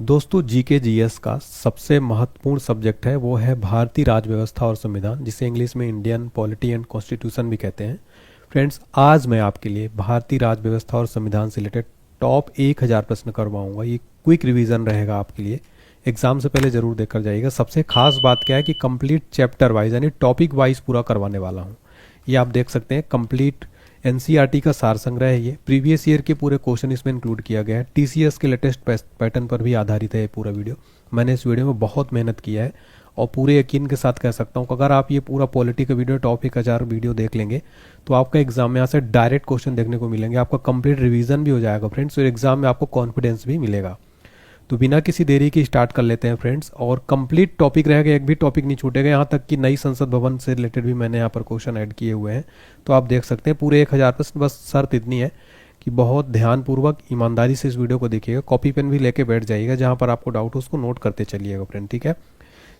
दोस्तों GK GS का सबसे महत्वपूर्ण सब्जेक्ट है वो है भारतीय राज्य व्यवस्था और संविधान, जिसे इंग्लिश में इंडियन पॉलिटी एंड कॉन्स्टिट्यूशन भी कहते हैं। फ्रेंड्स, आज मैं आपके लिए भारतीय राज्य व्यवस्था और संविधान से रिलेटेड टॉप 1000 प्रश्न करवाऊंगा। ये क्विक रिवीजन रहेगा आपके लिए, एग्जाम से पहले जरूर देखकर जाइएगा। सबसे खास बात क्या है कि कंप्लीट चैप्टर वाइज यानी टॉपिक वाइज पूरा करवाने वाला हूँ। ये आप देख सकते हैं, कंप्लीट एनसीईआरटी का सार संग्रह है। ये प्रीवियस ईयर के पूरे क्वेश्चन इसमें इंक्लूड किया गया है। टीसीएस के लेटेस्ट पैटर्न पर भी आधारित है ये पूरा वीडियो। मैंने इस वीडियो में बहुत मेहनत किया है और पूरे यकीन के साथ कह सकता हूँ कि अगर आप ये पूरा पॉलिटी का वीडियो टॉप 1000 वीडियो देख लेंगे तो आपका एग्जाम में यहाँ से डायरेक्ट क्वेश्चन देखने को मिलेंगे। आपका कंप्लीट रिवीजन भी हो जाएगा फ्रेंड्स, और एग्जाम में आपको कॉन्फिडेंस भी मिलेगा। तो बिना किसी देरी के स्टार्ट कर लेते हैं फ्रेंड्स। और कंप्लीट टॉपिक रहेगा, एक भी टॉपिक नहीं छूटेगा। यहाँ तक कि नई संसद भवन से रिलेटेड भी मैंने यहाँ पर क्वेश्चन ऐड किए हुए हैं। तो आप देख सकते हैं पूरे 1000 प्रश्न। बस शर्त इतनी है कि बहुत ध्यानपूर्वक ईमानदारी से इस वीडियो को देखिएगा, कॉपी पेन भी लेके बैठ जाइएगा, जहाँ पर आपको डाउट हो उसको नोट करते चलिएगा फ्रेंड, ठीक है।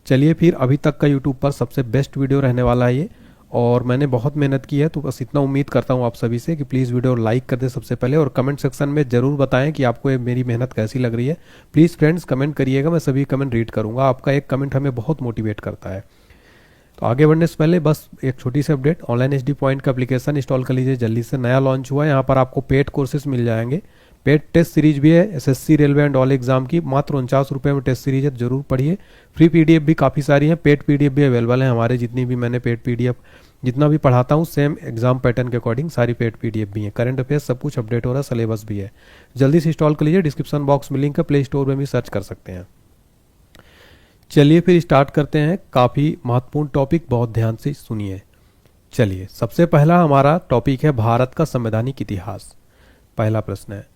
चलिए फिर, अभी तक का यूट्यूब पर सबसे बेस्ट वीडियो रहने वाला है ये, और मैंने बहुत मेहनत की है। तो बस इतना उम्मीद करता हूँ आप सभी से कि प्लीज़ वीडियो लाइक कर दे सबसे पहले, और कमेंट सेक्शन में ज़रूर बताएं कि आपको ये मेरी मेहनत कैसी लग रही है। प्लीज़ फ्रेंड्स कमेंट करिएगा, मैं सभी कमेंट रीड करूँगा। आपका एक कमेंट हमें बहुत मोटिवेट करता है। तो आगे बढ़ने से पहले बस एक छोटी सी अपडेट, ऑनलाइन एचडी पॉइंट का एप्लीकेशन इंस्टॉल कर लीजिए जल्दी से, नया लॉन्च हुआ है। यहाँ पर आपको पेड कोर्सेज मिल जाएंगे, पेड टेस्ट सीरीज भी है SSC railway and all exam की, मात्र 49 रुपये में टेस्ट सीरीज है, जरूर पढ़िए। फ्री पीडीएफ भी काफ़ी सारी है, पेड पीडीएफ भी अवेलेबल है हमारे। जितनी भी मैंने पेड पीडीएफ जितना भी पढ़ाता हूँ सेम एग्जाम पैटर्न के अकॉर्डिंग सारी पेड पीडीएफ भी है। करंट अफेयर्स सब कुछ अपडेट हो रहा है, सिलेबस भी है। जल्दी से इंस्टॉल कर लीजिए, डिस्क्रिप्शन बॉक्स में लिंक है, प्ले स्टोर में भी सर्च कर सकते हैं। चलिए फिर स्टार्ट करते हैं। काफ़ी महत्वपूर्ण टॉपिक, बहुत ध्यान से सुनिए। चलिए, सबसे पहला हमारा टॉपिक है भारत का संवैधानिक इतिहास। पहला प्रश्न है,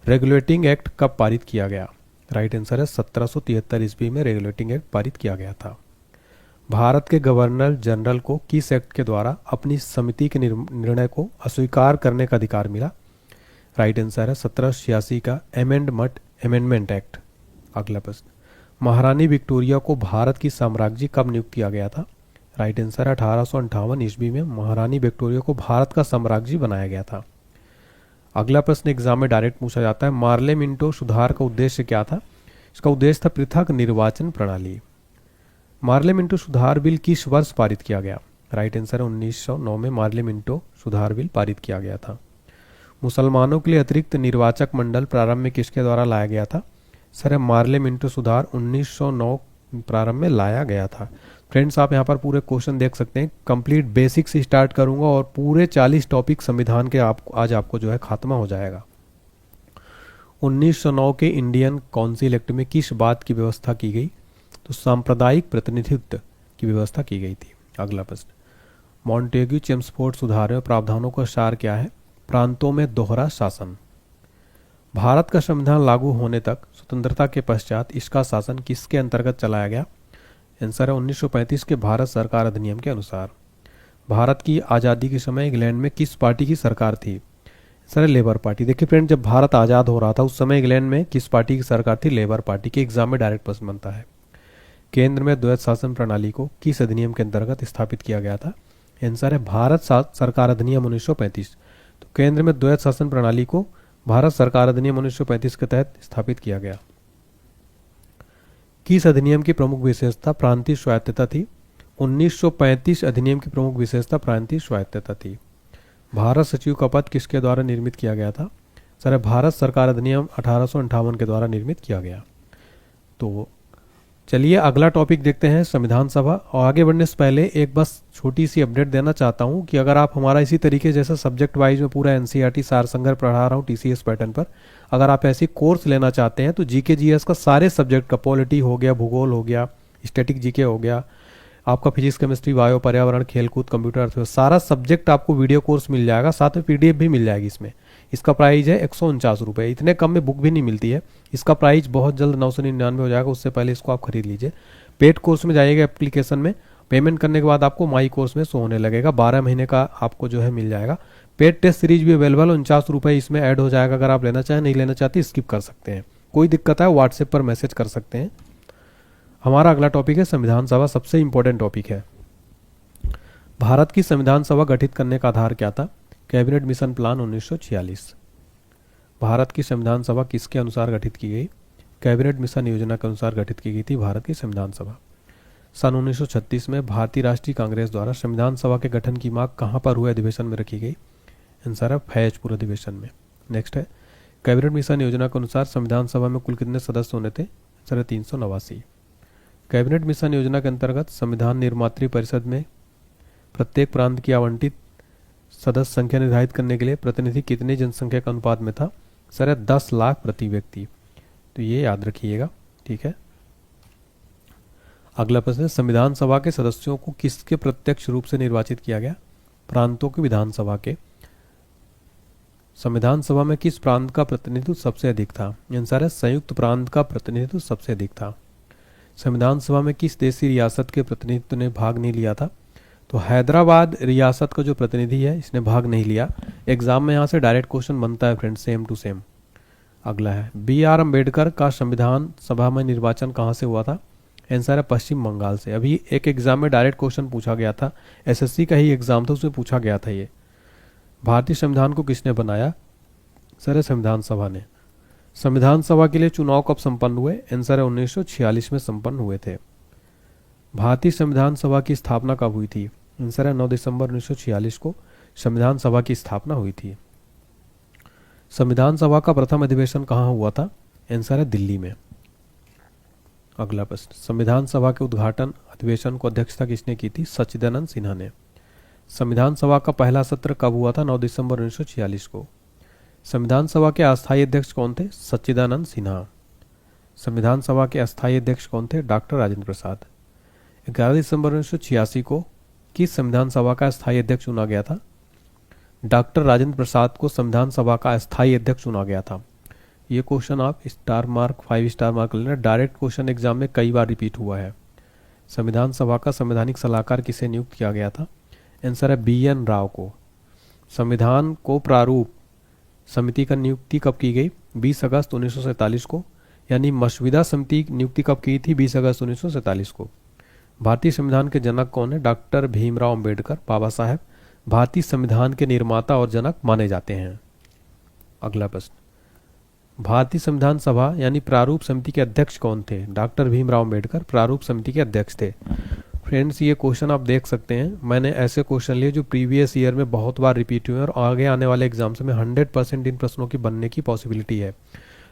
रेगुलेटिंग एक्ट कब पारित किया गया? राइट आंसर है 1773 ईस्वी में रेगुलेटिंग एक्ट पारित किया गया था। भारत के गवर्नर जनरल को किस एक्ट के द्वारा अपनी समिति के निर्णय को अस्वीकार करने का अधिकार मिला? राइट आंसर है 1786 का अमेंडमेंट एक्ट। अगला प्रश्न, महारानी विक्टोरिया को भारत की साम्राज्ञी कब नियुक्त किया गया था? राइट आंसर है 1858 ईस्वी में महारानी विक्टोरिया को भारत का साम्राज्ञी बनाया गया था। अगला प्रश्न एग्जाम में डायरेक्ट पूछा जाता है, मार्ले मिंटो सुधार का उद्देश्य क्या था? इसका उद्देश्य था पृथक निर्वाचन प्रणाली। मार्ले मिंटो सुधार बिल किस वर्ष पारित किया गया? राइट आंसर है 1909 में मार्ले मिंटो सुधार बिल पारित किया गया था। मुसलमानों के लिए अतिरिक्त निर्वाचक मंडल प्रारंभ में किसके द्वारा लाया गया था? सर, मार्ले मिंटो सुधार 1909 प्रारंभ में लाया गया था। फ्रेंड्स, आप यहाँ पर पूरे क्वेश्चन देख सकते हैं। कंप्लीट बेसिक से स्टार्ट करूंगा और पूरे 40 टॉपिक संविधान के आज आपको जो है खात्मा हो जाएगा। 1909 के इंडियन काउंसिल एक्ट में किस बात की व्यवस्था की गई? तो सांप्रदायिक प्रतिनिधित्व की व्यवस्था की गई थी। अगला प्रश्न, मॉन्टेग्यू चेम्सफोर्ड सुधार में प्रावधानों का सार क्या है? प्रांतों में दोहरा शासन। भारत का संविधान लागू होने तक स्वतंत्रता के पश्चात इसका शासन किसके अंतर्गत चलाया गया? आंसर है 1935 के भारत सरकार अधिनियम के अनुसार। भारत की आज़ादी के समय इंग्लैंड में किस पार्टी की सरकार थी? Sir, labour party. देखिए फ्रेंड, जब भारत आज़ाद हो रहा था उस समय इंग्लैंड में किस पार्टी की सरकार थी? लेबर पार्टी की। एग्जाम में डायरेक्ट प्रश्न बनता है। केंद्र में द्वैध शासन प्रणाली को किस अधिनियम के अंतर्गत स्थापित किया गया था? आंसर है भारत सरकार अधिनियम 1935। तो केंद्र में द्वैध शासन प्रणाली को भारत सरकार अधिनियम 1935 के तहत स्थापित किया गया। किस अधिनियम की प्रमुख विशेषता प्रांतीय स्वायत्तता थी? 1935 अधिनियम की प्रमुख विशेषता प्रांतीय स्वायत्तता थी। भारत सचिव का पद किसके द्वारा निर्मित किया गया था? सर, भारत सरकार अधिनियम 1858 के द्वारा निर्मित किया गया। तो चलिए अगला टॉपिक देखते हैं, संविधान सभा। और आगे बढ़ने से पहले एक बस छोटी सी अपडेट देना चाहता हूं कि अगर आप हमारा इसी तरीके जैसा सब्जेक्ट वाइज में पूरा एनसीईआरटी सार संग्रह पढ़ा रहा हूं टीसीएस पैटर्न पर, अगर आप ऐसी कोर्स लेना चाहते हैं तो जीके जीएस का सारे सब्जेक्ट का, पॉलिटी हो गया, भूगोल हो गया, स्टैटिक जीके हो गया, आपका फिजिक्स केमिस्ट्री बायो पर्यावरण खेलकूद कंप्यूटर अर्थव्यवस्था, सारा सब्जेक्ट आपको वीडियो कोर्स मिल जाएगा, साथ में पीडीएफ भी मिल जाएगी इसमें। इसका प्राइस है 149 रुपये। इतने कम में बुक भी नहीं मिलती है। इसका प्राइस बहुत जल्द 999 हो जाएगा, उससे पहले इसको आप खरीद लीजिए। पेड कोर्स में जाइएगा एप्लीकेशन में, पेमेंट करने के बाद आपको माई कोर्स में शो होने लगेगा। 12 महीने का आपको जो है मिल जाएगा। पेड टेस्ट सीरीज भी अवेलेबल, 49 रुपये इसमें ऐड हो जाएगा। अगर आप लेना चाहें, नहीं लेना चाहते स्किप कर सकते हैं, कोई दिक्कत है व्हाट्सएप पर मैसेज कर सकते हैं। हमारा अगला टॉपिक है संविधान सभा, सबसे इंपॉर्टेंट टॉपिक है। भारत की संविधान सभा गठित करने का आधार क्या था? Cabinet mission plan 1946। भारत की संविधान सभा किसके अनुसार गठित की गई? कैबिनेट मिशन योजना के अनुसार गठित की गई थी भारत की संविधान सभा? सन 1936 में भारतीय राष्ट्रीय कांग्रेस द्वारा संविधान सभा के गठन की मांग कहाँ पर हुए अधिवेशन में रखी गई? आंसर है फैजपुर अधिवेशन में। नेक्स्ट है, कैबिनेट मिशन योजना के अनुसार संविधान सभा में कुल कितने सदस्य होने थे? आंसर है 389। कैबिनेट मिशन योजना के अंतर्गत संविधान निर्मात्री परिषद में प्रत्येक प्रांत की आवंटित सदस्य संख्या निर्धारित करने के लिए प्रतिनिधि कितनी जनसंख्या के अनुपात में था? सर है 10 लाख प्रति व्यक्ति। तो ये याद रखिएगा, ठीक है। अगला प्रश्न है, संविधान सभा के सदस्यों को किसके प्रत्यक्ष रूप से निर्वाचित किया गया? प्रांतों की विधानसभा के। संविधान सभा में किस प्रांत का प्रतिनिधित्व सबसे अधिक था? आंसर है संयुक्त प्रांत का प्रतिनिधित्व सबसे अधिक था। संविधान सभा में किस देशी रियासत के प्रतिनिधित्व ने भाग नहीं लिया था? तो हैदराबाद रियासत का जो प्रतिनिधि है इसने भाग नहीं लिया। एग्जाम में यहाँ से डायरेक्ट क्वेश्चन बनता है फ्रेंड, सेम टू सेम। अगला है, B.R. अम्बेडकर का संविधान सभा में निर्वाचन कहाँ से हुआ था? आंसर है पश्चिम बंगाल से। अभी एक एग्जाम में डायरेक्ट क्वेश्चन पूछा गया था, SSC का ही एग्जाम था, उसमें पूछा गया था ये। भारतीय संविधान को किसने बनाया? सर है संविधान सभा ने। संविधान सभा के लिए चुनाव कब संपन्न हुए? आंसर है 1946 में संपन्न हुए थे। भारतीय संविधान सभा की स्थापना कब हुई थी? आंसर है 9 दिसंबर 1946 को संविधान सभा की स्थापना हुई थी। संविधान सभा का प्रथम अधिवेशन कहाँ हुआ था? आंसर है दिल्ली में। अगला प्रश्न, संविधान सभा के उद्घाटन अधिवेशन को अध्यक्षता किसने की थी? सच्चिदानंद सिन्हा ने। संविधान सभा का पहला सत्र कब हुआ था? 9 दिसंबर 1946 को। संविधान सभा के अस्थायी अध्यक्ष कौन थे? सच्चिदानंद सिन्हा। संविधान सभा के अस्थायी अध्यक्ष कौन थे? डॉक्टर राजेंद्र प्रसाद। 11 दिसंबर 1986 को किस संविधान सभा का अस्थायी अध्यक्ष चुना गया था? डॉक्टर राजेंद्र प्रसाद को संविधान सभा का अस्थायी अध्यक्ष चुना गया था। ये क्वेश्चन आप स्टार मार्क 5 स्टार मार्क लेना, डायरेक्ट क्वेश्चन एग्जाम में कई बार रिपीट हुआ है। संविधान सभा का संवैधानिक सलाहकार किसे नियुक्त किया गया था? आंसर है BN राव को। संविधान को प्रारूप समिति का नियुक्ति कब की गई? 20 अगस्त 1947 को, यानी मसविदा समिति नियुक्ति कब की थी? 20 अगस्त 1947 को। भारतीय संविधान के जनक कौन है? डॉक्टर भीमराव अंबेडकर बाबा साहब भारतीय संविधान के निर्माता और जनक माने जाते हैं। अगला प्रश्न, भारतीय संविधान सभा यानी प्रारूप समिति के अध्यक्ष कौन थे? डॉक्टर भीमराव अंबेडकर प्रारूप समिति के अध्यक्ष थे। फ्रेंड्स, ये क्वेश्चन आप देख सकते हैं, मैंने ऐसे क्वेश्चन लिए जो प्रीवियस ईयर में बहुत बार रिपीट हुए और आगे आने वाले एग्जाम्स में 100% इन प्रश्नों की बनने की पॉसिबिलिटी है।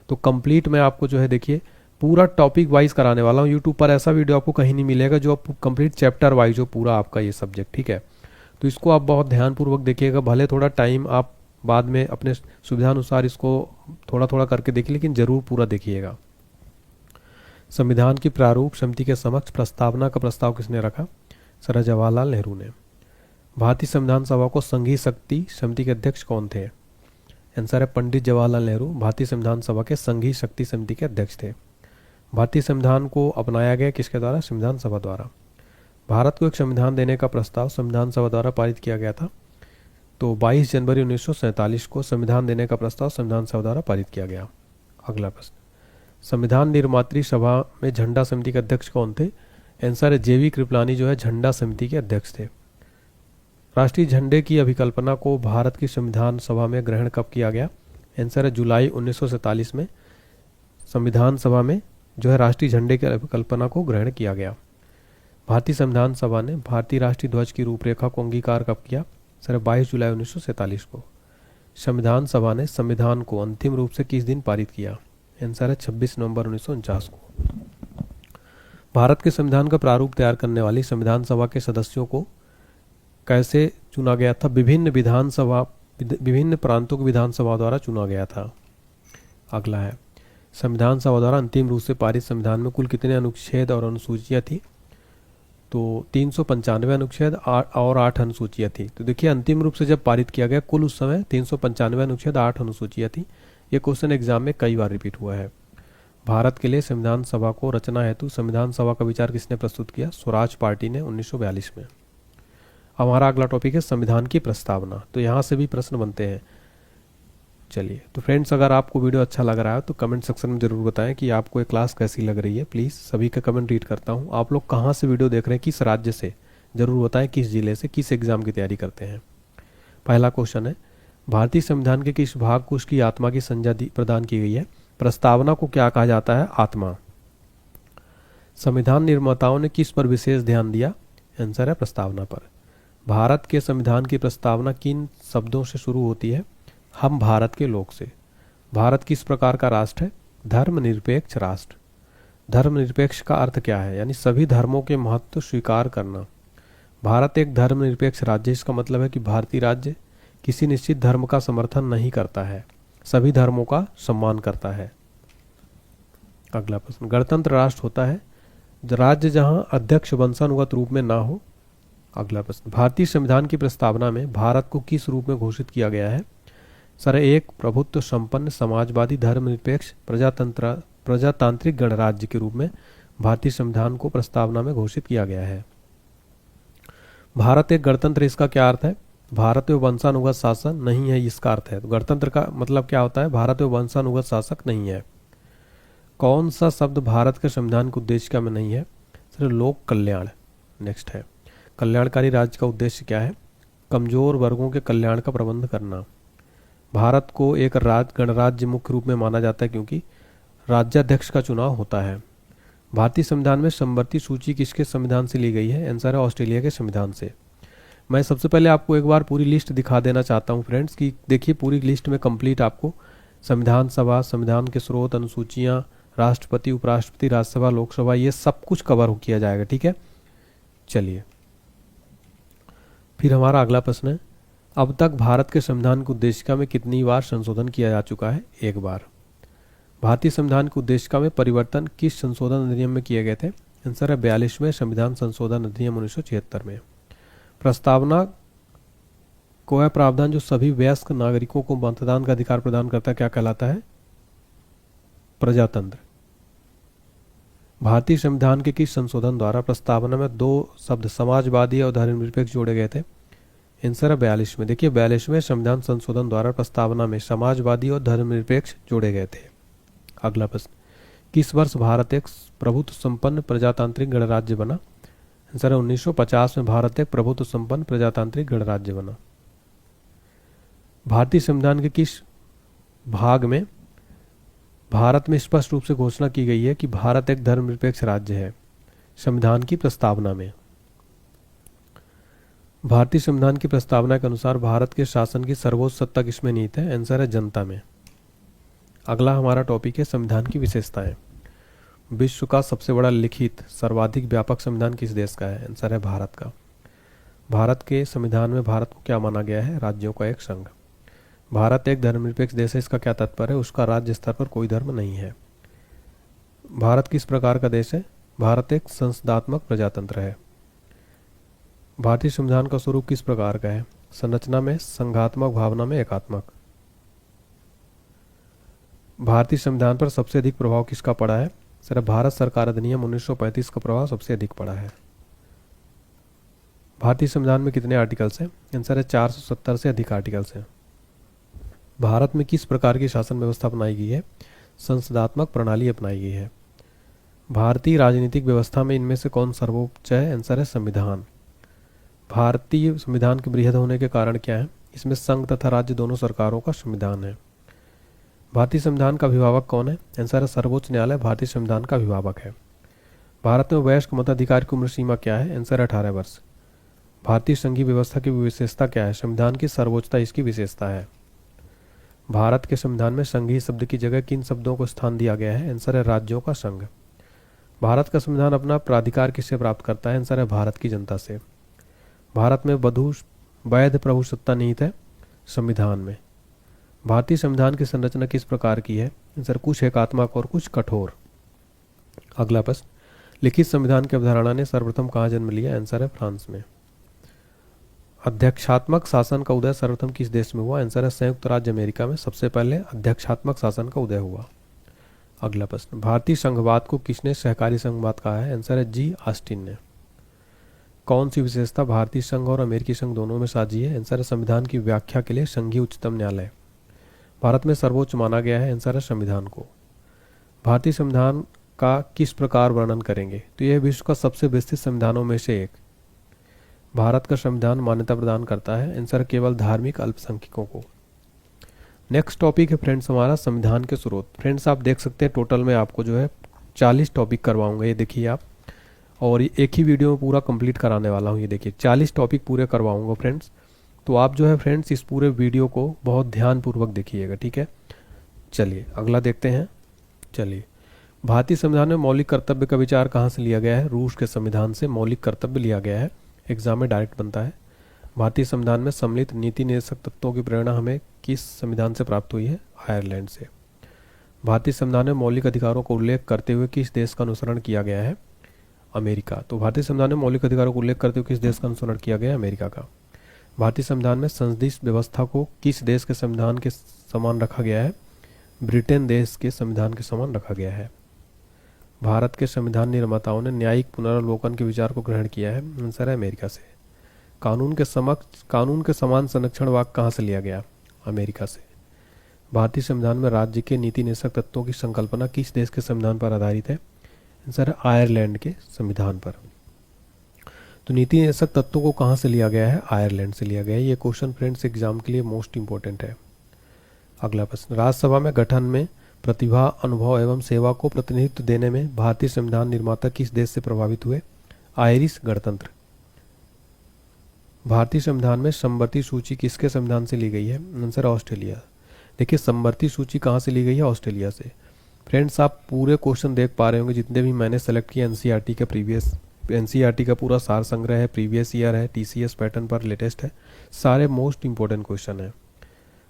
तो कंप्लीट मैं आपको जो है देखिए पूरा टॉपिक वाइज कराने वाला हूँ। यूट्यूब पर ऐसा वीडियो आपको कहीं नहीं मिलेगा जो आप कंप्लीट चैप्टर वाइज हो पूरा आपका ये सब्जेक्ट, ठीक है। तो इसको आप बहुत ध्यानपूर्वक देखिएगा, भले थोड़ा टाइम आप बाद में अपने सुविधानुसार इसको थोड़ा थोड़ा करके देखिए, लेकिन जरूर पूरा देखिएगा। संविधान की प्रारूप समिति के समक्ष प्रस्तावना का प्रस्ताव किसने रखा? सर जवाहरलाल नेहरू ने। भारतीय संविधान सभा को संघीय शक्ति समिति के अध्यक्ष कौन थे? आंसर है पंडित जवाहरलाल नेहरू भारतीय संविधान सभा के संघीय शक्ति समिति के अध्यक्ष थे। भारतीय संविधान को अपनाया गया किसके द्वारा? संविधान सभा द्वारा। भारत को एक संविधान देने का प्रस्ताव संविधान सभा द्वारा पारित किया गया था। तो 22 जनवरी 1947 को संविधान देने का प्रस्ताव संविधान सभा द्वारा पारित किया गया। अगला प्रश्न, संविधान निर्मात्री सभा में झंडा समिति के अध्यक्ष कौन थे? आंसर है JV कृपलानी जो है झंडा समिति के अध्यक्ष थे। राष्ट्रीय झंडे की अभिकल्पना को भारत की संविधान सभा में ग्रहण कब किया गया? आंसर है जुलाई 1947 में संविधान सभा में जो है राष्ट्रीय झंडे की अभिकल्पना को ग्रहण किया गया। भारतीय संविधान सभा ने भारतीय राष्ट्रीय ध्वज की रूपरेखा को अंगीकार कब किया? सर 22 जुलाई 1947 को। संविधान सभा ने संविधान को अंतिम रूप से किस दिन पारित किया? आंसर है 26 नवंबर 1949 को। भारत के संविधान का प्रारूप तैयार करने वाली संविधान सभा के सदस्यों को कैसे चुना गया था? विभिन्न प्रांतों की विधानसभा द्वारा चुना गया था। अगला है, संविधान सभा द्वारा अंतिम रूप से पारित संविधान में कुल कितने अनुच्छेद और अनुसूचियां थी? तो 395 अनुच्छेद और 8 अनुसूचियां थी। तो देखिए अंतिम रूप से जब पारित किया गया कुल उस समय 395 अनुच्छेद 8 अनुसूचियां थी। ये क्वेश्चन एग्जाम में कई बार रिपीट हुआ है। भारत के लिए संविधान सभा को रचना हेतु संविधान सभा का विचार किसने प्रस्तुत किया? स्वराज पार्टी ने 1942 में। हमारा अगला टॉपिक है संविधान की प्रस्तावना। तो यहाँ से भी प्रश्न बनते हैं। चलिए, तो फ्रेंड्स अगर आपको वीडियो अच्छा लग रहा है तो कमेंट सेक्शन में ज़रूर बताएं कि आपको ये क्लास कैसी लग रही है। प्लीज़ सभी का कमेंट रीड करता हूँ। आप लोग कहाँ से वीडियो देख रहे हैं, किस राज्य से, ज़रूर बताएं, किस जिले से, किस एग्जाम की तैयारी करते हैं। पहला क्वेश्चन है, भारतीय संविधान के किस भाग को उसकी आत्मा की संज्ञा प्रदान की गई है? प्रस्तावना को क्या कहा जाता है? आत्मा। संविधान निर्माताओं ने किस पर विशेष ध्यान दिया? आंसर है प्रस्तावना पर। भारत के संविधान की प्रस्तावना किन शब्दों से शुरू होती है? हम भारत के लोग से। भारत किस प्रकार का राष्ट्र है? धर्मनिरपेक्ष राष्ट्र। धर्मनिरपेक्ष का अर्थ क्या है? यानी सभी धर्मों के महत्व स्वीकार करना। भारत एक धर्मनिरपेक्ष राज्य, इसका मतलब है कि भारतीय राज्य किसी निश्चित धर्म का समर्थन नहीं करता है, सभी धर्मों का सम्मान करता है। अगला प्रश्न, गणतंत्र राष्ट्र होता है राज्य जहां अध्यक्ष वंशानुगत रूप में ना हो। अगला प्रश्न, भारतीय संविधान की प्रस्तावना में भारत को किस रूप में घोषित किया गया है? सर, एक प्रभुत्व संपन्न समाजवादी धर्मनिरपेक्ष प्रजातांत्रिक गणराज्य के रूप में भारतीय संविधान को प्रस्तावना में घोषित किया गया है। भारत एक गणतंत्र, इसका क्या अर्थ है? भारत में वंशानुगत शासन नहीं है, इसका अर्थ है। तो गणतंत्र का मतलब क्या होता है? भारत में वंशानुगत शासक नहीं है। कौन सा शब्द भारत के संविधान के उद्देश्य में नहीं है? सर, लोक कल्याण। नेक्स्ट है, कल्याणकारी राज्य का उद्देश्य क्या है? कमजोर वर्गों के कल्याण का प्रबंध करना। भारत को एक गणराज्य मुख्य रूप में माना जाता है क्योंकि राज्याध्यक्ष का चुनाव होता है। भारतीय संविधान में समवर्ती सूची किसके संविधान से ली गई है? आंसर है ऑस्ट्रेलिया के संविधान से। मैं सबसे पहले आपको एक बार पूरी लिस्ट दिखा देना चाहता हूं फ्रेंड्स कि देखिए पूरी लिस्ट में कंप्लीट आपको संविधान सभा, संविधान के स्रोत, अनुसूचियां, राष्ट्रपति, उपराष्ट्रपति, राज्यसभा, लोकसभा, ये सब कुछ कवर किया जाएगा। ठीक है, चलिए फिर हमारा अगला प्रश्न है, अब तक भारत के संविधान की उद्देशिका में कितनी बार संशोधन किया जा चुका है? एक बार। भारतीय संविधान की उद्देशिका में परिवर्तन किस संशोधन अधिनियम में किए गए थे? आंसर है 42वें संविधान संशोधन अधिनियम 1976 में। प्रस्तावना को है प्रावधान जो सभी वयस्क नागरिकों को मतदान का अधिकार प्रदान करता है, क्या कहलाता है? प्रजातंत्र। भारतीय संविधान के किस संशोधन द्वारा प्रस्तावना में दो शब्द समाजवादी और धर्मनिरपेक्ष जोड़े गए थे? आंसर है 42 में। देखिए 42वें संविधान संशोधन द्वारा प्रस्तावना में समाजवादी और धर्मनिरपेक्ष जोड़े गए थे। अगला प्रश्न, किस वर्ष भारत एक प्रभुत्व संपन्न प्रजातांत्रिक गणराज्य बना? आंसर है 1950 में भारत एक प्रभुत्व संपन्न प्रजातांत्रिक गणराज्य बना। भारतीय संविधान के किस भाग में भारत में स्पष्ट रूप से घोषणा की गई है कि भारत एक धर्मनिरपेक्ष राज्य है? संविधान की प्रस्तावना में। भारतीय संविधान की प्रस्तावना के अनुसार भारत के शासन की सर्वोच्च सत्ता किसमें निहित है? आंसर है जनता में। अगला हमारा टॉपिक है संविधान की विशेषताएं। विश्व का सबसे बड़ा लिखित सर्वाधिक व्यापक संविधान किस देश का है? आंसर है भारत का। भारत के संविधान में भारत को क्या माना गया है? राज्यों का एक संघ। भारत एक धर्मनिरपेक्ष देश है, इसका क्या तात्पर्य है? उसका राज्य स्तर पर कोई धर्म नहीं है। भारत किस प्रकार का देश है? भारत एक संसदात्मक प्रजातंत्र है। भारतीय संविधान का स्वरूप किस प्रकार का है? संरचना में संघात्मक, भावना में एकात्मक। भारतीय संविधान पर सबसे अधिक प्रभाव किसका पड़ा है? सिर्फ भारत सरकार अधिनियम 1935 का प्रभाव सबसे अधिक पड़ा है। भारतीय संविधान में कितने आर्टिकल्स हैं? आंसर है 470 से अधिक आर्टिकल्स हैं। भारत में किस प्रकार की शासन व्यवस्था अपनाई गई है? संसदात्मक प्रणाली अपनाई गई है। भारतीय राजनीतिक व्यवस्था में इनमें से कौन सर्वोच्च है? आंसर है संविधान। भारतीय संविधान के बृहद होने के कारण क्या है? इसमें संघ तथा राज्य दोनों सरकारों का संविधान है। भारतीय संविधान का अभिभावक कौन है? आंसर है सर्वोच्च न्यायालय भारतीय संविधान का अभिभावक है। भारत में वयस्क मताधिकार की उम्र सीमा क्या है? आंसर है 18 वर्ष। भारतीय संघीय व्यवस्था की विशेषता क्या है? संविधान की सर्वोच्चता इसकी विशेषता है। भारत के संविधान में संघीय शब्द की जगह किन शब्दों को स्थान दिया गया है? आंसर है राज्यों का संघ। भारत का संविधान अपना प्राधिकार किससे प्राप्त करता है? आंसर है भारत की जनता से। भारत में वैध प्रभुसत्ता निहित है संविधान में। भारतीय संविधान की संरचना किस प्रकार की है? आंसर कुछ एकात्मक और कुछ कठोर। अगला प्रश्न, लिखित संविधान की अवधारणा ने सर्वप्रथम कहाँ जन्म लिया? आंसर है फ्रांस में। अध्यक्षात्मक शासन का उदय सर्वप्रथम किस देश में हुआ? आंसर है संयुक्त राज्य अमेरिका में सबसे पहले अध्यक्षात्मक शासन का उदय हुआ। अगला प्रश्न, भारतीय संघवाद को किसने सहकारी संघवाद कहा है? आंसर है जी ऑस्टिन ने। कौन सी विशेषता भारतीय संघ और अमेरिकी संघ दोनों में साझी है? आंसर है संविधान की व्याख्या के लिए संघीय उच्चतम न्यायालय। भारत में सर्वोच्च माना गया है? आंसर है संविधान को। भारतीय संविधान का किस प्रकार वर्णन करेंगे? तो यह विश्व का सबसे विस्तृत संविधानों में से एक। भारत का संविधान मान्यता प्रदान करता है? आंसर केवल धार्मिक अल्पसंख्यकों को। नेक्स्ट टॉपिक है फ्रेंड्स हमारा संविधान के स्रोत। फ्रेंड्स आप देख सकते हैं टोटल में आपको जो है 40 टॉपिक करवाऊंगा, ये देखिए आप, और एक ही वीडियो में पूरा कंप्लीट कराने वाला हूँ। ये देखिए 40 टॉपिक पूरे करवाऊंगा फ्रेंड्स। तो आप जो है फ्रेंड्स इस पूरे वीडियो को बहुत ध्यानपूर्वक देखिएगा, ठीक है। चलिए अगला देखते हैं। चलिए, भारतीय संविधान में मौलिक कर्तव्य का विचार कहाँ से लिया गया है? रूस के संविधान से मौलिक कर्तव्य लिया गया है। एग्जाम में डायरेक्ट बनता है। भारतीय संविधान में सम्मिलित नीति निर्देशक तत्वों की प्रेरणा हमें किस संविधान से प्राप्त हुई है? आयरलैंड से। भारतीय संविधान में मौलिक अधिकारों का उल्लेख करते हुए किस देश का अनुसरण किया गया है? अमेरिका। तो भारतीय संविधान में मौलिक अधिकारों का उल्लेख करते हुए किस देश का अनुसरण किया गया है? अमेरिका का। भारतीय संविधान में संसदीय व्यवस्था को किस देश के संविधान के समान रखा गया है? ब्रिटेन देश के संविधान के समान रखा गया है। भारत के संविधान निर्माताओं ने न्यायिक पुनरावलोकन के विचार को ग्रहण किया है। आंसर है अमेरिका से। कानून के समान संरक्षण वाक्य कहाँ से लिया गया? अमेरिका से। भारतीय संविधान में राज्य के नीति निर्देशक तत्वों की संकल्पना किस देश के संविधान पर आधारित है? आंसर है आयरलैंड के संविधान पर। तो नीति निर्देशक तत्वों को कहाँ से लिया गया है? आयरलैंड से लिया गया है। ये क्वेश्चन फ्रेंड्स एग्जाम के लिए मोस्ट इंपॉर्टेंट है। अगला प्रश्न, राज्यसभा में गठन में प्रतिभा, अनुभव एवं सेवा को प्रतिनिधित्व देने में भारतीय संविधान निर्माता किस देश से प्रभावित हुए? आयरिश गणतंत्र। भारतीय संविधान में समवर्ती सूची किसके संविधान से ली गई है? Answer Australia. देखिए समवर्ती सूची कहाँ से ली गई है? ऑस्ट्रेलिया से। फ्रेंड्स आप पूरे क्वेश्चन देख पा रहे होंगे, जितने भी मैंने सेलेक्ट किए एनसीईआरटी का एनसीईआरटी का पूरा सार संग्रह है, प्रीवियस ईयर है, टीसीएस पैटर्न पर लेटेस्ट है, सारे मोस्ट इंपॉर्टेंट क्वेश्चन है।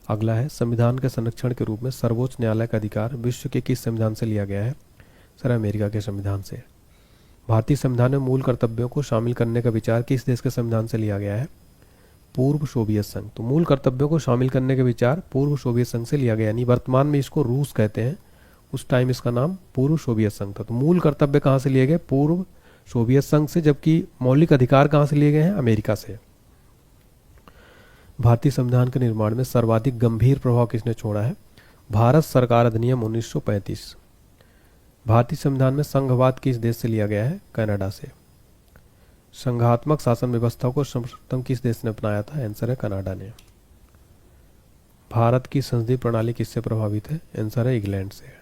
अगला है, संविधान के संरक्षण के रूप में सर्वोच्च न्यायालय का अधिकार विश्व के किस संविधान से लिया गया है? सर अमेरिका के संविधान से। भारतीय संविधान में मूल कर्तव्यों को शामिल करने का विचार किस देश के संविधान से लिया गया है? पूर्व सोवियत संघ। तो मूल कर्तव्यों को शामिल करने का विचार पूर्व सोवियत संघ से लिया गया, यानी वर्तमान में इसको रूस कहते हैं, उस टाइम इसका नाम पूर्व सोवियत संघ था। तो मूल कर्तव्य कहाँ से लिए गए? पूर्व सोवियत संघ से, जबकि मौलिक अधिकार कहाँ से लिए गए हैं? अमेरिका से। भारतीय संविधान के निर्माण में सर्वाधिक गंभीर प्रभाव किसने छोड़ा है? भारत सरकार अधिनियम 1935। भारतीय संविधान में संघवाद किस देश से लिया गया है? कनाडा से। संघात्मक शासन व्यवस्था को सर्वप्रथम किस देश ने अपनाया था? आंसर है कनाडा ने। भारत की संसदीय प्रणाली किससे प्रभावित है? आंसर है इंग्लैंड से।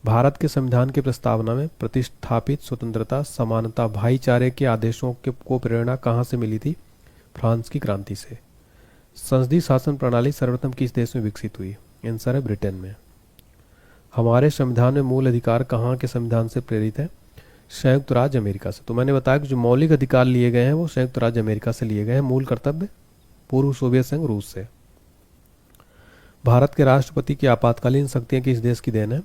भारत के संविधान की प्रस्तावना में प्रतिष्ठापित स्वतंत्रता, समानता, भाईचारे के आदेशों को प्रेरणा कहाँ से मिली थी? फ्रांस की क्रांति से। संसदीय शासन प्रणाली सर्वप्रथम किस देश में विकसित हुई? आंसर है ब्रिटेन में। हमारे संविधान में मूल अधिकार कहाँ के संविधान से प्रेरित है? संयुक्त राज्य अमेरिका से। तो मैंने बताया कि जो मौलिक अधिकार लिए गए हैं वो संयुक्त राज्य अमेरिका से लिए गए हैं। मूल कर्तव्य पूर्व सोवियत संघ रूस से। भारत के राष्ट्रपति की आपातकालीन शक्तियां किस देश की देन है?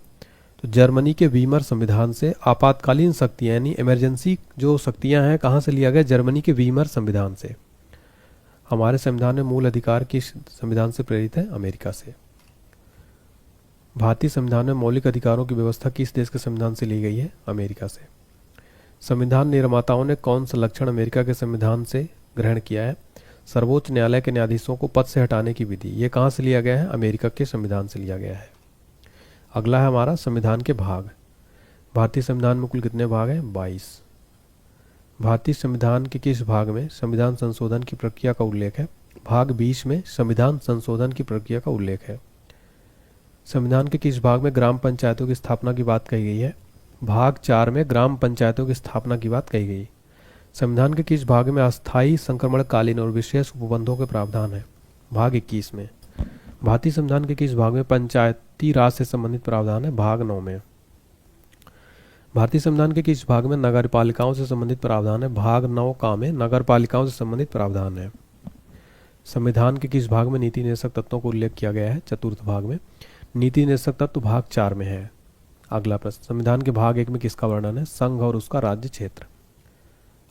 तो जर्मनी के वीमर संविधान से आपातकालीन शक्तियां यानी इमरजेंसी जो शक्तियां हैं कहाँ से लिया गया? जर्मनी के वीमर संविधान से। हमारे संविधान में मूल अधिकार किस संविधान से प्रेरित है? अमेरिका से। भारतीय संविधान में मौलिक अधिकारों की व्यवस्था किस देश के संविधान से ली गई है? अमेरिका से। संविधान निर्माताओं ने कौन सा लक्षण अमेरिका के संविधान से ग्रहण किया है? सर्वोच्च न्यायालय के न्यायाधीशों को पद से हटाने की विधि। ये कहाँ से लिया गया है? अमेरिका के संविधान से लिया गया है। अगला है हमारा संविधान के भाग। भारतीय संविधान में कुल कितने भाग हैं? 22। भारतीय संविधान के किस भाग में संविधान संशोधन की प्रक्रिया का उल्लेख है? भाग 20 में संविधान संशोधन की प्रक्रिया का उल्लेख है। संविधान के किस भाग में ग्राम पंचायतों की स्थापना की बात कही गई है? भाग 4 में ग्राम पंचायतों की स्थापना की बात कही गई। संविधान के किस भाग में अस्थायी, संक्रमणकालीन और विशेष उपबंधों के प्रावधान है? भाग 21 में। भारतीय संविधान के किस भाग में पंचायती राज से संबंधित प्रावधान है? भाग 9 में। भारतीय संविधान के किस भाग में नगरपालिकाओं से संबंधित प्रावधान है? भाग 9 का में नगरपालिकाओं से संबंधित प्रावधान है। संविधान के किस भाग में नीति निर्देशक तत्वों को उल्लेख किया गया है? चतुर्थ भाग में। नीति निर्देशक तत्व भाग 4 में है। अगला प्रश्न, संविधान के भाग 1 में किसका वर्णन है? संघ और उसका राज्य क्षेत्र।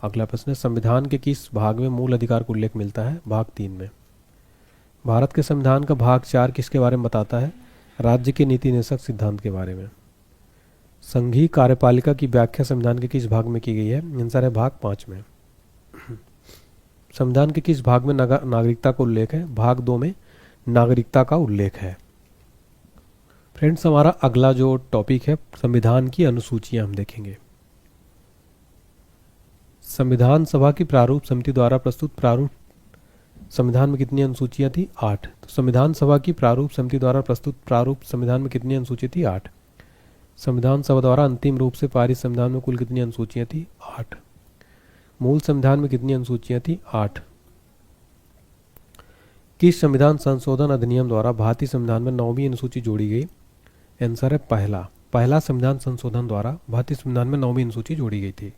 अगला प्रश्न है, संविधान के किस भाग में मूल अधिकार का उल्लेख मिलता है? भाग 3 में। भारत के संविधान का भाग 4 किसके बारे में बताता है? राज्य के नीति निर्देशक सिद्धांत के बारे में। संघीय कार्यपालिका की व्याख्या संविधान के किस भाग में की गई है? आंसर है भाग 5 में। संविधान के किस भाग में नागरिकता का उल्लेख है? भाग 2 में नागरिकता का उल्लेख है। फ्रेंड्स हमारा अगला जो टॉपिक है संविधान की अनुसूचियां हम देखेंगे। संविधान सभा की प्रारूप समिति द्वारा प्रस्तुत प्रारूप संविधान में कितनी अनुसूचियां थी? 8। तो संविधान सभा की प्रारूप समिति द्वारा प्रस्तुत प्रारूप संविधान में कितनी अनुसूची थी? 8। संविधान सभा द्वारा अंतिम रूप से पारित संविधान में कुल कितनी अनुसूचियां थी? 8। मूल संविधान में कितनी अनुसूचियां थी? 8। किस संविधान संशोधन अधिनियम द्वारा भारतीय संविधान में 9वीं अनुसूची जोड़ी गई? आंसर है पहला संविधान संशोधन द्वारा भारतीय संविधान में 9वीं अनुसूची जोड़ी गई थी।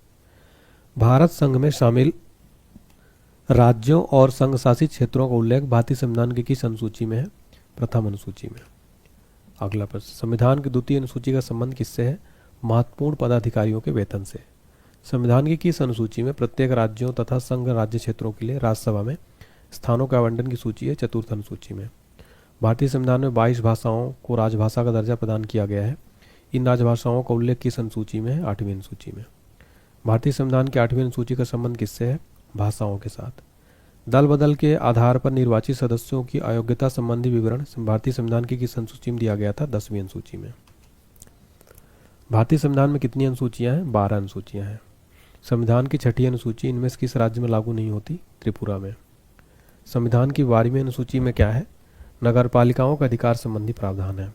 भारत संघ में शामिल राज्यों और संघ शासित क्षेत्रों का उल्लेख भारतीय संविधान की किस अनुसूची में है? प्रथम अनुसूची में। अगला प्रश्न, संविधान की द्वितीय अनुसूची का संबंध किससे है? महत्वपूर्ण पदाधिकारियों के वेतन से। संविधान की किस अनुसूची में प्रत्येक राज्यों तथा संघ राज्य क्षेत्रों के लिए राज्यसभा में स्थानों के आवंटन की सूची है? चतुर्थ अनुसूची में। भारतीय संविधान में 22 भाषाओं को राजभाषा का दर्जा प्रदान किया गया है। इन राजभाषाओं का उल्लेख किस अनुसूची में है? 8वीं अनुसूची में। भारतीय संविधान की 8वीं अनुसूची का संबंध किससे है? भाषाओं के साथ। दल बदल के आधार पर निर्वाचित सदस्यों की अयोग्यता संबंधी विवरण भारतीय संविधान की किस अनुसूची में दिया गया था? 10वीं अनुसूची में। भारतीय संविधान में कितनी अनुसूचियां हैं? 12 अनुसूचियां हैं। संविधान की 6ठी अनुसूची इनमें से किस राज्य में लागू नहीं होती? त्रिपुरा में। संविधान की 12वीं अनुसूची में क्या है? नगरपालिकाओं का अधिकार संबंधी प्रावधान है।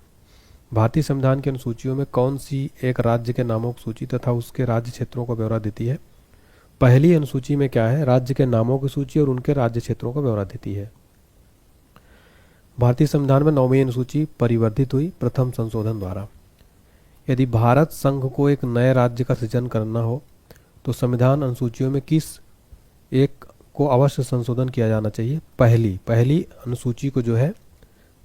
भारतीय संविधान की अनुसूचियों में कौन सी एक राज्य के नामों की सूची तथा उसके राज्य क्षेत्रों का ब्यौरा देती है? पहली अनुसूची में क्या है? राज्य के नामों की सूची और उनके राज्य क्षेत्रों का ब्यौरा देती है। भारतीय संविधान में 9वीं अनुसूची परिवर्धित हुई प्रथम संशोधन द्वारा। यदि भारत संघ को एक नए राज्य का सृजन करना हो तो संविधान अनुसूचियों में किस एक को अवश्य संशोधन किया जाना चाहिए? पहली अनुसूची को जो है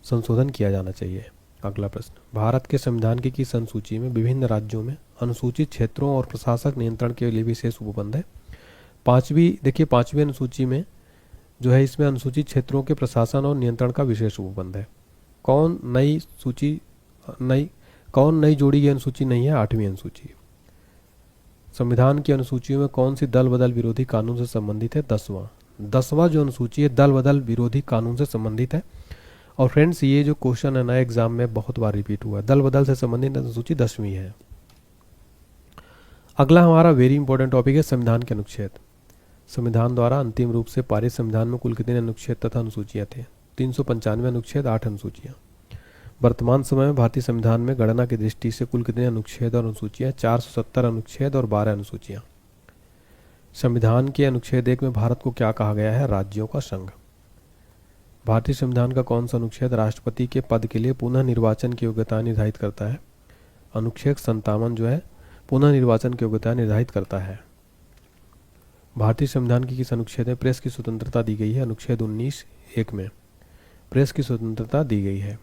संशोधन किया जाना चाहिए। अगला प्रश्न, भारत के संविधान की किस अनुसूची में विभिन्न राज्यों में अनुसूचित क्षेत्रों और प्रशासक नियंत्रण के लिए विशेष उपबंध है? पांचवी अनुसूची में जो है इसमें अनुसूचित क्षेत्रों के प्रशासन और नियंत्रण का विशेष उपबंध है। कौन नई जोड़ी गई अनुसूची नहीं है? 8वीं अनुसूची। संविधान की अनुसूचियों में कौन सी दल बदल विरोधी कानून से संबंधित है? 10वां जो अनुसूची है दल बदल विरोधी कानून से संबंधित है। और फ्रेंड्स ये जो क्वेश्चन है नए एग्जाम में बहुत बार रिपीट हुआ है, दल बदल से संबंधित अनुसूची 10वीं है। अगला हमारा वेरी इंपॉर्टेंट टॉपिक है संविधान के अनुच्छेद। संविधान द्वारा अंतिम रूप से पारित संविधान में कुल कितने अनुच्छेद तथा अनुसूचियां थे? 395 अनुच्छेद, 8 अनुसूचियां। वर्तमान समय में भारतीय संविधान में गणना की दृष्टि से कुल कितने अनुच्छेद और अनुसूचियां? 470 अनुच्छेद और 12 अनुसूचियां। संविधान के अनुच्छेद 1 में भारत को क्या कहा गया है? राज्यों का संघ। भारतीय संविधान का कौन सा अनुच्छेद राष्ट्रपति के पद के लिए पुनः निर्वाचन की योग्यता निर्धारित करता है? अनुच्छेद 57 जो है पुनः निर्वाचन की योग्यता निर्धारित करता है। भारतीय संविधान की किस अनुच्छेद में प्रेस की स्वतंत्रता दी गई है? अनुच्छेद 19(1) में प्रेस की स्वतंत्रता दी गई है।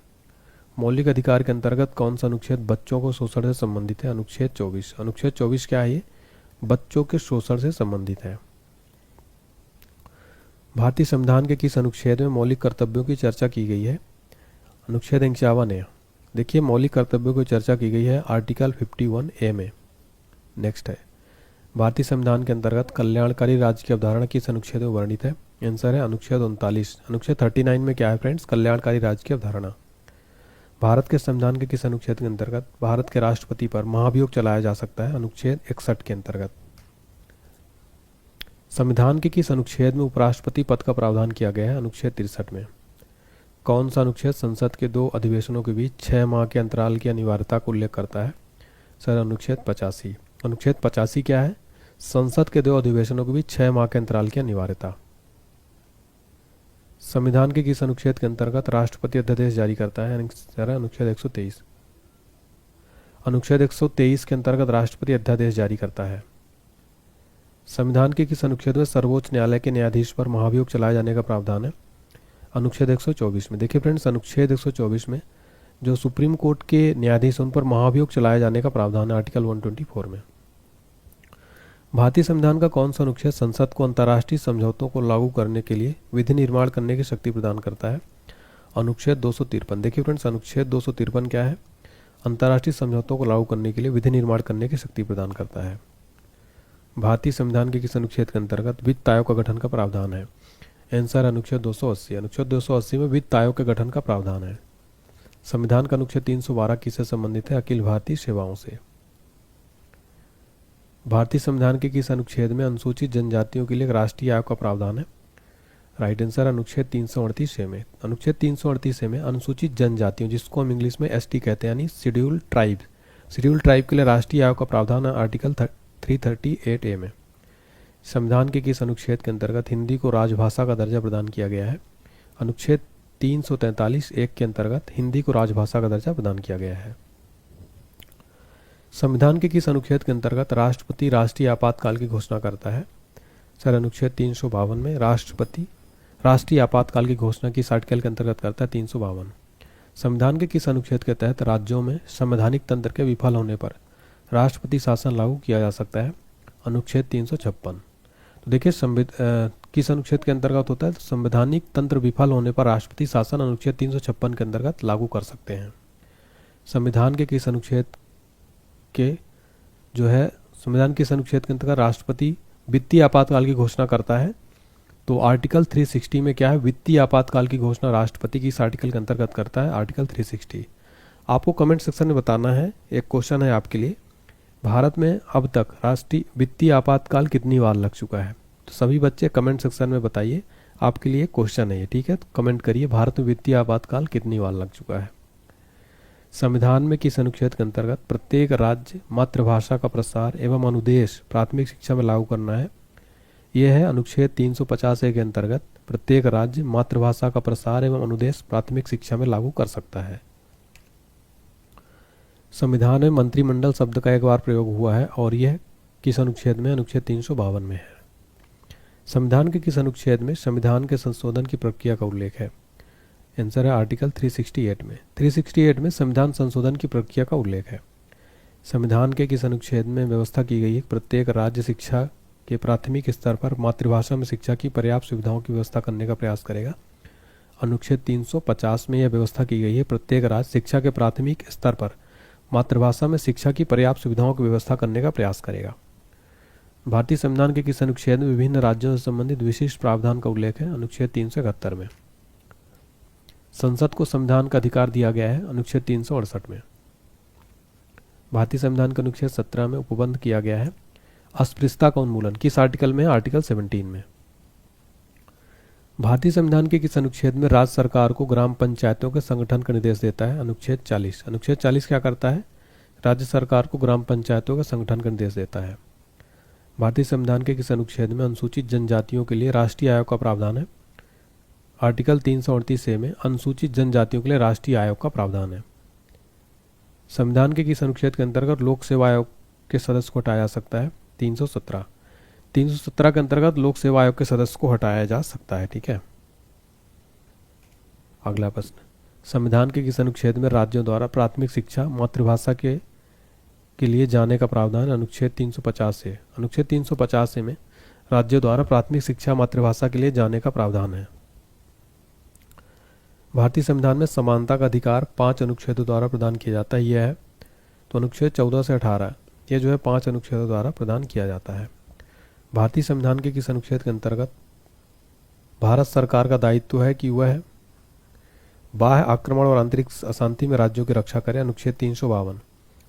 मौलिक अधिकार के अंतर्गत कौन सा अनुच्छेद बच्चों को शोषण से संबंधित है? अनुच्छेद 24। अनुच्छेद 24 क्या है? ये बच्चों के शोषण से संबंधित है। भारतीय संविधान के किस अनुच्छेद में मौलिक कर्तव्यों की चर्चा की गई है? अनुच्छेद 51 है। देखिए मौलिक कर्तव्यों की चर्चा की गई है आर्टिकल 51A में। नेक्स्ट है, भारतीय संविधान के अंतर्गत कल्याणकारी राज्य की अवधारणा किस अनुच्छेद में वर्णित है? आंसर है अनुच्छेद 39। अनुच्छेद 39 में क्या है फ्रेंड्स? कल्याणकारी राज्य की अवधारणा। भारत के संविधान के किस अनुच्छेद के अंतर्गत भारत के राष्ट्रपति पर महाभियोग चलाया जा सकता है? अनुच्छेद 61 के अंतर्गत। संविधान के किस अनुच्छेद में उपराष्ट्रपति पद का प्रावधान किया गया है? अनुच्छेद 63 में। कौन सा अनुच्छेद संसद के 2 अधिवेशनों के बीच 6 माह के अंतराल की अनिवार्यता का उल्लेख करता है? सर अनुच्छेद 85। अनुच्छेद 85 क्या है? संसद के 2 अधिवेशनों के बीच 6 माह के अंतराल की अनिवार्यता। संविधान के किस अनुच्छेद के अंतर्गत राष्ट्रपति अध्यादेश जारी करता है? अनुच्छेद 123। अनुच्छेद 123 के अंतर्गत राष्ट्रपति अध्यादेश जारी करता है। संविधान के किस अनुच्छेद में सर्वोच्च न्यायालय के न्यायाधीश पर महाभियोग चलाए जाने का प्रावधान है? अनुच्छेद 124 में। देखिए फ्रेंड्स अनुच्छेद 124 में जो सुप्रीम कोर्ट के न्यायाधीश उन पर महाभियोग चलाए जाने का प्रावधान है आर्टिकल 124 में। भारतीय संविधान का कौन सा अनुच्छेद संसद को अंतर्राष्ट्रीय समझौतों को लागू करने के लिए विधि निर्माण करने की शक्ति प्रदान करता है? अनुच्छेद 253। देखिए फ्रेंड्स अनुच्छेद 253 क्या है? अंतर्राष्ट्रीय समझौतों को लागू करने के लिए विधि निर्माण करने की शक्ति प्रदान करता है। भारतीय संविधान के किस अनुच्छेद के अंतर्गत वित्त आयोग का गठन का प्रावधान है? आंसर अनुच्छेद 280। अनुच्छेद 280 में वित्त आयोग के गठन का प्रावधान है। संविधान का अनुच्छेद 312 किससे संबंधित है? अखिल भारतीय सेवाओं से। भारतीय संविधान के किस अनुच्छेद में अनुसूचित जनजातियों के लिए एक राष्ट्रीय आयोग का प्रावधान है? राइट आंसर अनुच्छेद 338 में। अनुच्छेद 338 में अनुसूचित जनजातियों, जिसको हम इंग्लिश में एसटी कहते हैं, यानी शेड्यूल्ड ट्राइब, शेड्यूल्ड ट्राइब के लिए राष्ट्रीय आयोग का प्रावधान है आर्टिकल 338A में। संविधान के किस अनुच्छेद के अंतर्गत हिंदी को राजभाषा का दर्जा प्रदान किया गया है? अनुच्छेद 343(1) के अंतर्गत हिंदी को राजभाषा का दर्जा प्रदान किया गया है। संविधान के किस अनुच्छेद के अंतर्गत राष्ट्रपति राष्ट्रीय आपातकाल की घोषणा करता है? सर अनुच्छेद 352 में राष्ट्रपति राष्ट्रीय आपातकाल की घोषणा किस आर्टिकल के अंतर्गत करता है? 352। संविधान के किस अनुच्छेद के तहत राज्यों में संवैधानिक तंत्र के विफल होने पर राष्ट्रपति शासन लागू किया जा सकता है? अनुच्छेद 356। तो देखिए किस अनुच्छेद के अंतर्गत होता है? तो संवैधानिक तंत्र विफल होने पर राष्ट्रपति शासन अनुच्छेद 356 के अंतर्गत लागू कर सकते हैं। संविधान के किस अनुच्छेद के संविधान किस अनुच्छेद के अंतर्गत राष्ट्रपति वित्तीय आपातकाल की घोषणा करता है? तो आर्टिकल 360 में क्या है? वित्तीय आपातकाल की घोषणा राष्ट्रपति किस आर्टिकल के अंतर्गत करता है? आर्टिकल 360। आपको कमेंट सेक्शन में बताना है। एक क्वेश्चन है आपके लिए, भारत में अब तक राष्ट्रीय वित्तीय आपातकाल कितनी बार लग चुका है? तो सभी बच्चे कमेंट सेक्शन में बताइए, आपके लिए क्वेश्चन है ये, ठीक है? तो कमेंट करिए, भारत में वित्तीय आपातकाल कितनी बार लग चुका है। संविधान में किस अनुच्छेद के अंतर्गत प्रत्येक राज्य मातृभाषा का प्रसार एवं अनुदेश प्राथमिक शिक्षा में लागू करना है? यह है अनुच्छेद 350A के अंतर्गत प्रत्येक राज्य मातृभाषा का प्रसार एवं अनुदेश प्राथमिक शिक्षा में लागू कर सकता है। संविधान में मंत्रिमंडल शब्द का एक बार प्रयोग हुआ है और यह किस अनुच्छेद में? अनुच्छेद 352 में है। संविधान के किस अनुच्छेद में संविधान के संशोधन की प्रक्रिया का उल्लेख है? आंसर है आर्टिकल 368 में। 368 में संविधान संशोधन की प्रक्रिया का उल्लेख है। संविधान के किस अनुच्छेद में व्यवस्था की गई है प्रत्येक राज्य शिक्षा के प्राथमिक स्तर पर मातृभाषा में शिक्षा की पर्याप्त सुविधाओं की व्यवस्था करने का प्रयास करेगा? अनुच्छेद 350 में यह व्यवस्था की गई है प्रत्येक राज्य शिक्षा के प्राथमिक स्तर पर मातृभाषा में शिक्षा की पर्याप्त सुविधाओं की व्यवस्था करने का प्रयास करेगा। भारतीय संविधान के किस अनुच्छेद में विभिन्न राज्यों से संबंधित विशिष्ट प्रावधान का उल्लेख है? अनुच्छेद 371 में। संसद को संविधान का अधिकार दिया गया है? अनुच्छेद 368 में। भारतीय संविधान के अनुच्छेद 17 में उपबंध किया गया है अस्पृश्यता का उन्मूलन किस आर्टिकल में? आर्टिकल 17 में। भारतीय संविधान के किस अनुच्छेद में राज्य सरकार को ग्राम पंचायतों के संगठन का निर्देश देता है? अनुच्छेद 40। अनुच्छेद 40 क्या करता है? राज्य सरकार को ग्राम पंचायतों के संगठन का निर्देश देता है। भारतीय संविधान के किस अनुच्छेद में अनुसूचित जनजातियों के लिए राष्ट्रीय आयोग का प्रावधान है? आर्टिकल 338A में अनुसूचित जनजातियों के लिए राष्ट्रीय आयोग का प्रावधान है। संविधान के किस अनुच्छेद के अंतर्गत लोक सेवा आयोग के सदस्य को हटाया जा सकता है? 317। 317 के अंतर्गत लोक सेवा आयोग के सदस्य को हटाया जा सकता है, ठीक है। अगला प्रश्न, संविधान के किस अनुच्छेद में राज्यों द्वारा प्राथमिक शिक्षा मातृभाषा के लिए जाने का प्रावधान? अनुच्छेद 350 से। अनुच्छेद 350 में राज्यों द्वारा प्राथमिक शिक्षा मातृभाषा के लिए जाने का प्रावधान है। भारतीय संविधान में समानता का अधिकार 5 अनुच्छेदों द्वारा प्रदान किया जाता है, यह है तो अनुच्छेद 14 से 18, ये 5 अनुच्छेदों द्वारा प्रदान किया जाता है। भारतीय संविधान के किस अनुच्छेद के अंतर्गत भारत सरकार का दायित्व है कि वह बाह्य आक्रमण और आंतरिक अशांति में राज्यों की रक्षा करे? अनुच्छेद 352।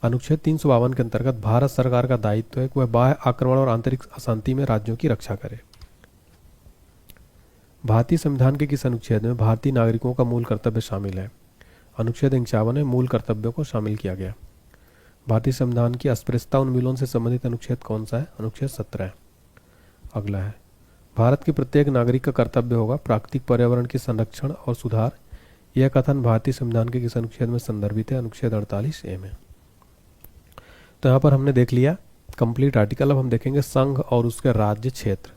अनुच्छेद 352 के अंतर्गत भारत सरकार का दायित्व है कि वह बाह्य आक्रमण और आंतरिक अशांति में राज्यों की रक्षा करे। भारतीय संविधान के किस अनुच्छेद में भारतीय नागरिकों का मूल कर्तव्य शामिल है? अनुच्छेद 51 में मूल कर्तव्यों को शामिल किया गया। भारतीय संविधान की अस्पृश्यता उन्मूलन से संबंधित अनुच्छेद कौन सा है? अनुच्छेद 17। अगला है, भारत के प्रत्येक नागरिक का कर्तव्य होगा प्राकृतिक पर्यावरण के संरक्षण और सुधार। यह कथन भारतीय संविधान के किस अनुच्छेद में संदर्भित है? अनुच्छेद 48A में। तो यहाँ पर हमने देख लिया कंप्लीट आर्टिकल। अब हम देखेंगे संघ और उसके राज्य क्षेत्र।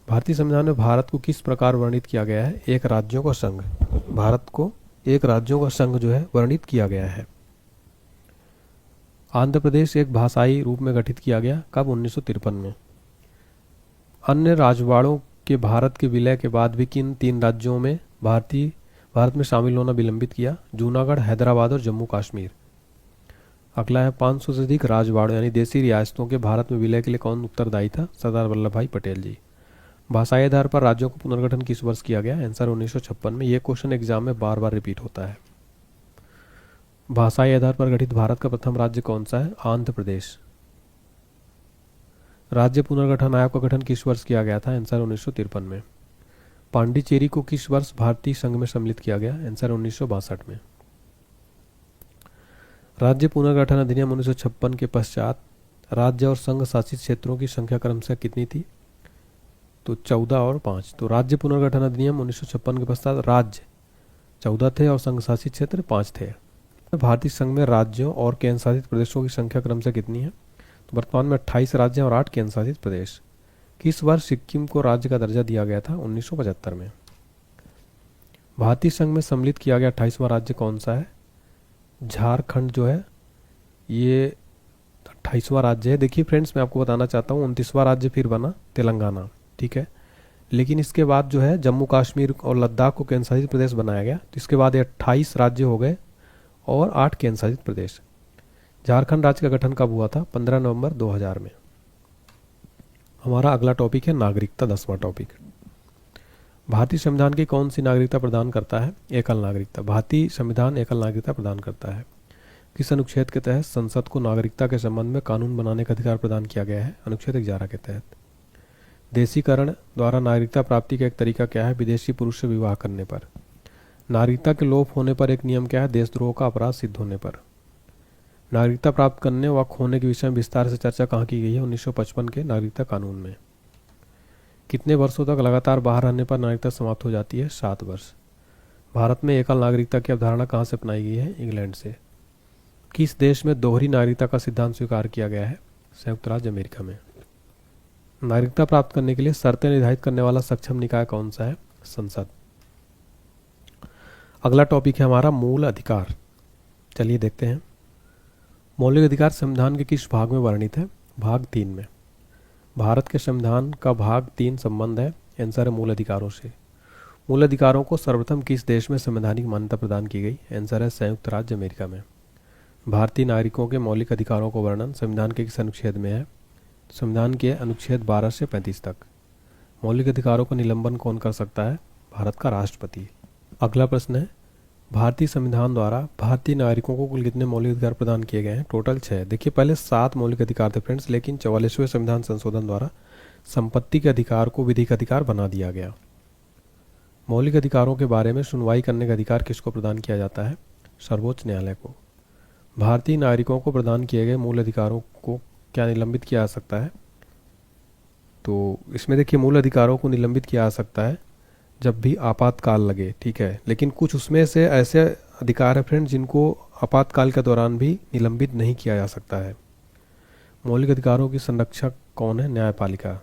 भारतीय संविधान में भारत को किस प्रकार वर्णित किया गया है? एक राज्यों का संघ। भारत को एक राज्यों का संघ वर्णित किया गया है। आंध्र प्रदेश एक भाषाई रूप में गठित किया गया, कब? 1953 में। अन्य राजवाड़ों के भारत के विलय के बाद भी किन 3 राज्यों में भारत में शामिल होना विलंबित किया? जूनागढ़, हैदराबाद और जम्मू कश्मीर। अगला है, 500 से अधिक राजवाड़ों यानी देसी रियासतों के भारत में विलय के लिए कौन उत्तरदायी था? सरदार वल्लभ भाई पटेल जी। भाषाई आधार पर राज्यों का पुनर्गठन किस वर्ष किया गया? आंसर 1956 में। यह क्वेश्चन एग्जाम में बार बार रिपीट होता है। भाषाई आधार पर गठित भारत का प्रथम राज्य कौन सा है? आंध्र प्रदेश। राज्य पुनर्गठन आयोग का गठन किस वर्ष किया गया था? आंसर 1953 में। पांडिचेरी को किस वर्ष भारतीय संघ में सम्मिलित किया गया? आंसर 1962 में। राज्य पुनर्गठन अधिनियम 1956 के पश्चात राज्य और संघ शासित क्षेत्रों की संख्या क्रमशः कितनी थी? तो 14 और 5। तो राज्य पुनर्गठन अधिनियम 1956 के पश्चात राज्य 14 थे और संघ शासित क्षेत्र 5 थे। भारतीय संघ में राज्यों और केंद्र शासित प्रदेशों की संख्या क्रमशः कितनी है? तो वर्तमान में 28 राज्य और 8 केंद्र शासित प्रदेश। किस वर्ष सिक्किम को राज्य का दर्जा दिया गया था? 1975 में। भारतीय संघ में सम्मिलित किया गया 28वां राज्य कौन सा है? झारखंड जो है ये 28वां राज्य है। देखिए फ्रेंड्स, मैं आपको बताना चाहता हूँ 29वां राज्य फिर बना तेलंगाना, ठीक है। लेकिन इसके बाद जो है जम्मू कश्मीर और लद्दाख को केंद्र शासित प्रदेश बनाया गया। तो इसके बाद ये 28 राज्य हो गए और 8 केंद्र शासित प्रदेश। झारखंड राज्य का गठन कब हुआ था? 15 नवंबर 2000 में। हमारा अगला टॉपिक है नागरिकता, 10वां टॉपिक। भारतीय संविधान की कौन सी नागरिकता प्रदान करता है? एकल नागरिकता। भारतीय संविधान एकल नागरिकता प्रदान करता है। किस अनुच्छेद के तहत संसद को नागरिकता के संबंध में कानून बनाने का अधिकार प्रदान किया गया है? अनुच्छेद 11 के तहत। देशीकरण द्वारा नागरिकता प्राप्ति का एक तरीका क्या है? विदेशी पुरुष से विवाह करने पर। नागरिकता के लोप होने पर एक नियम क्या है? देशद्रोह का अपराध सिद्ध होने पर। नागरिकता प्राप्त करने व खोने के विषय में विस्तार से चर्चा कहाँ की गई है? 1955 के नागरिकता कानून में। कितने वर्षों तक लगातार बाहर रहने पर नागरिकता समाप्त हो जाती है? 7 वर्ष। भारत में एकल नागरिकता की अवधारणा कहाँ से अपनाई गई है? इंग्लैंड से। किस देश में दोहरी नागरिकता का सिद्धांत स्वीकार किया गया है? संयुक्त राज्य अमेरिका में। नागरिकता प्राप्त करने के लिए शर्तें निर्धारित करने वाला सक्षम निकाय कौन सा है? संसद। अगला टॉपिक है हमारा मूल अधिकार। चलिए देखते हैं। मौलिक अधिकार संविधान के किस भाग में वर्णित है? भाग 3 में। भारत के संविधान का भाग 3 संबंध है आंसर है मूल अधिकारों से। मूल अधिकारों को सर्वप्रथम किस देश में संवैधानिक मान्यता प्रदान की गई? आंसर है संयुक्त राज्य अमेरिका में। भारतीय नागरिकों के मौलिक अधिकारों को वर्णन संविधान के किस अनुच्छेद में है? संविधान के अनुच्छेद 12 से 35 तक। मौलिक अधिकारों का निलंबन कौन कर सकता है? भारत का राष्ट्रपति। अगला प्रश्न है भारतीय संविधान द्वारा भारतीय नागरिकों को कुल कितने मौलिक अधिकार प्रदान किए गए हैं? टोटल 6। देखिए पहले 7 मौलिक अधिकार थे फ्रेंड्स, लेकिन 44वें संविधान संशोधन द्वारा संपत्ति के अधिकार को विधिक अधिकार बना दिया गया। मौलिक अधिकारों के बारे में सुनवाई करने का अधिकार किसको प्रदान किया जाता है? सर्वोच्च न्यायालय को। भारतीय नागरिकों को प्रदान किए गए मूल अधिकारों को क्या निलंबित किया जा सकता है? तो इसमें देखिए मूल अधिकारों को निलंबित किया जा सकता है जब भी आपातकाल लगे, ठीक है। लेकिन कुछ उसमें से ऐसे अधिकार है फ्रेंड जिनको आपातकाल के दौरान भी निलंबित नहीं किया जा सकता है। मौलिक अधिकारों की संरक्षक कौन है? न्यायपालिका।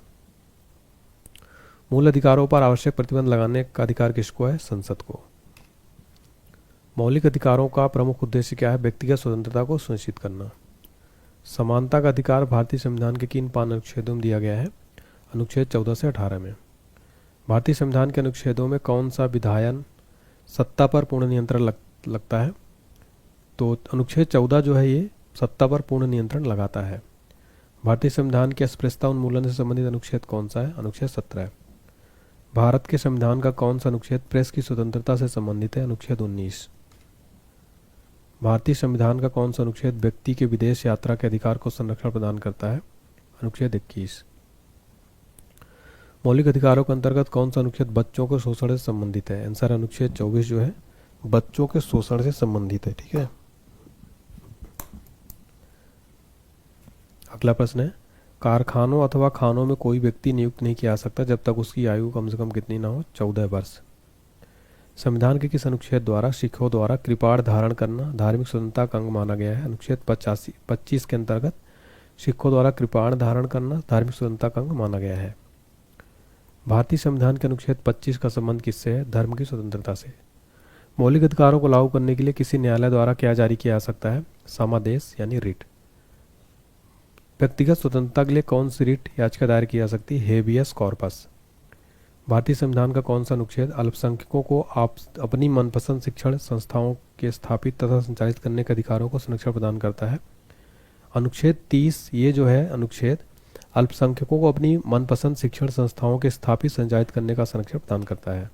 मूल अधिकारों पर आवश्यक प्रतिबंध लगाने का अधिकार किसको है? संसद को। मौलिक अधिकारों का प्रमुख उद्देश्य क्या है? व्यक्तिगत स्वतंत्रता को सुनिश्चित करना। समानता का अधिकार भारतीय संविधान के किन 5 अनुच्छेदों में दिया गया है? अनुच्छेद 14 से 18 में। भारतीय संविधान के अनुच्छेदों में कौन सा विधायन सत्ता पर पूर्ण नियंत्रण लगता है? तो अनुच्छेद 14 जो है ये सत्ता पर पूर्ण नियंत्रण लगाता है। भारतीय संविधान की अस्पृश्यता उन्मूलन से संबंधित अनुच्छेद कौन सा है? अनुच्छेद 17। भारत के संविधान का कौन सा अनुच्छेद प्रेस की स्वतंत्रता से संबंधित है? अनुच्छेद 19। भारतीय संविधान का कौन सा अनुच्छेद व्यक्ति के विदेश यात्रा के अधिकार को संरक्षण प्रदान करता है? अनुच्छेद 21। मौलिक अधिकारों के अंतर्गत कौन सा अनुच्छेद बच्चों के शोषण से संबंधित है? आंसर अनुच्छेद 24 जो है बच्चों के शोषण से संबंधित है, ठीक है। अगला प्रश्न है कारखानों अथवा खानों में कोई व्यक्ति नियुक्त नहीं किया जा सकता जब तक उसकी आयु कम से कम कितनी ना हो? 14 वर्ष। संविधान के किस अनुच्छेद द्वारा सिखों द्वारा कृपाण धारण करना धार्मिक स्वतंत्रता का अंग माना गया है? अनुच्छेद 25 के अंतर्गत सिखों द्वारा कृपाण धारण करना धार्मिक स्वतंत्रता का अंग माना गया है। भारतीय संविधान के अनुच्छेद 25 का संबंध किससे है? धर्म की स्वतंत्रता से। मौलिक अधिकारों को लागू करने के लिए किसी न्यायालय द्वारा क्या जारी किया जा सकता है? समादेश यानी रिट। व्यक्तिगत स्वतंत्रता के लिए कौन सी रिट याचिका दायर की जा सकती है? Habeas corpus. भारतीय संविधान का कौन सा अनुच्छेद अल्पसंख्यकों को अपनी मनपसंद शिक्षण संस्थाओं के स्थापित तथा संचालित करने के अधिकारों को संरक्षण प्रदान करता है? अनुच्छेद 30। ये जो है अनुच्छेद अल्पसंख्यकों को अपनी मनपसंद शिक्षण संस्थाओं के स्थापित संचालित करने का संरक्षण प्रदान करता है।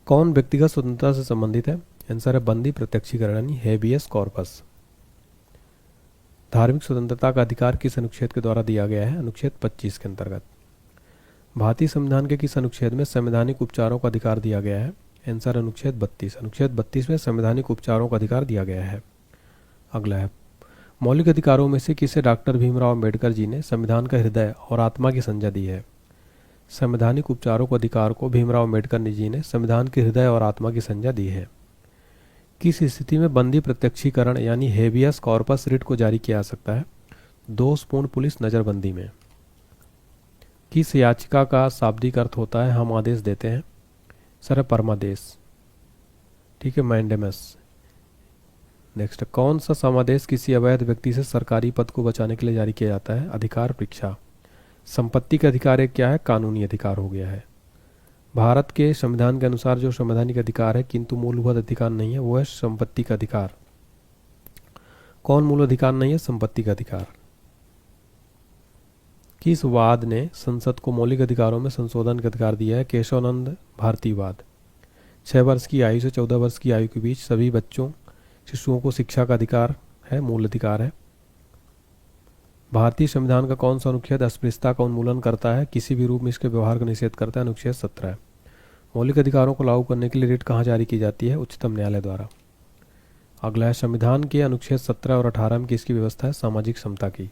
कौन व्यक्तिगत स्वतंत्रता से संबंधित है? आंसर है बंदी प्रत्यक्षीकरण यानी हेबियस कॉर्पस। धार्मिक स्वतंत्रता का अधिकार किस अनुच्छेद के द्वारा दिया गया है? अनुच्छेद 25 के अंतर्गत। भारतीय संविधान के किस अनुच्छेद में संवैधानिक उपचारों का अधिकार दिया गया है? आंसर अनुच्छेद 32। अनुच्छेद 32 में संवैधानिक उपचारों का अधिकार दिया गया है। अगला है, मौलिक अधिकारों में से किसे डॉक्टर भीमराव अंबेडकर जी ने संविधान का हृदय और आत्मा की संज्ञा दी है? संवैधानिक उपचारों के अधिकार को भीमराव अंबेडकर जी ने संविधान के हृदय और आत्मा की संज्ञा दी है। किस स्थिति में बंदी प्रत्यक्षीकरण यानी हेबियस कॉर्पस रिट को जारी किया जा सकता है? दोषपूर्ण पुलिस नजरबंदी में। किस याचिका का शाब्दिक अर्थ होता है हम आदेश देते हैं? सर परमादेश। ठीक है, मैंडेमस। नेक्स्ट, कौन सा समादेश किसी अवैध व्यक्ति से सरकारी पद को बचाने के लिए जारी किया जाता है? अधिकार परीक्षा। संपत्ति का अधिकार एक क्या है? कानूनी अधिकार हो गया है। भारत के संविधान के अनुसार जो संवैधानिक अधिकार है किंतु मूलभूत अधिकार नहीं है, वो है संपत्ति का अधिकार। कौन मूल अधिकार नहीं है? संपत्ति का अधिकार। किस वाद ने संसद को मौलिक अधिकारों में संशोधन का अधिकार दिया है? केशवानंद भारतीवाद। 6 वर्ष की आयु से 14 वर्ष की आयु के बीच सभी बच्चों शिशुओं को शिक्षा का अधिकार है, मूल अधिकार है। भारतीय संविधान का कौन सा अनुच्छेद अस्पृश्यता का उन्मूलन करता है, किसी भी रूप में इसके व्यवहार का निषेध करता है? अनुच्छेद 17। मौलिक अधिकारों को लागू करने के लिए रिट कहाँ जारी की जाती है? उच्चतम न्यायालय द्वारा। अगला है, संविधान के अनुच्छेद 17 और 18 में किसकी व्यवस्था है? सामाजिक समता की।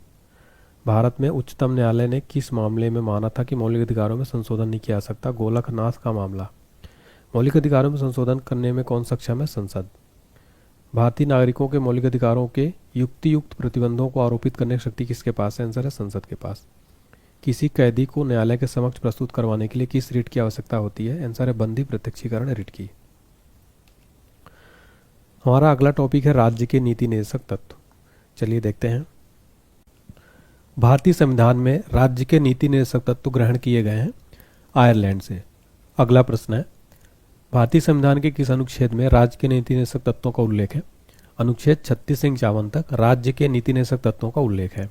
भारत में उच्चतम न्यायालय ने किस मामले में माना था कि मौलिक अधिकारों में संशोधन नहीं किया जा सकता? गोलकनाथ का मामला। मौलिक अधिकारों में संशोधन करने में कौन सक्षम है? संसद। भारतीय नागरिकों के मौलिक अधिकारों के युक्तियुक्त प्रतिबंधों को आरोपित करने की शक्ति किसके पास है? आंसर है संसद के पास। किसी कैदी को न्यायालय के समक्ष प्रस्तुत करवाने के लिए किस रिट की आवश्यकता होती है? आंसर है बंदी प्रत्यक्षीकरण रिट की। हमारा अगला टॉपिक है राज्य के नीति निर्देशक तत्व। चलिए देखते हैं। भारतीय संविधान में राज्य के नीति निर्देशक तत्व ग्रहण किए गए हैं आयरलैंड से। अगला प्रश्न है, भारतीय संविधान के किस अनुच्छेद में राज्य के नीति निर्देशक तत्वों का उल्लेख है? अनुच्छेद 36 से 51 तक राज्य के नीति निर्देशक तत्वों का उल्लेख है।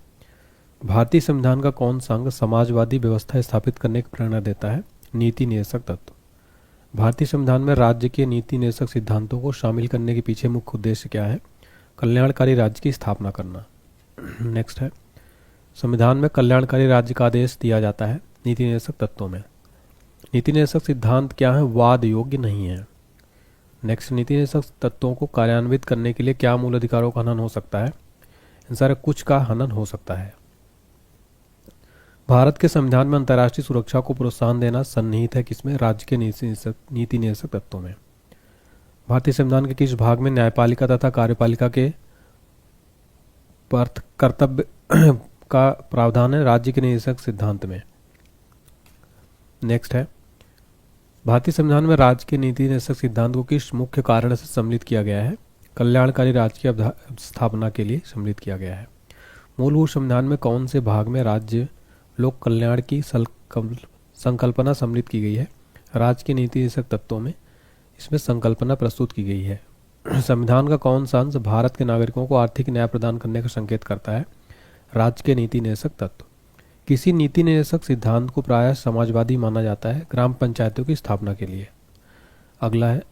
भारतीय संविधान का कौन सा अंग समाजवादी व्यवस्था स्थापित करने की प्रेरणा देता है? नीति निर्देशक तत्व। भारतीय संविधान में राज्य के नीति निर्देशक सिद्धांतों को शामिल करने के पीछे मुख्य उद्देश्य क्या है? कल्याणकारी राज्य की स्थापना करना। नेक्स्ट है, संविधान में कल्याणकारी राज्य का आदेश दिया जाता है नीति निर्देशक तत्वों में। नीति निर्देशक सिद्धांत क्या है? वाद योग्य नहीं है। नेक्स्ट, नीति निर्देशक तत्वों को कार्यान्वित करने के लिए क्या मूल अधिकारों का हनन हो सकता है? आंसर है कुछ का हनन हो सकता है। भारत के संविधान में अंतर्राष्ट्रीय सुरक्षा को प्रोत्साहन देना सन्निहित है किसमें? राज्य के नीति निर्देशक तत्वों में। भारतीय संविधान के किस भाग में न्यायपालिका तथा कार्यपालिका के कर्तव्य का प्रावधान है? राज्य के निर्देशक सिद्धांत में। नेक्स्ट है, भारतीय संविधान में राज्य के नीति निर्देशक सिद्धांत को किस मुख्य कारण से सम्मिलित किया गया है? कल्याणकारी राज्य की स्थापना के लिए सम्मिलित किया गया है। मूलभूत संविधान में कौन से भाग में राज्य लोक कल्याण की संकल्पना सम्मिलित की गई है? राज्य के नीति निर्देशक तत्वों में इसमें संकल्पना प्रस्तुत की गई है। संविधान का कौन सा अंश भारत के नागरिकों को आर्थिक न्याय प्रदान करने का संकेत करता है? राज्य के नीति निर्देशक तत्व। किसी नीति निर्देशक सिद्धांत को प्रायः समाजवादी माना जाता है ग्राम पंचायतों की स्थापना के लिए। अगला है,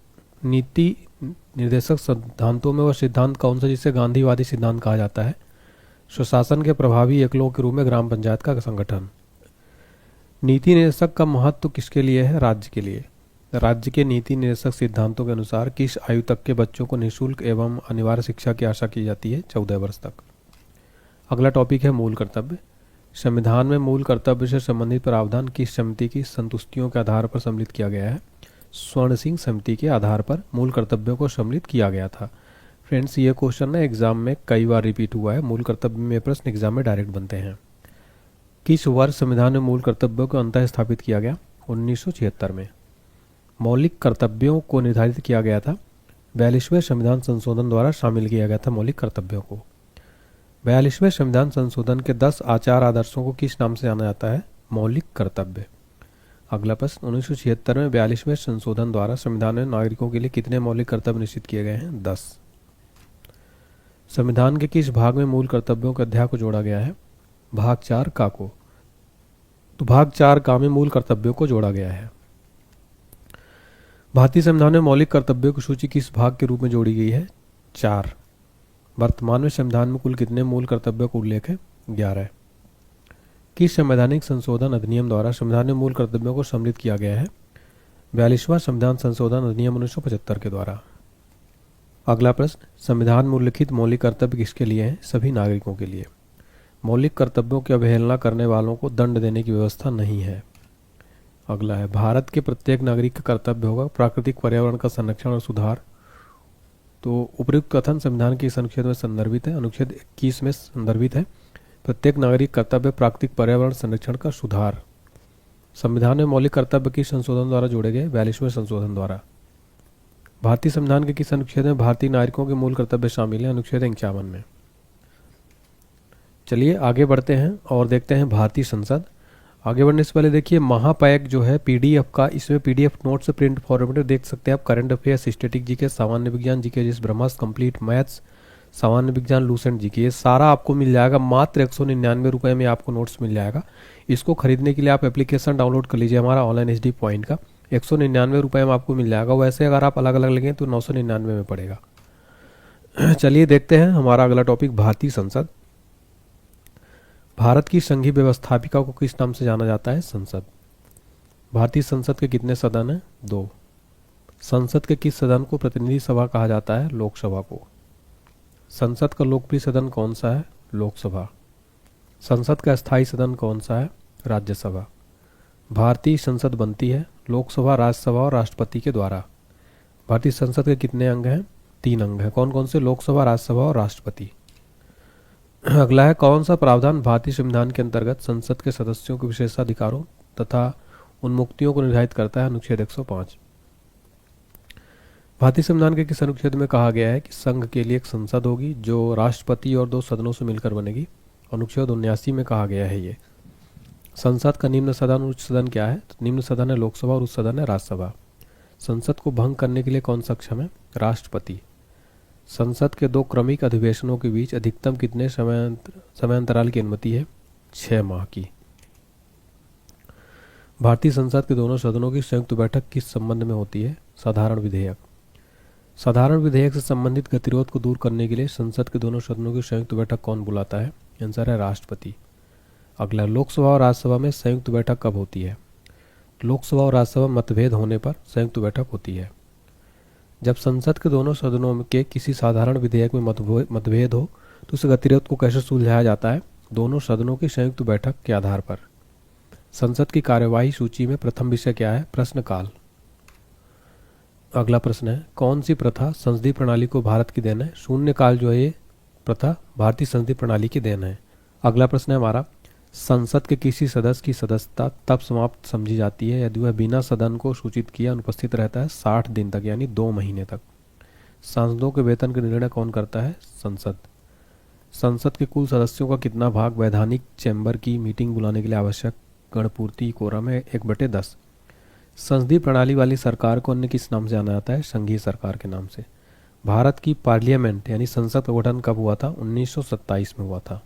नीति निर्देशक सिद्धांतों में वह सिद्धांत कौन सा जिसे गांधीवादी सिद्धांत कहा जाता है? स्वशासन के प्रभावी एकलों के रूप में ग्राम पंचायत का संगठन। नीति निर्देशक का महत्व किसके लिए है? राज्य के लिए। राज्य के नीति निर्देशक सिद्धांतों के अनुसार किस आयु तक के बच्चों को निःशुल्क एवं अनिवार्य शिक्षा की आशा की जाती है? 14 वर्ष तक। अगला टॉपिक है मूल कर्तव्य। संविधान में मूल कर्तव्य से संबंधित प्रावधान किस समिति की संतुष्टियों के आधार पर सम्मिलित किया गया है? स्वर्ण सिंह समिति के आधार पर मूल कर्तव्यों को सम्मिलित किया गया था। फ्रेंड्स, ये क्वेश्चन ना एग्जाम में कई बार रिपीट हुआ है। मूल कर्तव्य में प्रश्न एग्जाम में डायरेक्ट बनते हैं। किस वर्ष संविधान में मूल कर्तव्यों को अंततः स्थापित किया गया? 1976 में। मौलिक कर्तव्यों को निर्धारित किया गया था 42वें संविधान संशोधन द्वारा शामिल किया गया था मौलिक कर्तव्यों को। 42वें संविधान संशोधन के 10 आचार आदर्शों को किस नाम से जाना जाता है? मौलिक कर्तव्य। अगला प्रश्न, 1976 में 42वें संशोधन द्वारा संविधान में नागरिकों के लिए कितने मौलिक कर्तव्य निश्चित किए गए हैं? 10। संविधान के किस भाग में मूल कर्तव्यों के अध्याय को जोड़ा गया है? भाग 4 का को। तो भाग 4 का में मूल कर्तव्यों को जोड़ा गया है। भारतीय संविधान में मौलिक कर्तव्यों की सूची किस भाग के रूप में जोड़ी गई है? 4। वर्तमान में संविधान में कुल कितने मूल कर्तव्यों का उल्लेख है? 11। किस संवैधानिक संशोधन अधिनियम द्वारा संविधान में मूल कर्तव्यों को सम्मिलित किया गया है? 42वां संविधान संशोधन अधिनियम 1975 के द्वारा। अगला प्रश्न, संविधान में उल्लिखित मौलिक कर्तव्य किसके लिए हैं? सभी नागरिकों के लिए। मौलिक कर्तव्यों की अवहेलना करने वालों को दंड देने की व्यवस्था नहीं है। अगला है, भारत के प्रत्येक नागरिक का कर्तव्य होगा प्राकृतिक पर्यावरण का संरक्षण और सुधार। तो उपयुक्त कथन संविधान के इस अनुच्छेद में संदर्भित है, अनुच्छेद 21 में संदर्भित है। प्रत्येक नागरिक कर्तव्य प्राकृतिक पर्यावरण संरक्षण का सुधार। संविधान में मौलिक कर्तव्य किस संशोधन द्वारा जोड़े गए? 42वें संशोधन द्वारा। भारतीय संविधान के किस अनुच्छेद में भारतीय नागरिकों के मूल कर्तव्य शामिल हैं? अनुच्छेद 51 में। चलिए आगे बढ़ते हैं और देखते हैं भारतीय संसद। आगे बढ़ने से पहले देखिए महापैक जो है पीडीएफ का, इसमें पीडीएफ नोट से प्रिंट फॉर्मेट देख सकते हैं आप। करंट अफेयर्स, स्टैटिक जीके, सामान्य विज्ञान जीके, जिस ब्रह्मास्त्र, कंप्लीट मैथ्स, सामान्य विज्ञान, लूसेंट जीके, ये सारा आपको मिल जाएगा। मात्र 199 रुपये में आपको नोट्स मिल जाएगा। इसको खरीदने के लिए आप एप्लीकेशन डाउनलोड कर लीजिए हमारा ऑनलाइन HD पॉइंट का। 199 रुपये में आपको मिल जाएगा। वैसे अगर आप अलग अलग लेंगे तो 999 में पड़ेगा। चलिए देखते हैं हमारा अगला टॉपिक, भारतीय संसद। भारत की संघीय व्यवस्थापिका को किस नाम से जाना जाता है? संसद। भारतीय संसद के कितने सदन हैं? 2। संसद के किस सदन को प्रतिनिधि सभा कहा जाता है? लोकसभा को। संसद का लोकप्रिय सदन कौन सा है? लोकसभा। संसद का स्थायी सदन कौन सा है? राज्यसभा। भारतीय संसद बनती है लोकसभा, राज्यसभा और राष्ट्रपति के द्वारा। भारतीय संसद के कितने अंग हैं? 3 अंग हैं। कौन कौन से? लोकसभा, राज्यसभा और राष्ट्रपति। अगला है, कौन सा प्रावधान भारतीय संविधान के अंतर्गत संसद के सदस्यों के विशेषाधिकारों तथा उन्मुक्तियों को निर्धारित करता है? अनुच्छेद 105। भारतीय संविधान के किस अनुच्छेद में कहा गया है कि संघ के लिए एक संसद होगी जो राष्ट्रपति और 2 सदनों से मिलकर बनेगी? अनुच्छेद 79 में कहा गया है ये। संसद का निम्न सदन और उच्च सदन क्या है? तो निम्न सदन है लोकसभा और उच्च सदन है राज्यसभा। संसद को भंग करने के लिए कौन सक्षम है? राष्ट्रपति। संसद के 2 क्रमिक अधिवेशनों के बीच अधिकतम कितने समयांतराल की अनुमति है? 6 माह की। भारतीय संसद के दोनों सदनों की संयुक्त बैठक किस संबंध में होती है? साधारण विधेयक। साधारण विधेयक से संबंधित गतिरोध को दूर करने के लिए संसद के दोनों सदनों की संयुक्त बैठक कौन बुलाता है? आंसर है राष्ट्रपति। अगला, लोकसभा और राज्यसभा में संयुक्त बैठक कब होती है? लोकसभा और राज्यसभा मतभेद होने पर संयुक्त बैठक होती है। जब संसद के दोनों सदनों के किसी साधारण विधेयक में मतभेद हो तो उस गतिरोध को कैसे सुलझाया जाता है? दोनों सदनों की संयुक्त बैठक के आधार पर। संसद की कार्यवाही सूची में प्रथम विषय क्या है? प्रश्नकाल। अगला प्रश्न है, कौन सी प्रथा संसदीय प्रणाली को भारत की देन है? शून्यकाल जो है ये प्रथा भारतीय संसदीय प्रणाली की देन है। अगला प्रश्न है हमारा, संसद के किसी सदस्य की सदस्यता तब समाप्त समझी जाती है यदि वह बिना सदन को सूचित किए अनुपस्थित रहता है 60 दिन तक, यानी 2 महीने तक। सांसदों के वेतन का निर्णय कौन करता है? संसद। संसद के कुल सदस्यों का कितना भाग वैधानिक चैम्बर की मीटिंग बुलाने के लिए आवश्यक गणपूर्ति कोरम है? 1/10। संसदीय प्रणाली वाली सरकार को अन्य किस नाम से जाना जाता है? संघीय सरकार के नाम से। भारत की पार्लियामेंट यानी संसद का गठन कब हुआ था? 1927 में हुआ था।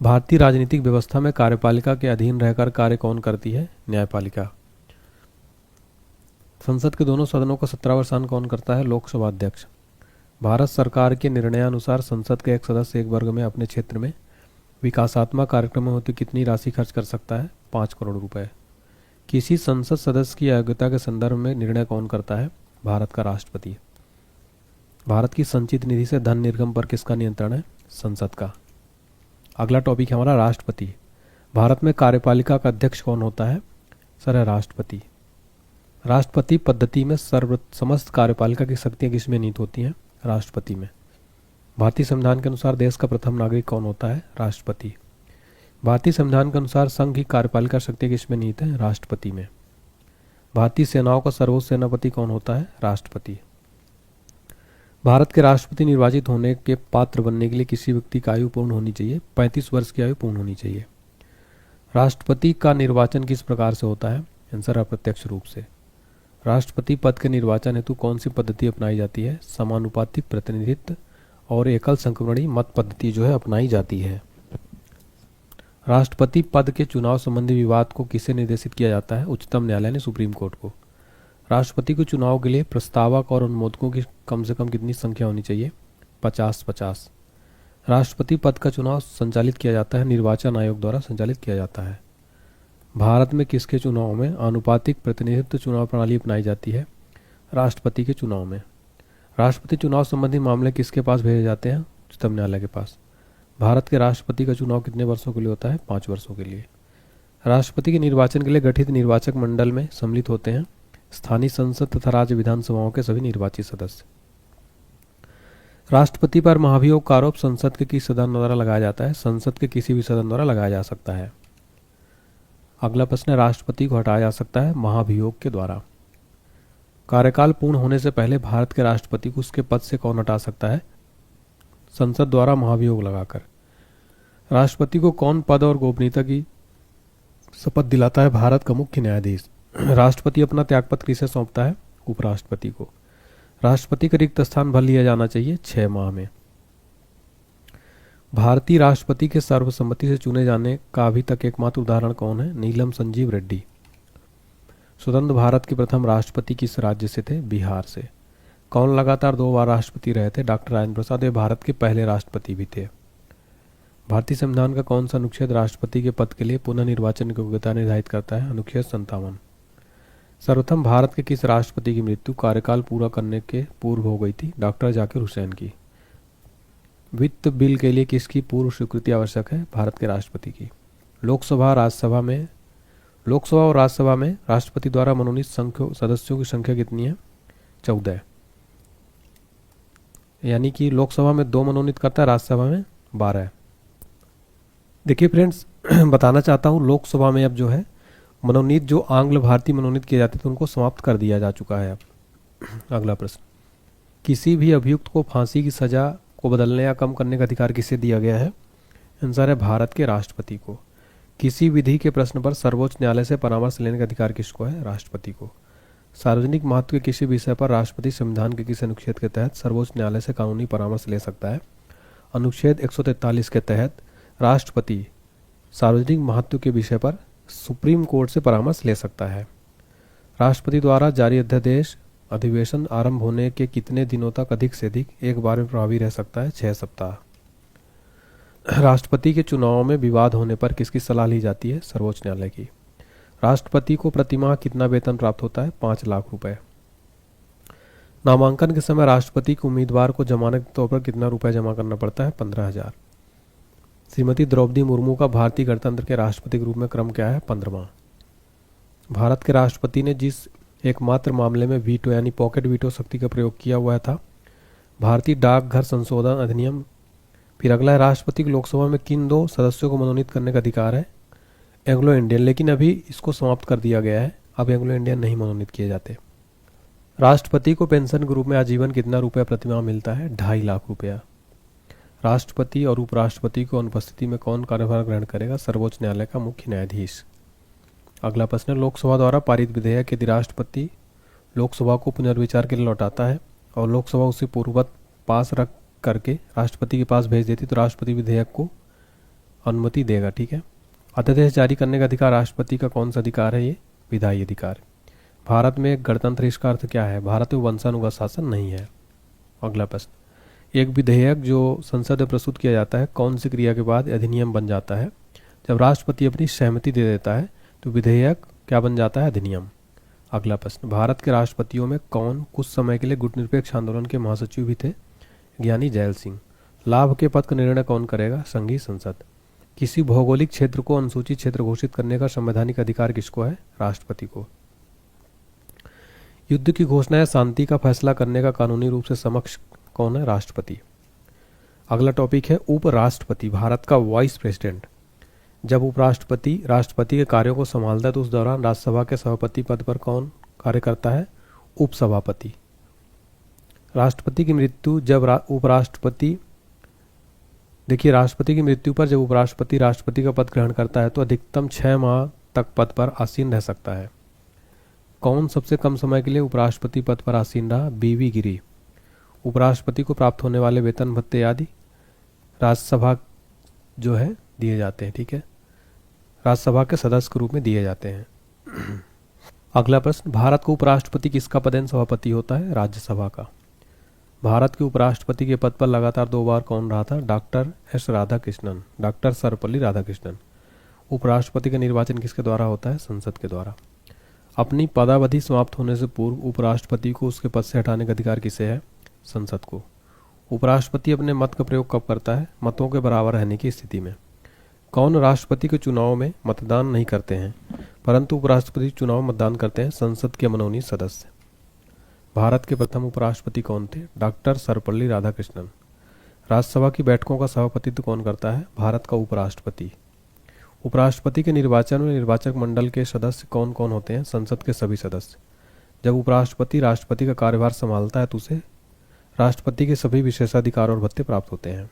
भारतीय राजनीतिक व्यवस्था में कार्यपालिका के अधीन रहकर कार्य कौन करती है? न्यायपालिका। संसद के दोनों सदनों का 17वां वर्षांत कौन करता है? लोकसभा अध्यक्ष। भारत सरकार के निर्णयानुसार संसद के एक सदस्य एक वर्ग में अपने क्षेत्र में विकासात्मक कार्यक्रमों हेतु कितनी राशि खर्च कर सकता है? 5 करोड़ रुपए। किसी संसद सदस्य की योग्यता के संदर्भ में निर्णय कौन करता है? भारत का राष्ट्रपति। भारत की संचित निधि से धन निर्गम पर किसका नियंत्रण है? संसद का। अगला टॉपिक है हमारा राष्ट्रपति। भारत में कार्यपालिका का अध्यक्ष कौन होता है? सर है राष्ट्रपति। राष्ट्रपति पद्धति में समस्त कार्यपालिका की शक्तियां किसमें निहित होती हैं? राष्ट्रपति में। भारतीय संविधान के अनुसार देश का प्रथम नागरिक कौन होता है? राष्ट्रपति। भारतीय संविधान के अनुसार संघ की कार्यपालिका शक्ति किसमें निहित है? राष्ट्रपति में। भारतीय सेनाओं का सर्वोच्च सेनापति कौन होता है? राष्ट्रपति। भारत के राष्ट्रपति निर्वाचित होने के पात्र बनने के लिए किसी व्यक्ति की आयु पूर्ण होनी चाहिए? 35 वर्ष की आयु पूर्ण होनी चाहिए। राष्ट्रपति का निर्वाचन किस प्रकार से होता है? आंसर अप्रत्यक्ष रूप से। राष्ट्रपति पद के निर्वाचन हेतु कौन सी पद्धति अपनाई जाती है? समानुपातिक प्रतिनिधित्व और एकल संक्रमणी मत पद्धति जो है अपनाई जाती है। राष्ट्रपति पद के चुनाव संबंधी विवाद को किसे निर्देशित किया जाता है? उच्चतम न्यायालय ने सुप्रीम कोर्ट को। राष्ट्रपति के चुनाव के लिए प्रस्तावक और अनुमोदकों की कम से कम कितनी संख्या होनी चाहिए? 50-50। राष्ट्रपति पद का चुनाव संचालित किया जाता है निर्वाचन आयोग द्वारा संचालित किया जाता है। भारत में किसके चुनाव में आनुपातिक प्रतिनिधित्व चुनाव प्रणाली अपनाई जाती है? राष्ट्रपति के चुनाव में। राष्ट्रपति चुनाव संबंधी मामले किसके पास भेजे जाते हैं? उच्चतम न्यायालय के पास। भारत के राष्ट्रपति का चुनाव कितने वर्षों के लिए होता है? 5 वर्षों के लिए। राष्ट्रपति के निर्वाचन के लिए गठित निर्वाचक मंडल में सम्मिलित होते हैं स्थानीय संसद तथा राज्य विधानसभाओं के सभी निर्वाचित सदस्य। राष्ट्रपति पर महाभियोग का आरोप संसद के किस सदन द्वारा लगाया जाता है? संसद के किसी भी सदन द्वारा लगाया जा सकता है। अगला प्रश्न है, राष्ट्रपति को हटाया जा सकता है महाभियोग के द्वारा। कार्यकाल पूर्ण होने से पहले भारत के राष्ट्रपति को उसके पद से कौन हटा सकता है? संसद द्वारा महाभियोग लगाकर। राष्ट्रपति को कौन पद और गोपनीयता की शपथ दिलाता है? भारत का मुख्य न्यायाधीश। राष्ट्रपति अपना त्यागपत्र किसे सौंपता है? उपराष्ट्रपति को। राष्ट्रपति का रिक्त स्थान भर लिया जाना चाहिए 6 माह में। भारतीय राष्ट्रपति के सर्वसम्मति से चुने जाने का अभी तक एकमात्र उदाहरण कौन है? नीलम संजीव रेड्डी। स्वतंत्र भारत के प्रथम राष्ट्रपति किस राज्य से थे? बिहार से। कौन लगातार 2 बार राष्ट्रपति रहे थे? डॉक्टर राजेंद्र प्रसाद। वे भारत के पहले राष्ट्रपति भी थे। भारतीय संविधान का कौन सा अनुच्छेद राष्ट्रपति के पद के लिए पुनः निर्वाचन की योग्यता निर्धारित करता है? अनुच्छेद 57। सर्वप्रथम भारत के किस राष्ट्रपति की मृत्यु कार्यकाल पूरा करने के पूर्व हो गई थी? डॉक्टर जाकिर हुसैन की। वित्त बिल के लिए किसकी पूर्व स्वीकृति आवश्यक है? भारत के राष्ट्रपति की। लोकसभा और राज्यसभा में राष्ट्रपति द्वारा मनोनीत सदस्यों की संख्या कितनी है? 14। यानी कि लोकसभा में 2 मनोनीत करता है, राज्यसभा में 12। देखिए फ्रेंड्स, बताना चाहता हूँ लोकसभा में अब जो है मनोनीत जो आंग्ल भारतीय मनोनीत किए जाते थे उनको समाप्त कर दिया जा चुका है अब। अगला प्रश्न, किसी भी अभियुक्त को फांसी की सजा को बदलने या कम करने का अधिकार किसे दिया गया है? आंसर है भारत के राष्ट्रपति को। किसी विधि के प्रश्न पर सर्वोच्च न्यायालय से परामर्श लेने का अधिकार किसको है? राष्ट्रपति को। सार्वजनिक महत्व के किसी विषय पर राष्ट्रपति संविधान के किस अनुच्छेद के तहत सर्वोच्च न्यायालय से कानूनी परामर्श ले सकता है? अनुच्छेद 143 के तहत राष्ट्रपति सार्वजनिक महत्व के विषय पर सुप्रीम कोर्ट से परामर्श ले सकता है। राष्ट्रपति द्वारा जारी अध्यादेश अधिवेशन आरंभ होने के कितने दिनों तक अधिक से अधिक एक बार में प्रभावी रह सकता है? 6 सप्ताह। राष्ट्रपति के चुनाव में विवाद होने पर किसकी सलाह ली जाती है? सर्वोच्च न्यायालय की। राष्ट्रपति को प्रतिमाह कितना वेतन प्राप्त होता है? 5 लाख रुपए। नामांकन के समय राष्ट्रपति के उम्मीदवार को जमानत के तौर पर कितना रुपए जमा करना पड़ता है? 15,000। श्रीमती द्रौपदी मुर्मू का भारतीय गणतंत्र के राष्ट्रपति के रूप में क्रम क्या है? 15वां। भारत के राष्ट्रपति ने जिस एकमात्र मामले में वीटो यानी पॉकेट वीटो शक्ति का प्रयोग किया हुआ था, भारतीय डाकघर संशोधन अधिनियम। फिर अगला है, राष्ट्रपति की लोकसभा में किन 2 सदस्यों को मनोनीत करने का अधिकार है? एंग्लो इंडियन, लेकिन अभी इसको समाप्त कर दिया गया है, अब एंग्लो इंडियन नहीं मनोनीत किए जाते। राष्ट्रपति को पेंशन के रूप में आजीवन कितना रुपया प्रतिमाह मिलता है? 2.5 लाख रुपया। राष्ट्रपति और उपराष्ट्रपति को अनुपस्थिति में कौन कार्यभार ग्रहण करेगा? सर्वोच्च न्यायालय का मुख्य न्यायाधीश। अगला प्रश्न, लोकसभा द्वारा पारित विधेयक यदि राष्ट्रपति लोकसभा को पुनर्विचार के लिए लौटाता है और लोकसभा उसे पूर्ववत पास रख करके राष्ट्रपति के पास भेज देती तो राष्ट्रपति विधेयक को अनुमति देगा। ठीक है। अध्यादेश जारी करने का अधिकार राष्ट्रपति का कौन सा अधिकार है? ये विधायी अधिकार। भारत में गणतंत्र इसका अर्थ क्या है? भारत में वंशानुगत शासन नहीं है। अगला प्रश्न, एक विधेयक जो संसद में प्रस्तुत किया जाता है कौन सी क्रिया के बाद अधिनियम बन जाता है? जब राष्ट्रपति अपनी सहमति दे देता है तो विधेयक क्या बन जाता है? अधिनियम। अगला प्रश्न, भारत के राष्ट्रपतियों में कौन कुछ समय के लिए गुटनिरपेक्ष आंदोलन के महासचिव भी थे? ज्ञानी जैल सिंह। लाभ के पद का निर्णय कौन करेगा? संघीय संसद। किसी भौगोलिक क्षेत्र को अनुसूचित क्षेत्र घोषित करने का संवैधानिक अधिकार किसको है? राष्ट्रपति को। युद्ध की घोषणा या शांति का फैसला करने का कानूनी रूप से समक्ष कौन है? राष्ट्रपति। अगला टॉपिक है उपराष्ट्रपति, भारत का वाइस प्रेसिडेंट। जब उपराष्ट्रपति राष्ट्रपति के कार्यों को संभालता है तो उस दौरान राज्यसभा के सभापति पद पर कौन कार्य करता है? उपसभापति। राष्ट्रपति की मृत्यु जब उपराष्ट्रपति देखिए राष्ट्रपति की मृत्यु पर जब उपराष्ट्रपति राष्ट्रपति का पद ग्रहण करता है तो अधिकतम 6 माह तक पद पर आसीन रह सकता है। कौन सबसे कम समय के लिए उपराष्ट्रपति पद पर आसीन रहा? बीवी गिरी। उपराष्ट्रपति को प्राप्त होने वाले वेतन भत्ते आदि राज्यसभा जो है दिए जाते हैं। ठीक है, राज्यसभा के सदस्य के रूप में दिए जाते हैं। अगला प्रश्न, भारत को उपराष्ट्रपति किसका पदेन सभापति होता है? राज्यसभा का। भारत के उपराष्ट्रपति के पद पर लगातार 2 बार कौन रहा था? Doctor S Radhakrishnan, doctor Sarvepalli Radhakrishnan. उपराष्ट्रपति का निर्वाचन किसके द्वारा होता है? संसद के द्वारा। अपनी पदावधि समाप्त होने से पूर्व उपराष्ट्रपति को उसके पद से हटाने का अधिकार किसे है? संसद को। उपराष्ट्रपति अपने मत का प्रयोग कब करता है? मतों के बराबर रहने की स्थिति में। कौन राष्ट्रपति के चुनाव में मतदान नहीं करते हैं परंतु उपराष्ट्रपति चुनाव में मतदान करते हैं? संसद के मनोनीत सदस्य। भारत के प्रथम उपराष्ट्रपति कौन थे? डॉक्टर सर्वपल्ली राधाकृष्णन। राज्यसभा की बैठकों का सभापतित्व कौन करता है? भारत का उपराष्ट्रपति। उपराष्ट्रपति के निर्वाचन में निर्वाचक मंडल के सदस्य कौन कौन होते हैं? संसद के सभी सदस्य। जब उपराष्ट्रपति राष्ट्रपति का कार्यभार संभालता है तो उसे राष्ट्रपति के सभी विशेषाधिकार और भत्ते प्राप्त होते हैं।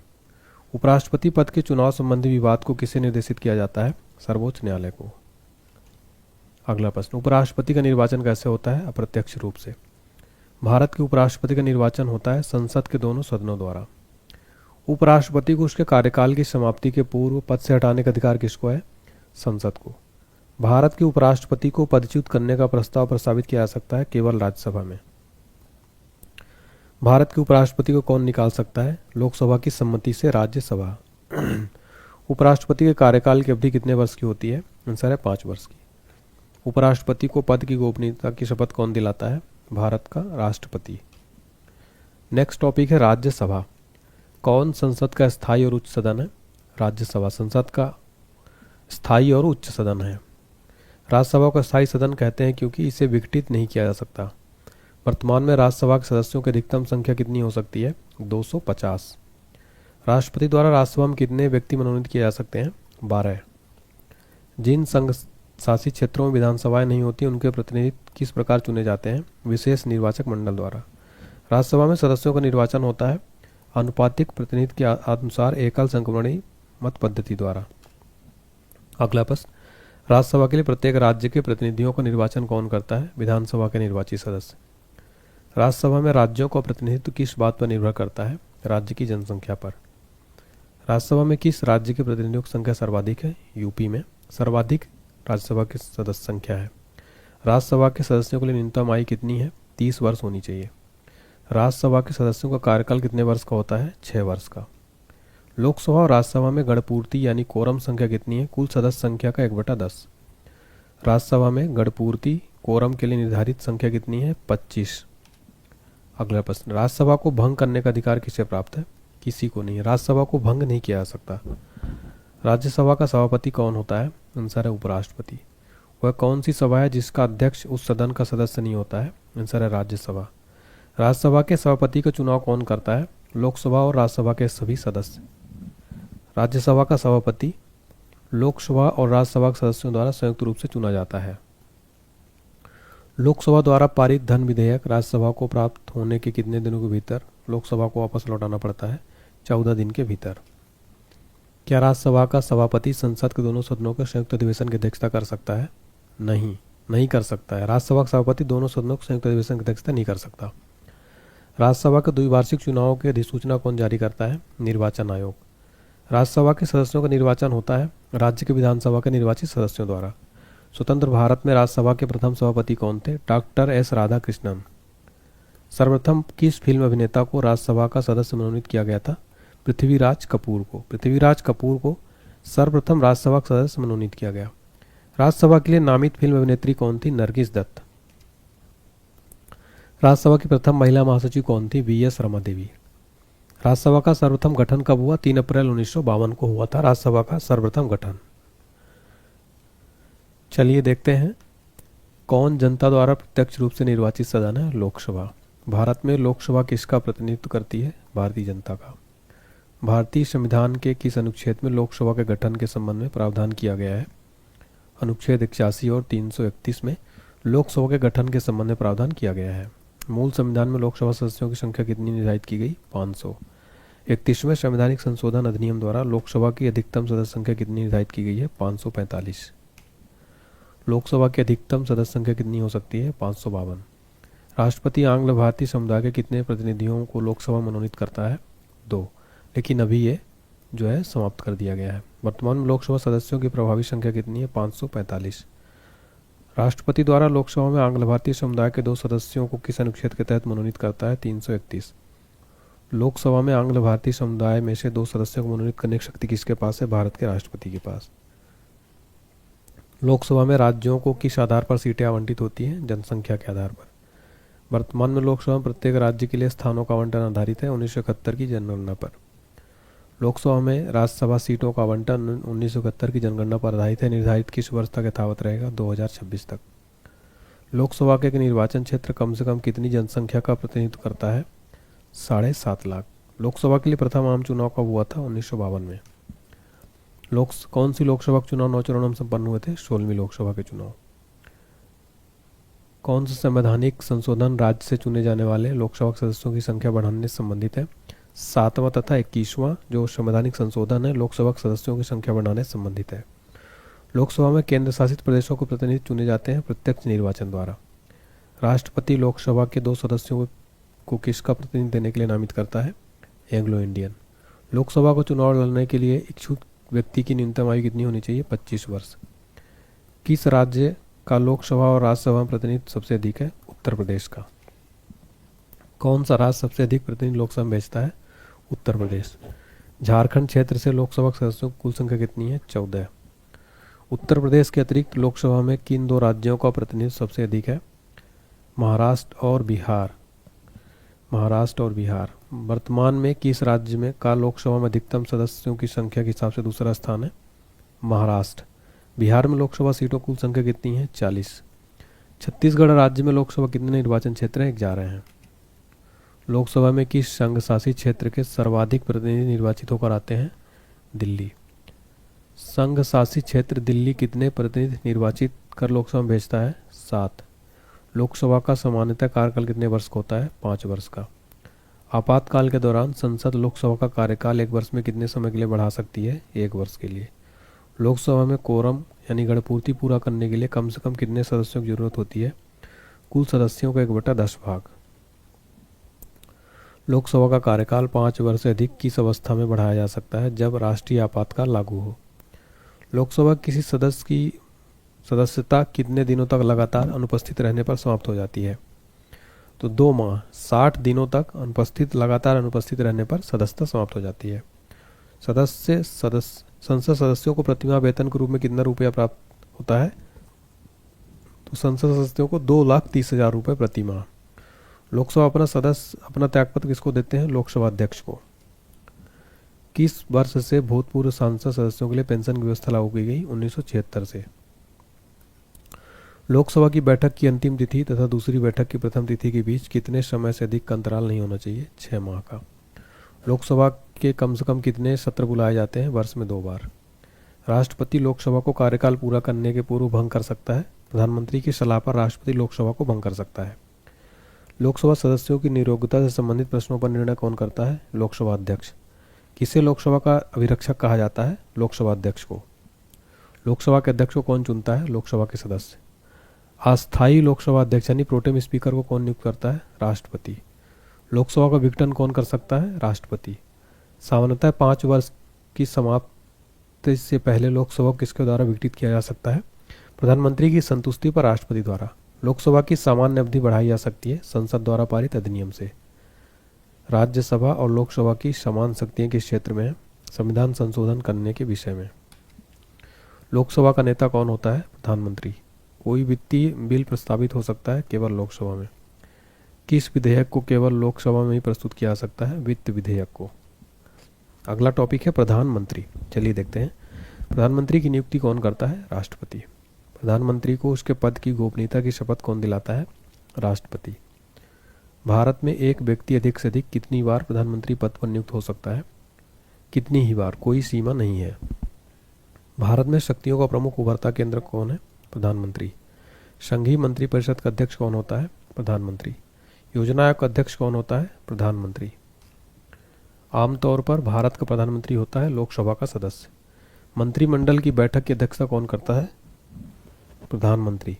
उपराष्ट्रपति पद के चुनाव संबंधी विवाद को किसे निर्देशित किया जाता है? सर्वोच्च न्यायालय को। अगला प्रश्न, उपराष्ट्रपति का निर्वाचन कैसे होता है? अप्रत्यक्ष रूप से। भारत के उपराष्ट्रपति का निर्वाचन होता है संसद के दोनों सदनों द्वारा। उपराष्ट्रपति को उसके कार्यकाल की समाप्ति के पूर्व पद से हटाने का अधिकार किसको है? संसद को। भारत के उपराष्ट्रपति को पदच्युत करने का प्रस्ताव प्रस्तावित किया जा सकता है केवल राज्यसभा में। भारत के उपराष्ट्रपति को कौन निकाल सकता है? लोकसभा की सम्मति से राज्यसभा। उपराष्ट्रपति के कार्यकाल की अवधि कितने वर्ष की होती है? आंसर है 5 वर्ष की। उपराष्ट्रपति को पद की गोपनीयता की शपथ कौन दिलाता है? भारत का राष्ट्रपति। नेक्स्ट टॉपिक है राज्यसभा। कौन संसद का स्थायी और उच्च सदन है? राज्यसभा संसद का स्थायी और उच्च सदन है। राज्यसभा को स्थायी सदन कहते हैं क्योंकि इसे विघटित नहीं किया जा सकता। वर्तमान में राज्यसभा के सदस्यों की अधिकतम संख्या कितनी हो सकती है? 250। राष्ट्रपति द्वारा राज्यसभा में कितने व्यक्ति मनोनीत किए जा सकते हैं? 12। जिन संघ शासित क्षेत्रों में विधानसभाएं नहीं होती उनके प्रतिनिधि किस प्रकार चुने जाते हैं? विशेष निर्वाचक मंडल द्वारा। राज्यसभा में सदस्यों का निर्वाचन होता है अनुपातिक प्रतिनिधि के अनुसार एकल संक्रमणी मत पद्धति द्वारा। अगला प्रश्न, राज्यसभा के लिए प्रत्येक राज्य के प्रतिनिधियों का निर्वाचन कौन करता है? विधानसभा के निर्वाचित सदस्य। राज्यसभा में राज्यों का प्रतिनिधित्व किस बात पर निर्भर करता है? राज्य की जनसंख्या पर। राज्यसभा में किस राज्य के प्रतिनिधियों की संख्या सर्वाधिक है? यूपी में सर्वाधिक राज्यसभा की सदस्य संख्या है। राज्यसभा के सदस्यों के लिए न्यूनतम आयु कितनी है? 30 वर्ष होनी चाहिए। राज्यसभा के सदस्यों का कार्यकाल कितने वर्ष का होता है? 6 वर्ष का। लोकसभा और राज्यसभा में गणपूर्ति यानी कोरम संख्या कितनी है? कुल सदस्य संख्या का 1/10। राज्यसभा में गणपूर्ति कोरम के लिए निर्धारित संख्या कितनी है? 25। अगला प्रश्न, राज्यसभा को भंग करने का अधिकार किसे प्राप्त है? किसी को नहीं। राज्यसभा को भंग नहीं किया जा सकता। राज्यसभा का सभापति कौन होता है? आंसर है उपराष्ट्रपति। वह कौन सी सभा है जिसका अध्यक्ष उस सदन का सदस्य नहीं होता है? आंसर है राज्यसभा। राज्यसभा के सभापति का चुनाव कौन करता है? लोकसभा और राज्यसभा के सभी सदस्य। राज्यसभा का सभापति लोकसभा और राज्यसभा के सदस्यों द्वारा संयुक्त रूप से चुना जाता है। लोकसभा द्वारा पारित धन विधेयक राज्यसभा को प्राप्त होने के कितने दिनों के भीतर लोकसभा को वापस लौटाना पड़ता है? 14 दिन के भीतर। क्या राज्यसभा का सभापति संसद के दोनों सदनों के संयुक्त अधिवेशन की अध्यक्षता कर सकता है? नहीं कर सकता है। राज्यसभा का सभापति दोनों सदनों के संयुक्त अधिवेशन की अध्यक्षता नहीं कर सकता। राज्यसभा के द्विवार्षिक चुनावों की अधिसूचना कौन जारी करता है? निर्वाचन आयोग। राज्यसभा के सदस्यों का निर्वाचन होता है राज्य के विधानसभा के निर्वाचित सदस्यों द्वारा। स्वतंत्र भारत में राज्यसभा के प्रथम सभापति कौन थे? Doctor S Radhakrishnan. सर्वप्रथम किस फिल्म अभिनेता को राज्यसभा का सदस्य मनोनीत किया गया था? पृथ्वीराज कपूर को। पृथ्वीराज कपूर को सर्वप्रथम राज्यसभा का सदस्य मनोनीत किया गया। राज्यसभा के लिए नामित फिल्म अभिनेत्री कौन थी? नरगिस दत्त। राज्यसभा की प्रथम महिला महासचिव कौन थी? वी.एस. रमा देवी। राज्यसभा का सर्वप्रथम गठन कब हुआ? 3 अप्रैल 1952 को हुआ था राज्यसभा का सर्वप्रथम गठन। चलिए देखते हैं कौन जनता द्वारा प्रत्यक्ष रूप से निर्वाचित सदन है? लोकसभा। भारत में लोकसभा किसका प्रतिनिधित्व करती है? भारतीय जनता का। भारतीय संविधान के किस अनुच्छेद में लोकसभा के गठन के संबंध में प्रावधान किया गया है? अनुच्छेद 81 और 331 में लोकसभा के गठन के संबंध में प्रावधान किया गया है। मूल संविधान में लोकसभा सदस्यों की संख्या कितनी निर्धारित की गई? 500। 31वें संवैधानिक संशोधन अधिनियम द्वारा लोकसभा की अधिकतम सदस्य संख्या कितनी निर्धारित की गई है? 545। लोकसभा की अधिकतम सदस्य संख्या कितनी हो सकती है? 552। राष्ट्रपति आंग्ल भारतीय समुदाय के कितने प्रतिनिधियों को लोकसभा मनोनीत करता है? 2। लेकिन अभी ये जो है समाप्त कर दिया गया है। वर्तमान में लोकसभा सदस्यों की प्रभावी संख्या कितनी है? 545। राष्ट्रपति द्वारा लोकसभा में आंग्ल भारतीय समुदाय के 2 सदस्यों को किस अनुच्छेद के तहत मनोनीत करता है? 331। लोकसभा में आंग्ल भारतीय समुदाय में से 2 सदस्यों को मनोनीत करने की शक्ति किसके पास है? भारत के राष्ट्रपति के पास। लोकसभा में राज्यों को किस आधार पर सीटें आवंटित होती हैं? जनसंख्या के आधार पर। वर्तमान में लोकसभा में प्रत्येक राज्य के लिए स्थानों का आवंटन आधारित है 1971 की जनगणना पर। लोकसभा में राज्यसभा सीटों का आवंटन 1971 की जनगणना पर आधारित है। निर्धारित किस वर्ष तक यथावत रहेगा? 2026 तक। लोकसभा के एक निर्वाचन क्षेत्र कम से कम कितनी जनसंख्या का प्रतिनिधित्व करता है? 7.5 लाख। लोकसभा के लिए प्रथम आम चुनाव कब हुआ था? 1952 में। कौन सी लोकसभा के चुनाव 9 चरणों में संपन्न हुए थे? 16वीं लोकसभा के चुनाव। कौन सा संवैधानिक संशोधन राज्य से चुने जाने वाले लोकसभा सदस्यों की संख्या बढ़ाने से संबंधित है? 7वां तथा 21वां जो संवैधानिक संशोधन है लोकसभा सदस्यों की संख्या बढ़ाने से संबंधित है। लोकसभा में केंद्र शासित प्रदेशों के प्रतिनिधि चुने जाते हैं प्रत्यक्ष निर्वाचन द्वारा। राष्ट्रपति लोकसभा के 2 सदस्यों को किसका प्रतिनिधि देने के लिए नामित करता है? Anglo Indian. लोकसभा को चुनाव लड़ने के लिए इच्छुक व्यक्ति की न्यूनतम आयु कितनी होनी चाहिए? 25 वर्ष। किस राज्य का लोकसभा और राज्यसभा में प्रतिनिधित्व सबसे अधिक है? उत्तर प्रदेश का। कौन सा राज्य सबसे अधिक प्रतिनिधि लोकसभा में भेजता है? उत्तर प्रदेश। झारखंड क्षेत्र से लोकसभा सदस्यों की कुल संख्या कितनी है? 14। उत्तर प्रदेश के अतिरिक्त लोकसभा में किन 2 राज्यों का प्रतिनिधित्व सबसे अधिक है? महाराष्ट्र और बिहार। महाराष्ट्र और बिहार। वर्तमान में किस राज्य में का लोकसभा में अधिकतम सदस्यों की संख्या के हिसाब से दूसरा स्थान है? महाराष्ट्र। बिहार में लोकसभा सीटों कुल संख्या कितनी है? 40। छत्तीसगढ़ राज्य में लोकसभा कितने निर्वाचन क्षेत्र हैं? 11 हैं। लोकसभा में किस संघ शासित क्षेत्र के सर्वाधिक प्रतिनिधि निर्वाचित होकर आते हैं? दिल्ली। संघ शासित क्षेत्र दिल्ली कितने प्रतिनिधि निर्वाचित कर लोकसभा में भेजता है? 7। लोकसभा का सामान्यतः कार्यकाल कितने वर्ष का होता है? 5 वर्ष का। आपातकाल के दौरान संसद लोकसभा का कार्यकाल 1 वर्ष में कितने समय के लिए बढ़ा सकती है? 1 वर्ष के लिए। लोकसभा में कोरम यानी गणपूर्ति पूरा करने के लिए कम से कम कितने सदस्यों की जरूरत होती है? कुल सदस्यों का 1/10 भाग। लोकसभा का कार्यकाल 5 वर्ष से अधिक किस अवस्था में बढ़ाया जा सकता है? जब राष्ट्रीय आपातकाल लागू हो। लोकसभा किसी सदस्य की सदस्यता कितने दिनों तक लगातार अनुपस्थित रहने पर समाप्त हो जाती है? तो 2 माह। 60 दिनों तक लगातार अनुपस्थित रहने पर सदस्यता समाप्त हो जाती है। संसद सदस्यों को प्रतिमाह वेतन के रूप में कितना रुपया प्राप्त होता है? तो संसद सदस्यों को 2,30,000 रुपये प्रति माह। लोकसभा अपना त्यागपत्र किसको देते हैं? लोकसभा अध्यक्ष को। किस वर्ष से भूतपूर्व सांसद सदस्यों के लिए पेंशन की व्यवस्था लागू की गई? 1976 से। लोकसभा की बैठक की अंतिम तिथि तथा दूसरी बैठक की प्रथम तिथि के बीच कितने समय से अधिक का अंतराल नहीं होना चाहिए? 6 माह का। लोकसभा के कम से कम कितने सत्र बुलाए जाते हैं? वर्ष में 2 बार। राष्ट्रपति लोकसभा को कार्यकाल पूरा करने के पूर्व भंग कर सकता है। प्रधानमंत्री की सलाह पर राष्ट्रपति लोकसभा को भंग कर सकता है। लोकसभा सदस्यों की नियोक्ता से संबंधित प्रश्नों पर निर्णय कौन करता है? लोकसभा अध्यक्ष। किसे लोकसभा का अभिरक्षक कहा जाता है? लोकसभा अध्यक्ष को। लोकसभा के अध्यक्ष को कौन चुनता है? लोकसभा के सदस्य। अस्थायी लोकसभा अध्यक्ष यानी प्रोटेम स्पीकर को कौन नियुक्त करता है? राष्ट्रपति। लोकसभा का विघटन कौन कर सकता है? राष्ट्रपति। सामान्यतः 5 वर्ष की समाप्ति से पहले लोकसभा को किसके द्वारा विघटित किया जा सकता है? प्रधानमंत्री की संतुष्टि पर राष्ट्रपति द्वारा। लोकसभा की सामान्य अवधि बढ़ाई जा सकती है संसद द्वारा पारित अधिनियम से। राज्यसभा और लोकसभा की समान शक्तियां किस क्षेत्र में है? संविधान संशोधन करने के विषय में। लोकसभा का नेता कौन होता है? प्रधानमंत्री। कोई वित्तीय बिल प्रस्तावित हो सकता है केवल लोकसभा में। किस विधेयक को केवल लोकसभा में ही प्रस्तुत किया जा सकता है? वित्त विधेयक को। अगला टॉपिक है प्रधानमंत्री। चलिए देखते हैं प्रधानमंत्री की नियुक्ति कौन करता है? राष्ट्रपति। प्रधानमंत्री को उसके पद की गोपनीयता की शपथ कौन दिलाता है? राष्ट्रपति। भारत में एक व्यक्ति अधिक से अधिक कितनी बार प्रधानमंत्री पद पर नियुक्त हो सकता है? कितनी ही बार, कोई सीमा नहीं है। भारत में शक्तियों का प्रमुख उभरता केंद्र कौन है? प्रधानमंत्री। संघीय मंत्रिपरिषद का अध्यक्ष कौन होता है? प्रधानमंत्री। योजना आयोग का अध्यक्ष कौन होता है? प्रधानमंत्री। आमतौर पर भारत का प्रधानमंत्री होता है लोकसभा का सदस्य। मंत्रिमंडल की बैठक की अध्यक्षता कौन करता है? प्रधानमंत्री।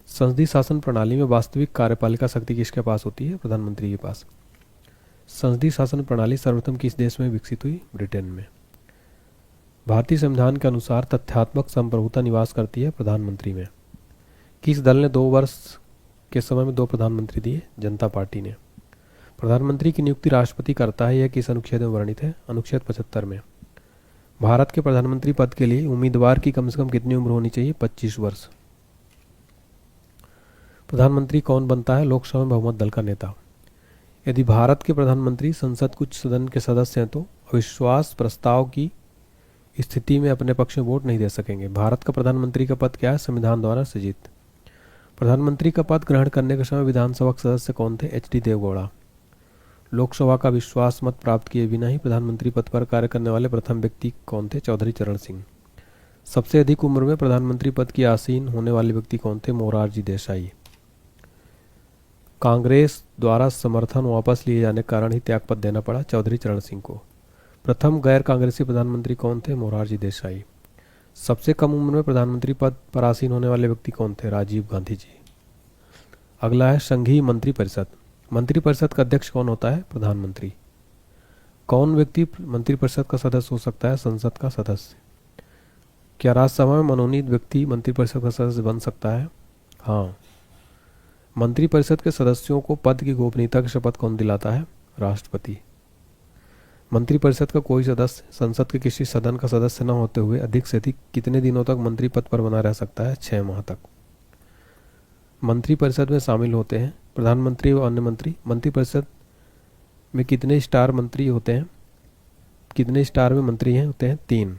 संसदीय शासन प्रणाली में वास्तविक कार्यपालिका शक्ति किसके पास होती है? प्रधानमंत्री के पास। संसदीय शासन प्रणाली सर्वप्रथम किस देश में विकसित हुई? ब्रिटेन में। भारतीय संविधान के अनुसार तथ्यात्मक संप्रभुता निवास करती है प्रधानमंत्री में। किस दल ने 2 वर्ष के समय में 2 प्रधानमंत्री दिए? जनता पार्टी ने। प्रधानमंत्री की नियुक्ति राष्ट्रपति करता है, यह किस अनुच्छेद में वर्णित है? अनुच्छेद 75 में। भारत के प्रधानमंत्री पद के लिए उम्मीदवार की कम से कम कितनी उम्र होनी चाहिए? 25 वर्ष। प्रधानमंत्री कौन बनता है? लोकसभा में बहुमत दल का नेता। यदि भारत के प्रधानमंत्री संसद कुछ सदन के सदस्य हैं तो अविश्वास प्रस्ताव की स्थिति में अपने पक्ष में वोट नहीं दे सकेंगे। भारत का प्रधानमंत्री का पद क्या है? संविधान द्वारा सृजित। प्रधानमंत्री का पद ग्रहण करने के समय विधानसभा के सदस्य कौन थे? H D Deve Gowda. लोकसभा का विश्वास मत प्राप्त किए बिना ही प्रधानमंत्री पद पर कार्य करने वाले प्रथम व्यक्ति कौन थे? चौधरी चरण सिंह। सबसे अधिक उम्र में प्रधानमंत्री पद की आसीन होने वाले व्यक्ति कौन थे? मोरारजी देसाई। कांग्रेस द्वारा समर्थन वापस लिए जाने के कारण ही त्यागपत्र देना पड़ा चौधरी चरण सिंह को। प्रथम गैर कांग्रेसी प्रधानमंत्री कौन थे? मोरारजी देसाई। सबसे कम उम्र में प्रधानमंत्री पद पर आसीन होने वाले व्यक्ति कौन थे? राजीव गांधी जी। अगला है संघीय मंत्रिपरिषद। मंत्रिपरिषद का अध्यक्ष कौन होता है? प्रधानमंत्री। कौन व्यक्ति मंत्रिपरिषद का सदस्य हो सकता है? संसद का सदस्य। क्या राज्यसभा में मनोनीत व्यक्ति मंत्रिपरिषद का सदस्य बन सकता है? हाँ। मंत्रिपरिषद के सदस्यों को पद की गोपनीयता की शपथ कौन दिलाता है? राष्ट्रपति। मंत्रिपरिषद का कोई सदस्य संसद के किसी सदन का सदस्य न होते हुए अधिक से अधिक कितने दिनों तक मंत्री पद पर बना रह सकता है? 6 माह तक। मंत्रिपरिषद में शामिल होते हैं प्रधानमंत्री व अन्य मंत्री। मंत्रिपरिषद में कितने स्टार मंत्री होते हैं? कितने स्टार में मंत्री हैं? होते हैं 3।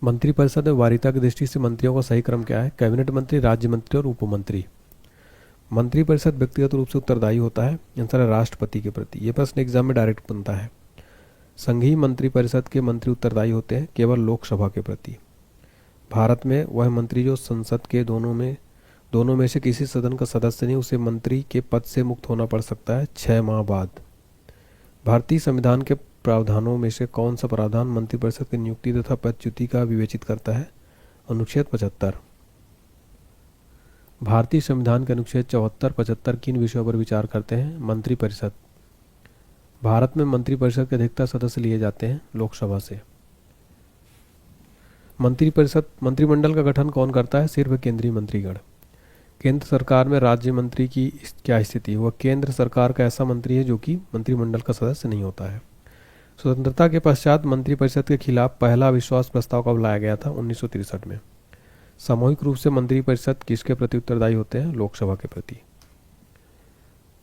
मंत्रिपरिषद में वरीयता की दृष्टि से मंत्रियों का सही क्रम क्या है? कैबिनेट मंत्री, राज्य मंत्री और उप मंत्री। मंत्रिपरिषद व्यक्तिगत रूप से उत्तरदायी होता है? आंसर है राष्ट्रपति के प्रति। यह प्रश्न एग्जाम में डायरेक्ट बनता है। संघीय मंत्रिपरिषद के मंत्री उत्तरदायी होते हैं केवल लोकसभा के प्रति। भारत में वह मंत्री जो संसद के दोनों में से किसी सदन का सदस्य नहीं, उसे मंत्री के पद से मुक्त होना पड़ सकता है 6 माह बाद। भारतीय संविधान के प्रावधानों में से कौन सा प्रावधान मंत्रिपरिषद की नियुक्ति तथा पदच्युति का विवेचित करता है? अनुच्छेद 75। भारतीय संविधान के अनुच्छेद 74, 75 किन विषयों पर विचार करते हैं? मंत्रिपरिषद। भारत में मंत्रिपरिषद के अधिकतर सदस्य लिए जाते हैं लोकसभा से। मंत्रिमंडल का गठन कौन करता है? सिर्फ केंद्रीय मंत्रीगण। केंद्र सरकार में राज्य मंत्री की क्या स्थिति? वह केंद्र सरकार का ऐसा मंत्री है जो कि मंत्रिमंडल का सदस्य नहीं होता है। स्वतंत्रता के पश्चात मंत्रिपरिषद के खिलाफ पहला अविश्वास प्रस्ताव कब लाया गया था? 1963 में। सामूहिक रूप से मंत्रिपरिषद किसके प्रति उत्तरदायी होते हैं? लोकसभा के प्रति।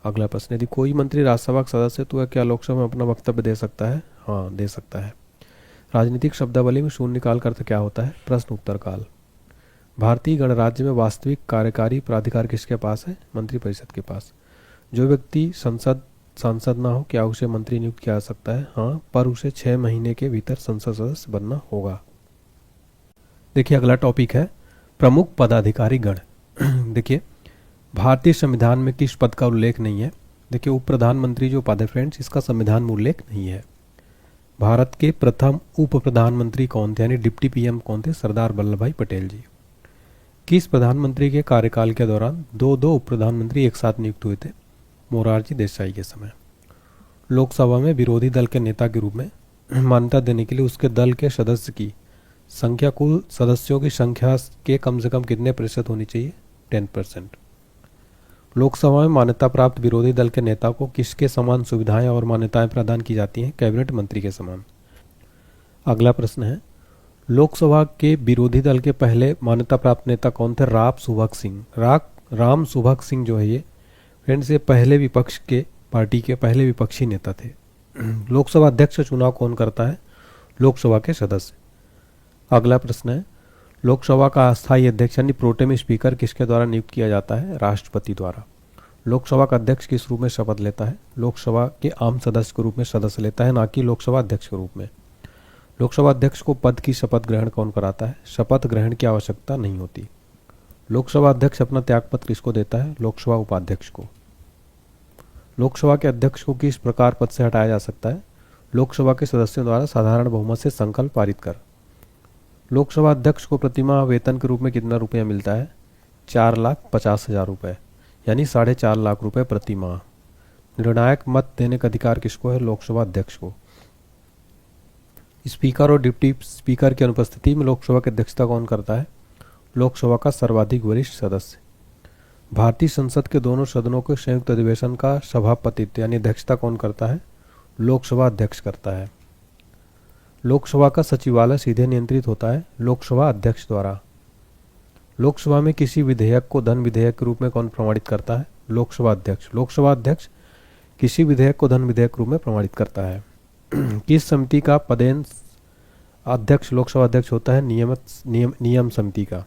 अगला प्रश्न, यदि कोई मंत्री राज्यसभा का सदस्य है तो वह क्या लोकसभा में अपना वक्तव्य दे सकता है? हाँ, दे सकता है। राजनीतिक शब्दावली में शून्यकाल का अर्थ क्या होता है? प्रश्न उत्तर काल। भारतीय गणराज्य में वास्तविक कार्यकारी प्राधिकार किसके पास है? मंत्रिपरिषद के पास। जो व्यक्ति सांसद ना हो, क्या उसे मंत्री नियुक्त किया जा सकता है? हाँ, पर उसे 6 महीने के भीतर संसद सदस्य बनना होगा। देखिए अगला टॉपिक है प्रमुख पदाधिकारी गण। देखिए भारतीय संविधान में किस पद का उल्लेख नहीं है? देखिए उप प्रधानमंत्री जो पद है फ्रेंड्स, इसका संविधान में उल्लेख नहीं है। भारत के प्रथम उप प्रधानमंत्री कौन थे, यानी डिप्टी पीएम कौन थे? सरदार वल्लभ भाई पटेल जी। किस प्रधानमंत्री के कार्यकाल के दौरान दो उप प्रधानमंत्री एक साथ नियुक्त हुए थे? मोरारजी देसाई के समय। लोकसभा में विरोधी दल के नेता के रूप में मान्यता देने के लिए उसके दल के सदस्य की संख्या कुल सदस्यों की संख्या के कम से कम कितने प्रतिशत होनी चाहिए? 10%। लोकसभा में मान्यता प्राप्त विरोधी दल के नेता को किसके समान सुविधाएं और मान्यताएं प्रदान की जाती हैं? कैबिनेट मंत्री के समान। अगला प्रश्न है लोकसभा के विरोधी दल के पहले मान्यता प्राप्त नेता कौन थे? राम सुभग सिंह। राम सुभग सिंह जो है ये फ्रेंड्स, ये पहले विपक्ष के पार्टी के पहले विपक्षी नेता थे। लोकसभा अध्यक्ष का चुनाव कौन करता है? लोकसभा के सदस्य। अगला प्रश्न है लोकसभा का अस्थायी अध्यक्ष यानी प्रोटेम स्पीकर किसके द्वारा नियुक्त किया जाता है? राष्ट्रपति द्वारा। लोकसभा का अध्यक्ष किस रूप में शपथ लेता है? लोकसभा के आम सदस्य के रूप में सदस्य लेता है, ना कि लोकसभा अध्यक्ष के रूप में। लोकसभा अध्यक्ष को पद की शपथ ग्रहण कौन कराता है? शपथ ग्रहण की आवश्यकता नहीं होती। लोकसभा अध्यक्ष अपना त्यागपत्र किसको देता है? लोकसभा उपाध्यक्ष को। लोकसभा के अध्यक्ष को किस प्रकार पद से हटाया जा सकता है? लोकसभा के सदस्यों द्वारा साधारण बहुमत से संकल्प पारित कर। लोकसभा अध्यक्ष को प्रतिमाह वेतन के रूप में कितना रुपया मिलता है? 4,50,000 रुपये, यानी 4.5 लाख रुपए प्रति माह। निर्णायक मत देने का अधिकार किसको है? लोकसभा अध्यक्ष को। स्पीकर और डिप्टी स्पीकर की अनुपस्थिति में लोकसभा की अध्यक्षता कौन करता है? लोकसभा का सर्वाधिक वरिष्ठ सदस्य। भारतीय संसद के दोनों सदनों के संयुक्त अधिवेशन का सभापतित्व यानी अध्यक्षता कौन करता है? लोकसभा अध्यक्ष करता है। लोकसभा का सचिवालय सीधे नियंत्रित होता है लोकसभा अध्यक्ष द्वारा। लोकसभा में किसी विधेयक को धन विधेयक के रूप में कौन प्रमाणित करता है? लोकसभा अध्यक्ष। लोकसभा अध्यक्ष किसी विधेयक को धन विधेयक के रूप में प्रमाणित करता है। किस समिति का पदेन अध्यक्ष लोकसभा अध्यक्ष होता है? नियम समिति का।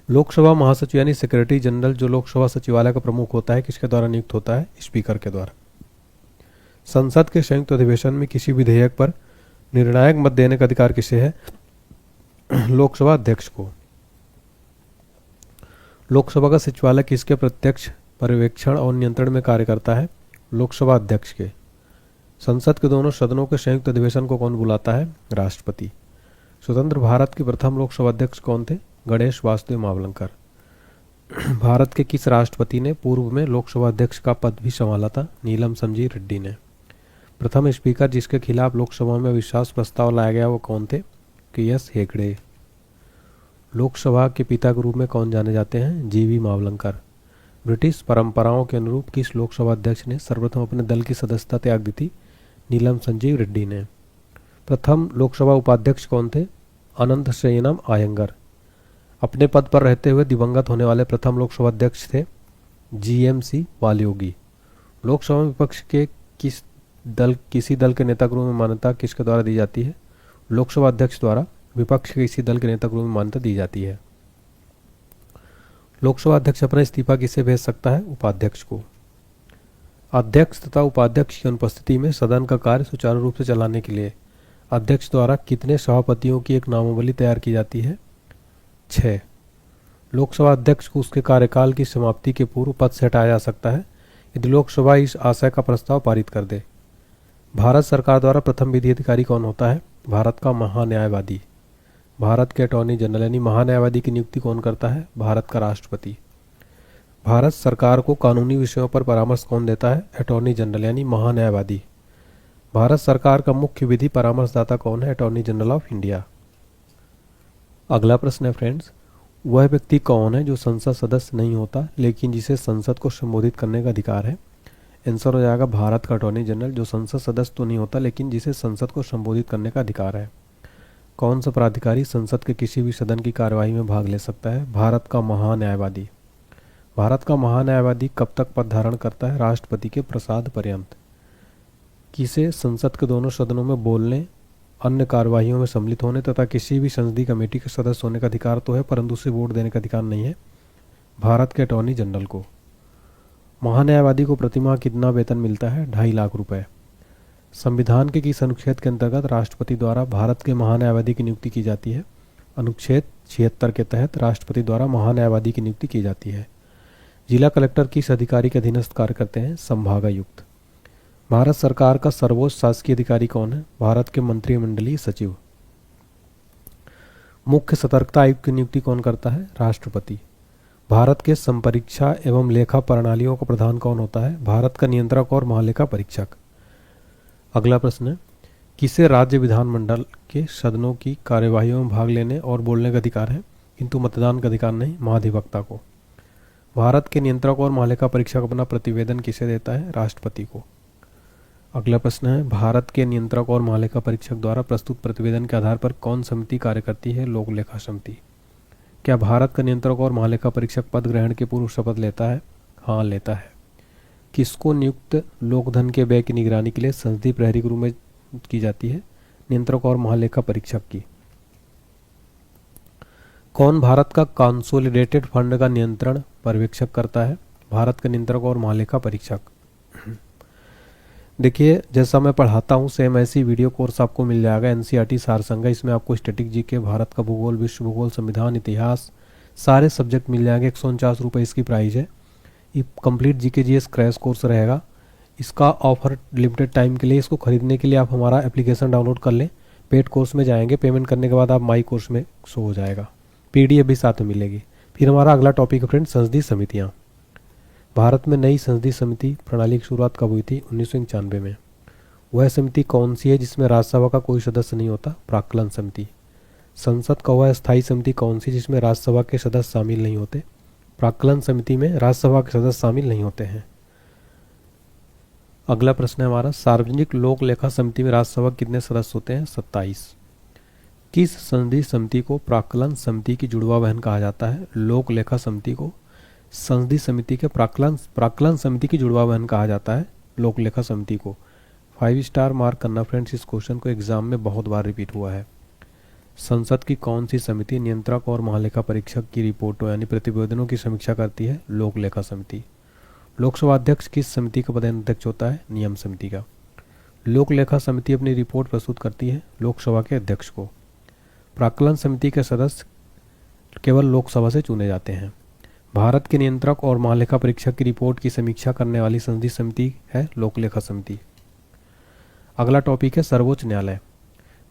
लोकसभा महासचिव यानी सेक्रेटरी जनरल जो लोकसभा सचिवालय का प्रमुख होता है किसके द्वारा नियुक्त होता है? स्पीकर के द्वारा। संसद के संयुक्त अधिवेशन में किसी विधेयक पर निर्णायक मत देने का अधिकार किसे है? लोकसभा अध्यक्ष को। लोकसभा का सचिवालय किसके प्रत्यक्ष पर्यवेक्षण और नियंत्रण में कार्य करता है? लोकसभा अध्यक्ष के। संसद के दोनों सदनों के संयुक्त अधिवेशन को कौन बुलाता है? राष्ट्रपति। स्वतंत्र भारत के प्रथम लोकसभा अध्यक्ष कौन थे? गणेश वासुदेव मावलंकर। भारत के किस राष्ट्रपति ने पूर्व में लोकसभा अध्यक्ष का पद भी संभाला था? नीलम संजीव रेड्डी ने। प्रथम स्पीकर जिसके खिलाफ लोकसभा में अविश्वास प्रस्ताव लाया गया वो कौन थे? के.एस. हेगड़े। लोकसभा के पिता के रूप में कौन जाने जाते हैं? जी.वी. मावलंकर। ब्रिटिश परंपराओं के अनुरूप किस लोकसभा अध्यक्ष ने सर्वप्रथम अपने दल की सदस्यता त्याग दी थी? नीलम संजीव रेड्डी ने। प्रथम लोकसभा उपाध्यक्ष कौन थे? अनंत शयनम अयंगर। अपने पद पर रहते हुए दिवंगत होने वाले प्रथम लोकसभा अध्यक्ष थे जी.एम.सी. बालयोगी। लोकसभा में विपक्ष के किसी दल के नेता के रूप में मान्यता किसके द्वारा दी जाती है? लोकसभा अध्यक्ष द्वारा विपक्ष के किसी दल के नेता के रूप में मान्यता दी जाती है। लोकसभा अध्यक्ष अपना इस्तीफा किसे भेज सकता है? उपाध्यक्ष को। अध्यक्ष तथा उपाध्यक्ष की अनुपस्थिति में सदन का कार्य सुचारू रूप से चलाने के लिए अध्यक्ष द्वारा कितने सभापतियों की एक नामावली तैयार की जाती है? 6। लोकसभा अध्यक्ष को उसके कार्यकाल की समाप्ति के पूर्व पद से हटाया जा सकता है यदि लोकसभा इस आशय का प्रस्ताव पारित कर दे। भारत सरकार द्वारा प्रथम विधि अधिकारी कौन होता है? भारत का महान्यायवादी। भारत के अटॉर्नी जनरल यानी महान्यायवादी की नियुक्ति कौन करता है? भारत का राष्ट्रपति। भारत सरकार को कानूनी विषयों पर परामर्श कौन देता है? अटॉर्नी जनरल यानी महान्यायवादी। भारत सरकार का मुख्य विधि परामर्शदाता कौन है? Attorney general of India. अगला प्रश्न है फ्रेंड्स, वह व्यक्ति कौन है जो संसद सदस्य नहीं होता लेकिन जिसे संसद को संबोधित करने का अधिकार है? आंसर हो जाएगा भारत का अटॉर्नी जनरल जो संसद सदस्य तो नहीं होता लेकिन जिसे संसद को संबोधित करने का अधिकार है। कौन सा प्राधिकारी संसद के किसी भी सदन की कार्यवाही में भाग ले सकता है? भारत का महान्यायवादी। भारत का महान्यायवादी कब तक पद धारण करता है? राष्ट्रपति के प्रसाद पर्यंत। किसे संसद के दोनों सदनों में बोलने, अन्य कार्यवाहियों में सम्मिलित होने तथा किसी भी संसदीय कमेटी के सदस्य होने का अधिकार तो है परंतु उसे वोट देने का अधिकार नहीं है? भारत के अटॉर्नी जनरल को। महान्यायवादी को प्रतिमाह कितना वेतन मिलता है? 2.5 लाख रुपए। संविधान के किस अनुच्छेद के अंतर्गत राष्ट्रपति द्वारा भारत के महान्यायवादी की नियुक्ति की जाती है? अनुच्छेद 76 के तहत राष्ट्रपति द्वारा महान्यायवादी की नियुक्ति की जाती है। जिला कलेक्टर किस अधिकारी के अधीनस्थ कार्य करते हैं? संभागायुक्त। भारत सरकार का सर्वोच्च शासकीय अधिकारी कौन है? भारत के मंत्रिमंडलीय सचिव। मुख्य सतर्कता आयुक्त की नियुक्ति कौन करता है? राष्ट्रपति। भारत के संपरीक्षा एवं लेखा प्रणालियों का प्रधान कौन होता है? भारत का नियंत्रक और महालेखा परीक्षक। अगला प्रश्न है, किसे राज्य विधानमंडल के सदनों की कार्यवाहियों में भाग लेने और बोलने का अधिकार है किंतु मतदान का अधिकार नहीं? महाधिवक्ता को। भारत के नियंत्रक और महालेखा परीक्षक अपना प्रतिवेदन किसे देता है? राष्ट्रपति को। अगला प्रश्न है, भारत के नियंत्रक और महालेखा परीक्षक द्वारा प्रस्तुत प्रतिवेदन के आधार पर कौन समिति कार्य करती है? लोक लेखा समिति। क्या भारत का नियंत्रक और महालेखा परीक्षक पद ग्रहण के पूर्व शपथ लेता है? हाँ, लेता है। किसको नियुक्त लोकधन के व्यय की निगरानी के लिए संसदीय प्रहरी के रूप में की जाती है? नियंत्रक और महालेखा परीक्षक की। कौन भारत का कंसोलिडेटेड फंड का नियंत्रण पर्यवेक्षक करता है? भारत का नियंत्रक और महालेखा परीक्षक। देखिए, जैसा मैं पढ़ाता हूँ सेम ऐसी वीडियो कोर्स आपको मिल जाएगा एनसीईआरटी सारसंघ। इसमें आपको स्टैटिक जीके, भारत का भूगोल, विश्व भूगोल, संविधान, इतिहास सारे सब्जेक्ट मिल जाएंगे। 149 रुपये इसकी प्राइस है। ये complete GK GS crash course रहेगा। इसका ऑफर लिमिटेड टाइम के लिए, इसको खरीदने के लिए आप हमारा एप्लीकेशन डाउनलोड कर लें। पेड कोर्स में जाएंगे, पेमेंट करने के बाद आप माई कोर्स में शो हो जाएगा, पीडीएफ भी साथ में मिलेगी। फिर हमारा अगला टॉपिक है फ्रेंड, संसदीय समितियाँ। भारत में नई संसदीय समिति प्रणाली की शुरुआत कब हुई थी? 1991 में। वह समिति कौन सी है जिसमें राज्यसभा का कोई सदस्य नहीं होता? प्राक्कलन समिति। संसद का वह स्थायी समिति कौन सी जिसमें राज्यसभा के सदस्य शामिल नहीं होते? प्राक्कलन समिति में राज्यसभा के सदस्य शामिल नहीं होते हैं। अगला प्रश्न है हमारा, सार्वजनिक लोक लेखा समिति में राज्यसभा के कितने सदस्य होते हैं? 27। किस संसदीय समिति को प्राक्कलन समिति की जुड़वा बहन कहा जाता है? लोक लेखा समिति को संसदीय समिति के प्राक्कलन समिति की जुड़वा बहन कहा जाता है, लोक लेखा समिति को। 5 स्टार मार्क करना फ्रेंड्स, इस क्वेश्चन को एग्जाम में बहुत बार रिपीट हुआ है। संसद की कौन सी समिति नियंत्रक और महालेखा परीक्षक की रिपोर्टों यानी प्रतिवेदनों की समीक्षा करती है? लोक लेखा समिति। लोकसभा अध्यक्ष किस समिति का पदेन अध्यक्ष होता है? नियम समिति का। लोक लेखा समिति अपनी रिपोर्ट प्रस्तुत करती है लोकसभा के अध्यक्ष को। प्राक्कलन समिति के सदस्य केवल लोकसभा से चुने जाते हैं। भारत के नियंत्रक और महालेखा परीक्षक की रिपोर्ट की समीक्षा करने वाली संसदीय समिति है लोक लेखा समिति। अगला टॉपिक है सर्वोच्च न्यायालय।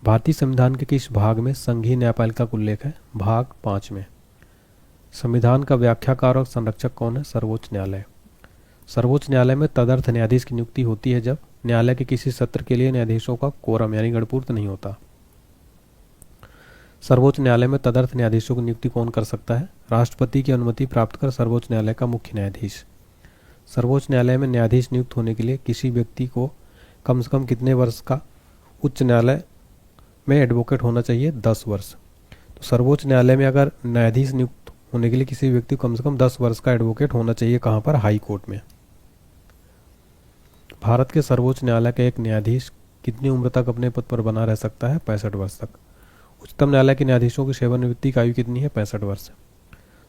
भारतीय संविधान के किस भाग में संघीय न्यायपालिका का उल्लेख है? भाग 5 में। संविधान का व्याख्याकार और संरक्षक कौन है? सर्वोच्च न्यायालय। सर्वोच्च न्यायालय में तदर्थ न्यायाधीश की नियुक्ति होती है जब न्यायालय के किसी सत्र के लिए न्यायाधीशों का कोरम यानी गणपूर्त नहीं होता। सर्वोच्च न्यायालय में तदर्थ न्यायाधीशों की नियुक्ति कौन कर सकता है? राष्ट्रपति की अनुमति प्राप्त कर सर्वोच्च न्यायालय का मुख्य न्यायाधीश। सर्वोच्च न्यायालय में न्यायाधीश नियुक्त होने के लिए किसी व्यक्ति को कम से कम कितने वर्ष का उच्च न्यायालय में एडवोकेट होना चाहिए? 10 वर्ष। तो सर्वोच्च न्यायालय में अगर न्यायाधीश नियुक्त होने के लिए किसी व्यक्ति को कम से कम 10 वर्ष का एडवोकेट होना चाहिए, कहाँ पर? हाई कोर्ट में। भारत के सर्वोच्च न्यायालय का एक न्यायाधीश कितनी उम्र तक अपने पद पर बना रह सकता है? 65 वर्ष तक। उच्चतम न्यायालय के न्यायाधीशों की सेवानिवृत्ति की आयु कितनी है? 65 वर्ष।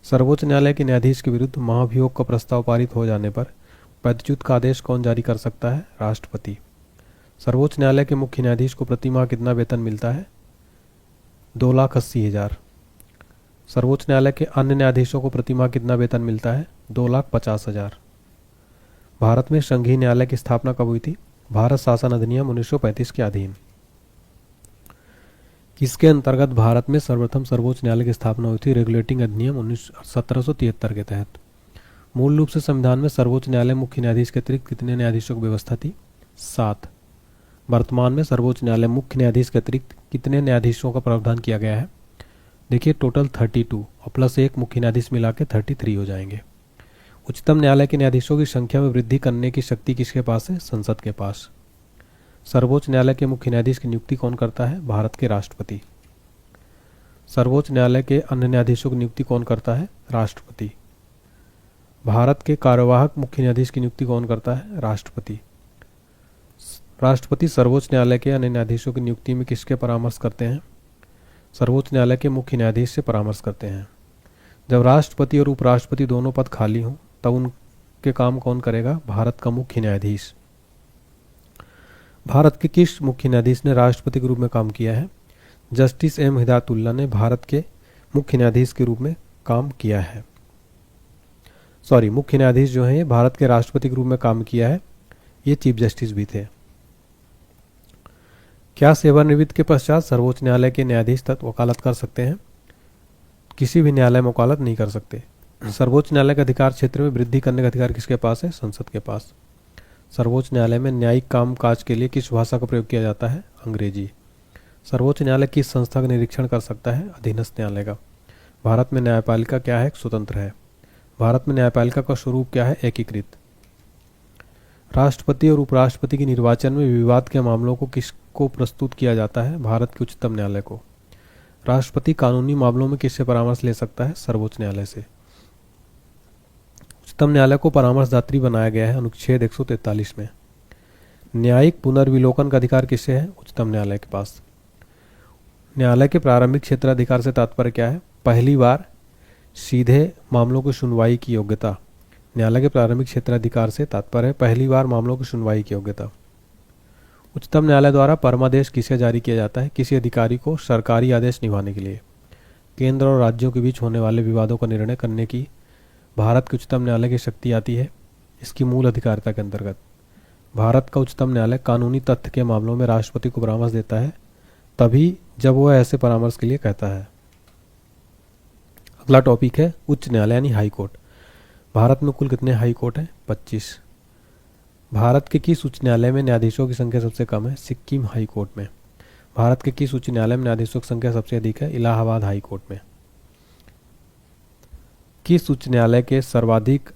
सर्वोच्च न्यायालय के न्यायाधीश के विरुद्ध महाभियोग का प्रस्ताव पारित हो जाने पर पदच्युत का आदेश कौन जारी कर सकता है? राष्ट्रपति। सर्वोच्च न्यायालय के मुख्य न्यायाधीश को प्रति माह कितना वेतन मिलता है? 2,80,000। सर्वोच्च न्यायालय के अन्य न्यायाधीशों को प्रति माह कितना वेतन मिलता है? 2,50,000। भारत में संघीय न्यायालय की स्थापना कब हुई थी? भारत शासन अधिनियम 1935 के अधीन। किसके अंतर्गत भारत में सर्वप्रथम सर्वोच्च न्यायालय की स्थापना हुई थी? रेगुलेटिंग अधिनियम 1773 के तहत। मूल रूप से संविधान में सर्वोच्च न्यायालय मुख्य न्यायाधीश के अतिरिक्त कितने न्यायाधीशों की व्यवस्था थी? 7। वर्तमान में सर्वोच्च न्यायालय मुख्य न्यायाधीश के अतिरिक्त कितने न्यायाधीशों का प्रावधान किया गया है? देखिए टोटल 32 और प्लस एक मुख्य न्यायाधीश मिला के 33 हो जाएंगे। उच्चतम न्यायालय के न्यायाधीशों की संख्या में वृद्धि करने की शक्ति किसके पास है? संसद के पास। सर्वोच्च न्यायालय के मुख्य न्यायाधीश की नियुक्ति कौन करता है? भारत के राष्ट्रपति। सर्वोच्च न्यायालय के अन्य न्यायाधीशों की नियुक्ति कौन करता है? राष्ट्रपति। भारत के कार्यवाहक मुख्य न्यायाधीश की नियुक्ति कौन करता है? राष्ट्रपति। राष्ट्रपति सर्वोच्च न्यायालय के अन्य न्यायाधीशों की नियुक्ति में किसके परामर्श करते हैं? सर्वोच्च न्यायालय के मुख्य न्यायाधीश से परामर्श करते हैं। जब राष्ट्रपति और उपराष्ट्रपति दोनों पद खाली हों तब उनके काम कौन करेगा? भारत का मुख्य न्यायाधीश। भारत के किस मुख्य न्यायाधीश ने राष्ट्रपति के रूप में काम किया है? जस्टिस एम हिदायतुल्ला ने भारत के मुख्य न्यायाधीश के रूप में काम किया है। मुख्य न्यायाधीश जो है ये भारत के राष्ट्रपति के रूप में काम किया है, ये चीफ जस्टिस भी थे। क्या सेवानिवृत्ति के पश्चात सर्वोच्च न्यायालय के न्यायाधीश तक वकालत कर सकते हैं? किसी भी न्यायालय में वकालत नहीं कर सकते। सर्वोच्च न्यायालय के अधिकार क्षेत्र में वृद्धि करने का अधिकार किसके पास है? संसद के पास। सर्वोच्च न्यायालय में न्यायिक काम काज के लिए किस भाषा का प्रयोग किया जाता है? अंग्रेजी। सर्वोच्च न्यायालय किस संस्था का निरीक्षण कर सकता है? अधीनस्थ न्यायालय का। भारत में न्यायपालिका क्या है? स्वतंत्र है। भारत में न्यायपालिका का स्वरूप क्या है? एकीकृत। राष्ट्रपति और उपराष्ट्रपति के निर्वाचन में विवाद के मामलों को किसको प्रस्तुत किया जाता है? भारत के उच्चतम न्यायालय को। राष्ट्रपति कानूनी मामलों में किससे परामर्श ले सकता है? सर्वोच्च न्यायालय से। उच्चतम न्यायालय को परामर्शदात्री बनाया गया है अनुच्छेद 143 में। न्यायिक पुनर्विलोकन का अधिकार किससे है? उच्चतम न्यायालय के पास। न्यायालय के प्रारंभिक क्षेत्राधिकार से तात्पर्य क्या है? पहली बार सीधे मामलों की सुनवाई की योग्यता। न्यायालय के प्रारंभिक क्षेत्राधिकार से तात्पर्य है पहली बार मामलों की सुनवाई की योग्यता। उच्चतम न्यायालय द्वारा परमादेश किसे जारी किया जाता है? किसी अधिकारी को सरकारी आदेश निभाने के लिए। केंद्र और राज्यों के बीच होने वाले विवादों का निर्णय करने की भारत के उच्चतम न्यायालय की शक्ति आती है इसकी मूल अधिकारिता के अंतर्गत। भारत का उच्चतम न्यायालय कानूनी तथ्य के मामलों में राष्ट्रपति को परामर्श देता है तभी जब वह ऐसे परामर्श के लिए कहता है। अगला टॉपिक है उच्च न्यायालय यानी हाई कोर्ट। भारत में कुल कितने हाई कोर्ट हैं? 25। भारत के किस उच्च न्यायालय में न्यायाधीशों की संख्या सबसे कम है? सिक्किम हाई कोर्ट में। भारत के किस उच्च न्यायालय में न्यायाधीशों की संख्या सबसे अधिक है? इलाहाबाद हाई कोर्ट में। किस उच्च न्यायालय के सर्वाधिक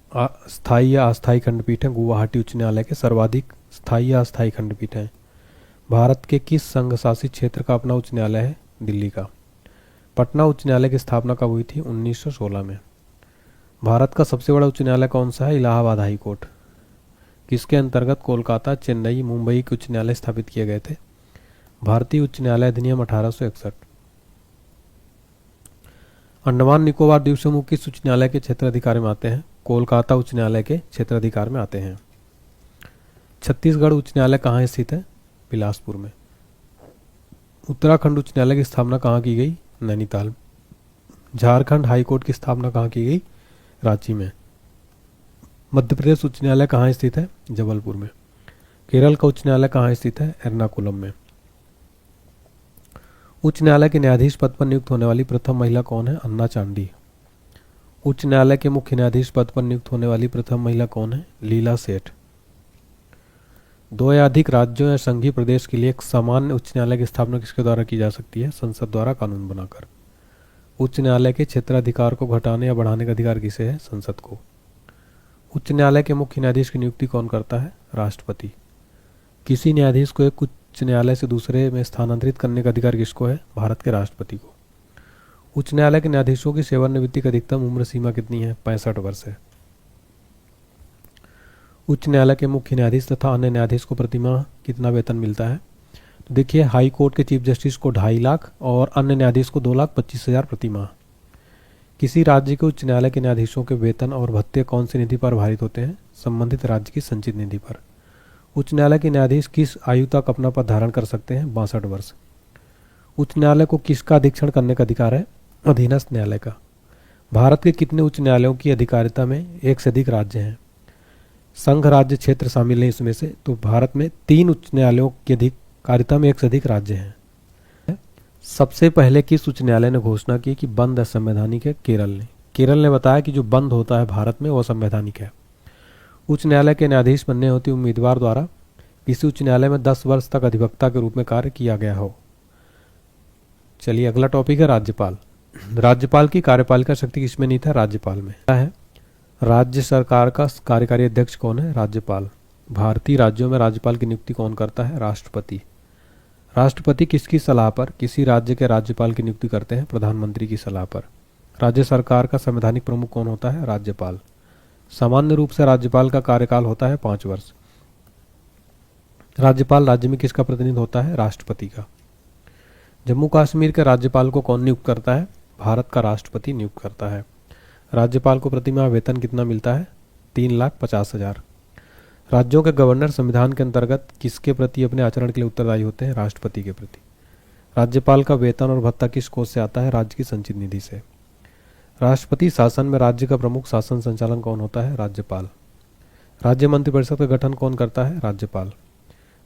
स्थायी या अस्थायी खंडपीठ हैं? गुवाहाटी उच्च न्यायालय के सर्वाधिक स्थायी या अस्थायी खंडपीठ हैं। भारत के किस संघ शासित क्षेत्र का अपना उच्च न्यायालय है? दिल्ली का। पटना उच्च न्यायालय की स्थापना कब हुई थी? 1916 में। भारत का सबसे बड़ा उच्च न्यायालय कौन सा है? Allahabad high court. किसके अंतर्गत कोलकाता, चेन्नई, मुंबई के उच्च न्यायालय स्थापित किए गए थे? भारतीय उच्च न्यायालय अधिनियम 1861। अंडमान निकोबार द्वीप समूह किस उच्च न्यायालय के क्षेत्राधिकार में आते हैं? कोलकाता उच्च न्यायालय के क्षेत्राधिकार में आते हैं। छत्तीसगढ़ उच्च न्यायालय कहाँ स्थित है? बिलासपुर में। उत्तराखंड उच्च न्यायालय की स्थापना कहाँ की गई? नैनीताल। झारखंड हाई कोर्ट की स्थापना कहाँ की गई? रांची में। मध्य प्रदेश उच्च न्यायालय कहाँ स्थित है? जबलपुर में। केरल का उच्च न्यायालय कहाँ स्थित है? एर्नाकुलम में। उच्च न्यायालय के न्यायाधीश पद पर नियुक्त होने वाली प्रथम महिला कौन है? अन्ना चांडी। उच्च न्यायालय के मुख्य न्यायाधीश पद पर नियुक्त होने वाली प्रथम महिला कौन है? लीला सेठ। दो या अधिक राज्यों या संघीय प्रदेश के लिए एक सामान्य उच्च न्यायालय की स्थापना किसके द्वारा की जा सकती है? संसद द्वारा कानून बनाकर। उच्च न्यायालय के क्षेत्राधिकार को घटाने या बढ़ाने का अधिकार किसे है? संसद को। उच्च न्यायालय के मुख्य न्यायाधीश की नियुक्ति कौन करता है? राष्ट्रपति। किसी न्यायाधीश को एक उच्च न्यायालय से दूसरे में स्थानांतरित करने का अधिकार किसको है? भारत के राष्ट्रपति को। उच्च न्यायालय के न्यायाधीशों की सेवानिवृत्ति की अधिकतम उम्र सीमा कितनी है? 65 वर्ष है। उच्च न्यायालय के मुख्य न्यायाधीश तथा अन्य न्यायाधीश को प्रतिमाह कितना वेतन मिलता है? तो देखिए, हाई कोर्ट के चीफ जस्टिस को 2.5 लाख और अन्य न्यायाधीश को 2,25,000 प्रति माह। किसी राज्य के उच्च न्यायालय के न्यायाधीशों के वेतन और भत्ते कौन सी निधि पर आधारित होते हैं? संबंधित राज्य की संचित निधि पर। उच्च न्यायालय के न्यायाधीश किस आयु तक अपना पद धारण कर सकते हैं? 62 वर्ष। उच्च न्यायालय को किसका अधीक्षण करने का अधिकार है? अधीनस्थ न्यायालय का। भारत के कितने उच्च न्यायालयों की अधिकारिता में एक से अधिक राज्य हैं? संघ राज्य क्षेत्र शामिल नहीं इसमें से, तो भारत में 3 उच्च न्यायालयों की अधिकारिता में एक से अधिक राज्य हैं। सबसे पहले किस उच्च न्यायालय ने घोषणा की कि बंद असंवैधानिक है? केरल ने। केरल ने बताया कि जो बंद होता है भारत में वो असंवैधानिक है। उच्च न्यायालय के न्यायाधीश बनने होते उम्मीदवार द्वारा किसी उच्च न्यायालय में 10 वर्ष तक अधिवक्ता के रूप में कार्य किया गया हो। चलिए, अगला टॉपिक है राज्यपाल। राज्यपाल की कार्यपालिका शक्ति किसमें निहित है? राज्यपाल में। क्या है? राज्य सरकार का कार्यकारी अध्यक्ष कौन है? राज्यपाल। भारतीय राज्यों में राज्यपाल की नियुक्ति कौन करता है? राष्ट्रपति। राष्ट्रपति किसकी सलाह पर किसी राज्य के राज्यपाल की नियुक्ति करते हैं? प्रधानमंत्री की सलाह पर। राज्य सरकार का संवैधानिक प्रमुख कौन होता है? राज्यपाल। सामान्य रूप से राज्यपाल का कार्यकाल होता है 5 वर्ष। राज्यपाल राज्य में किसका प्रतिनिधि होता है? राष्ट्रपति का। जम्मू कश्मीर के राज्यपाल को कौन नियुक्त करता है? भारत का राष्ट्रपति नियुक्त करता है। राज्यपाल को प्रतिमाह वेतन कितना मिलता है? 3,50,000। राज्यों के गवर्नर संविधान के अंतर्गत किसके प्रति अपने आचरण के लिए उत्तरदायी होते हैं? राष्ट्रपति के प्रति। राज्यपाल का वेतन और भत्ता किस कोष से आता है? राज्य की संचित निधि से। राष्ट्रपति शासन में राज्य का प्रमुख शासन संचालन कौन होता है? राज्यपाल। राज्य मंत्रिपरिषद का गठन कौन करता है? राज्यपाल।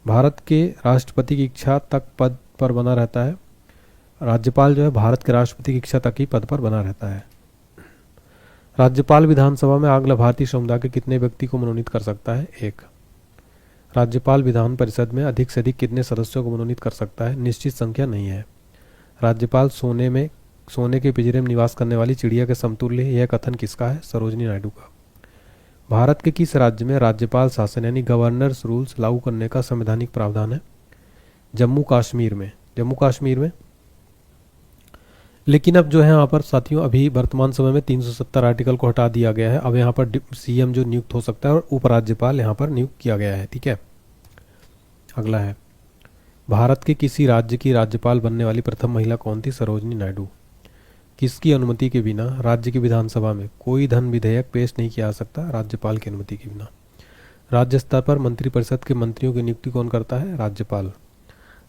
भारत के राष्ट्रपति की इच्छा तक पद पर बना रहता है। राज्यपाल जो है भारत के राष्ट्रपति की इच्छा तक ही पद पर बना रहता है। राज्यपाल विधानसभा में अगला भारतीय समुदाय के कितने व्यक्ति को मनोनीत कर सकता है? 1। राज्यपाल विधान परिषद में अधिक से अधिक कितने सदस्यों को मनोनीत कर सकता है? निश्चित संख्या नहीं है। राज्यपाल सोने के पिंजरे में निवास करने वाली चिड़िया के समतुल्य। यह कथन किसका है? सरोजिनी नायडू का। भारत के किस राज्य में राज्यपाल शासन यानी गवर्नर्स रूल्स लागू करने का संवैधानिक प्रावधान है? जम्मू कश्मीर में। जम्मू कश्मीर में। लेकिन अब जो है यहाँ पर साथियों, अभी वर्तमान समय में 370 आर्टिकल को हटा दिया गया है। अब यहाँ पर सीएम जो नियुक्त हो सकता है और उपराज्यपाल यहाँ पर नियुक्त किया गया है। ठीक है, अगला है, भारत के किसी राज्य की राज्यपाल बनने वाली प्रथम महिला कौन थी? सरोजिनी नायडू। किसकी अनुमति के बिना राज्य की विधानसभा में कोई धन विधेयक पेश नहीं किया जा सकता? राज्यपाल की अनुमति के बिना। राज्य स्तर पर मंत्रिपरिषद के मंत्रियों की नियुक्ति कौन करता है? राज्यपाल।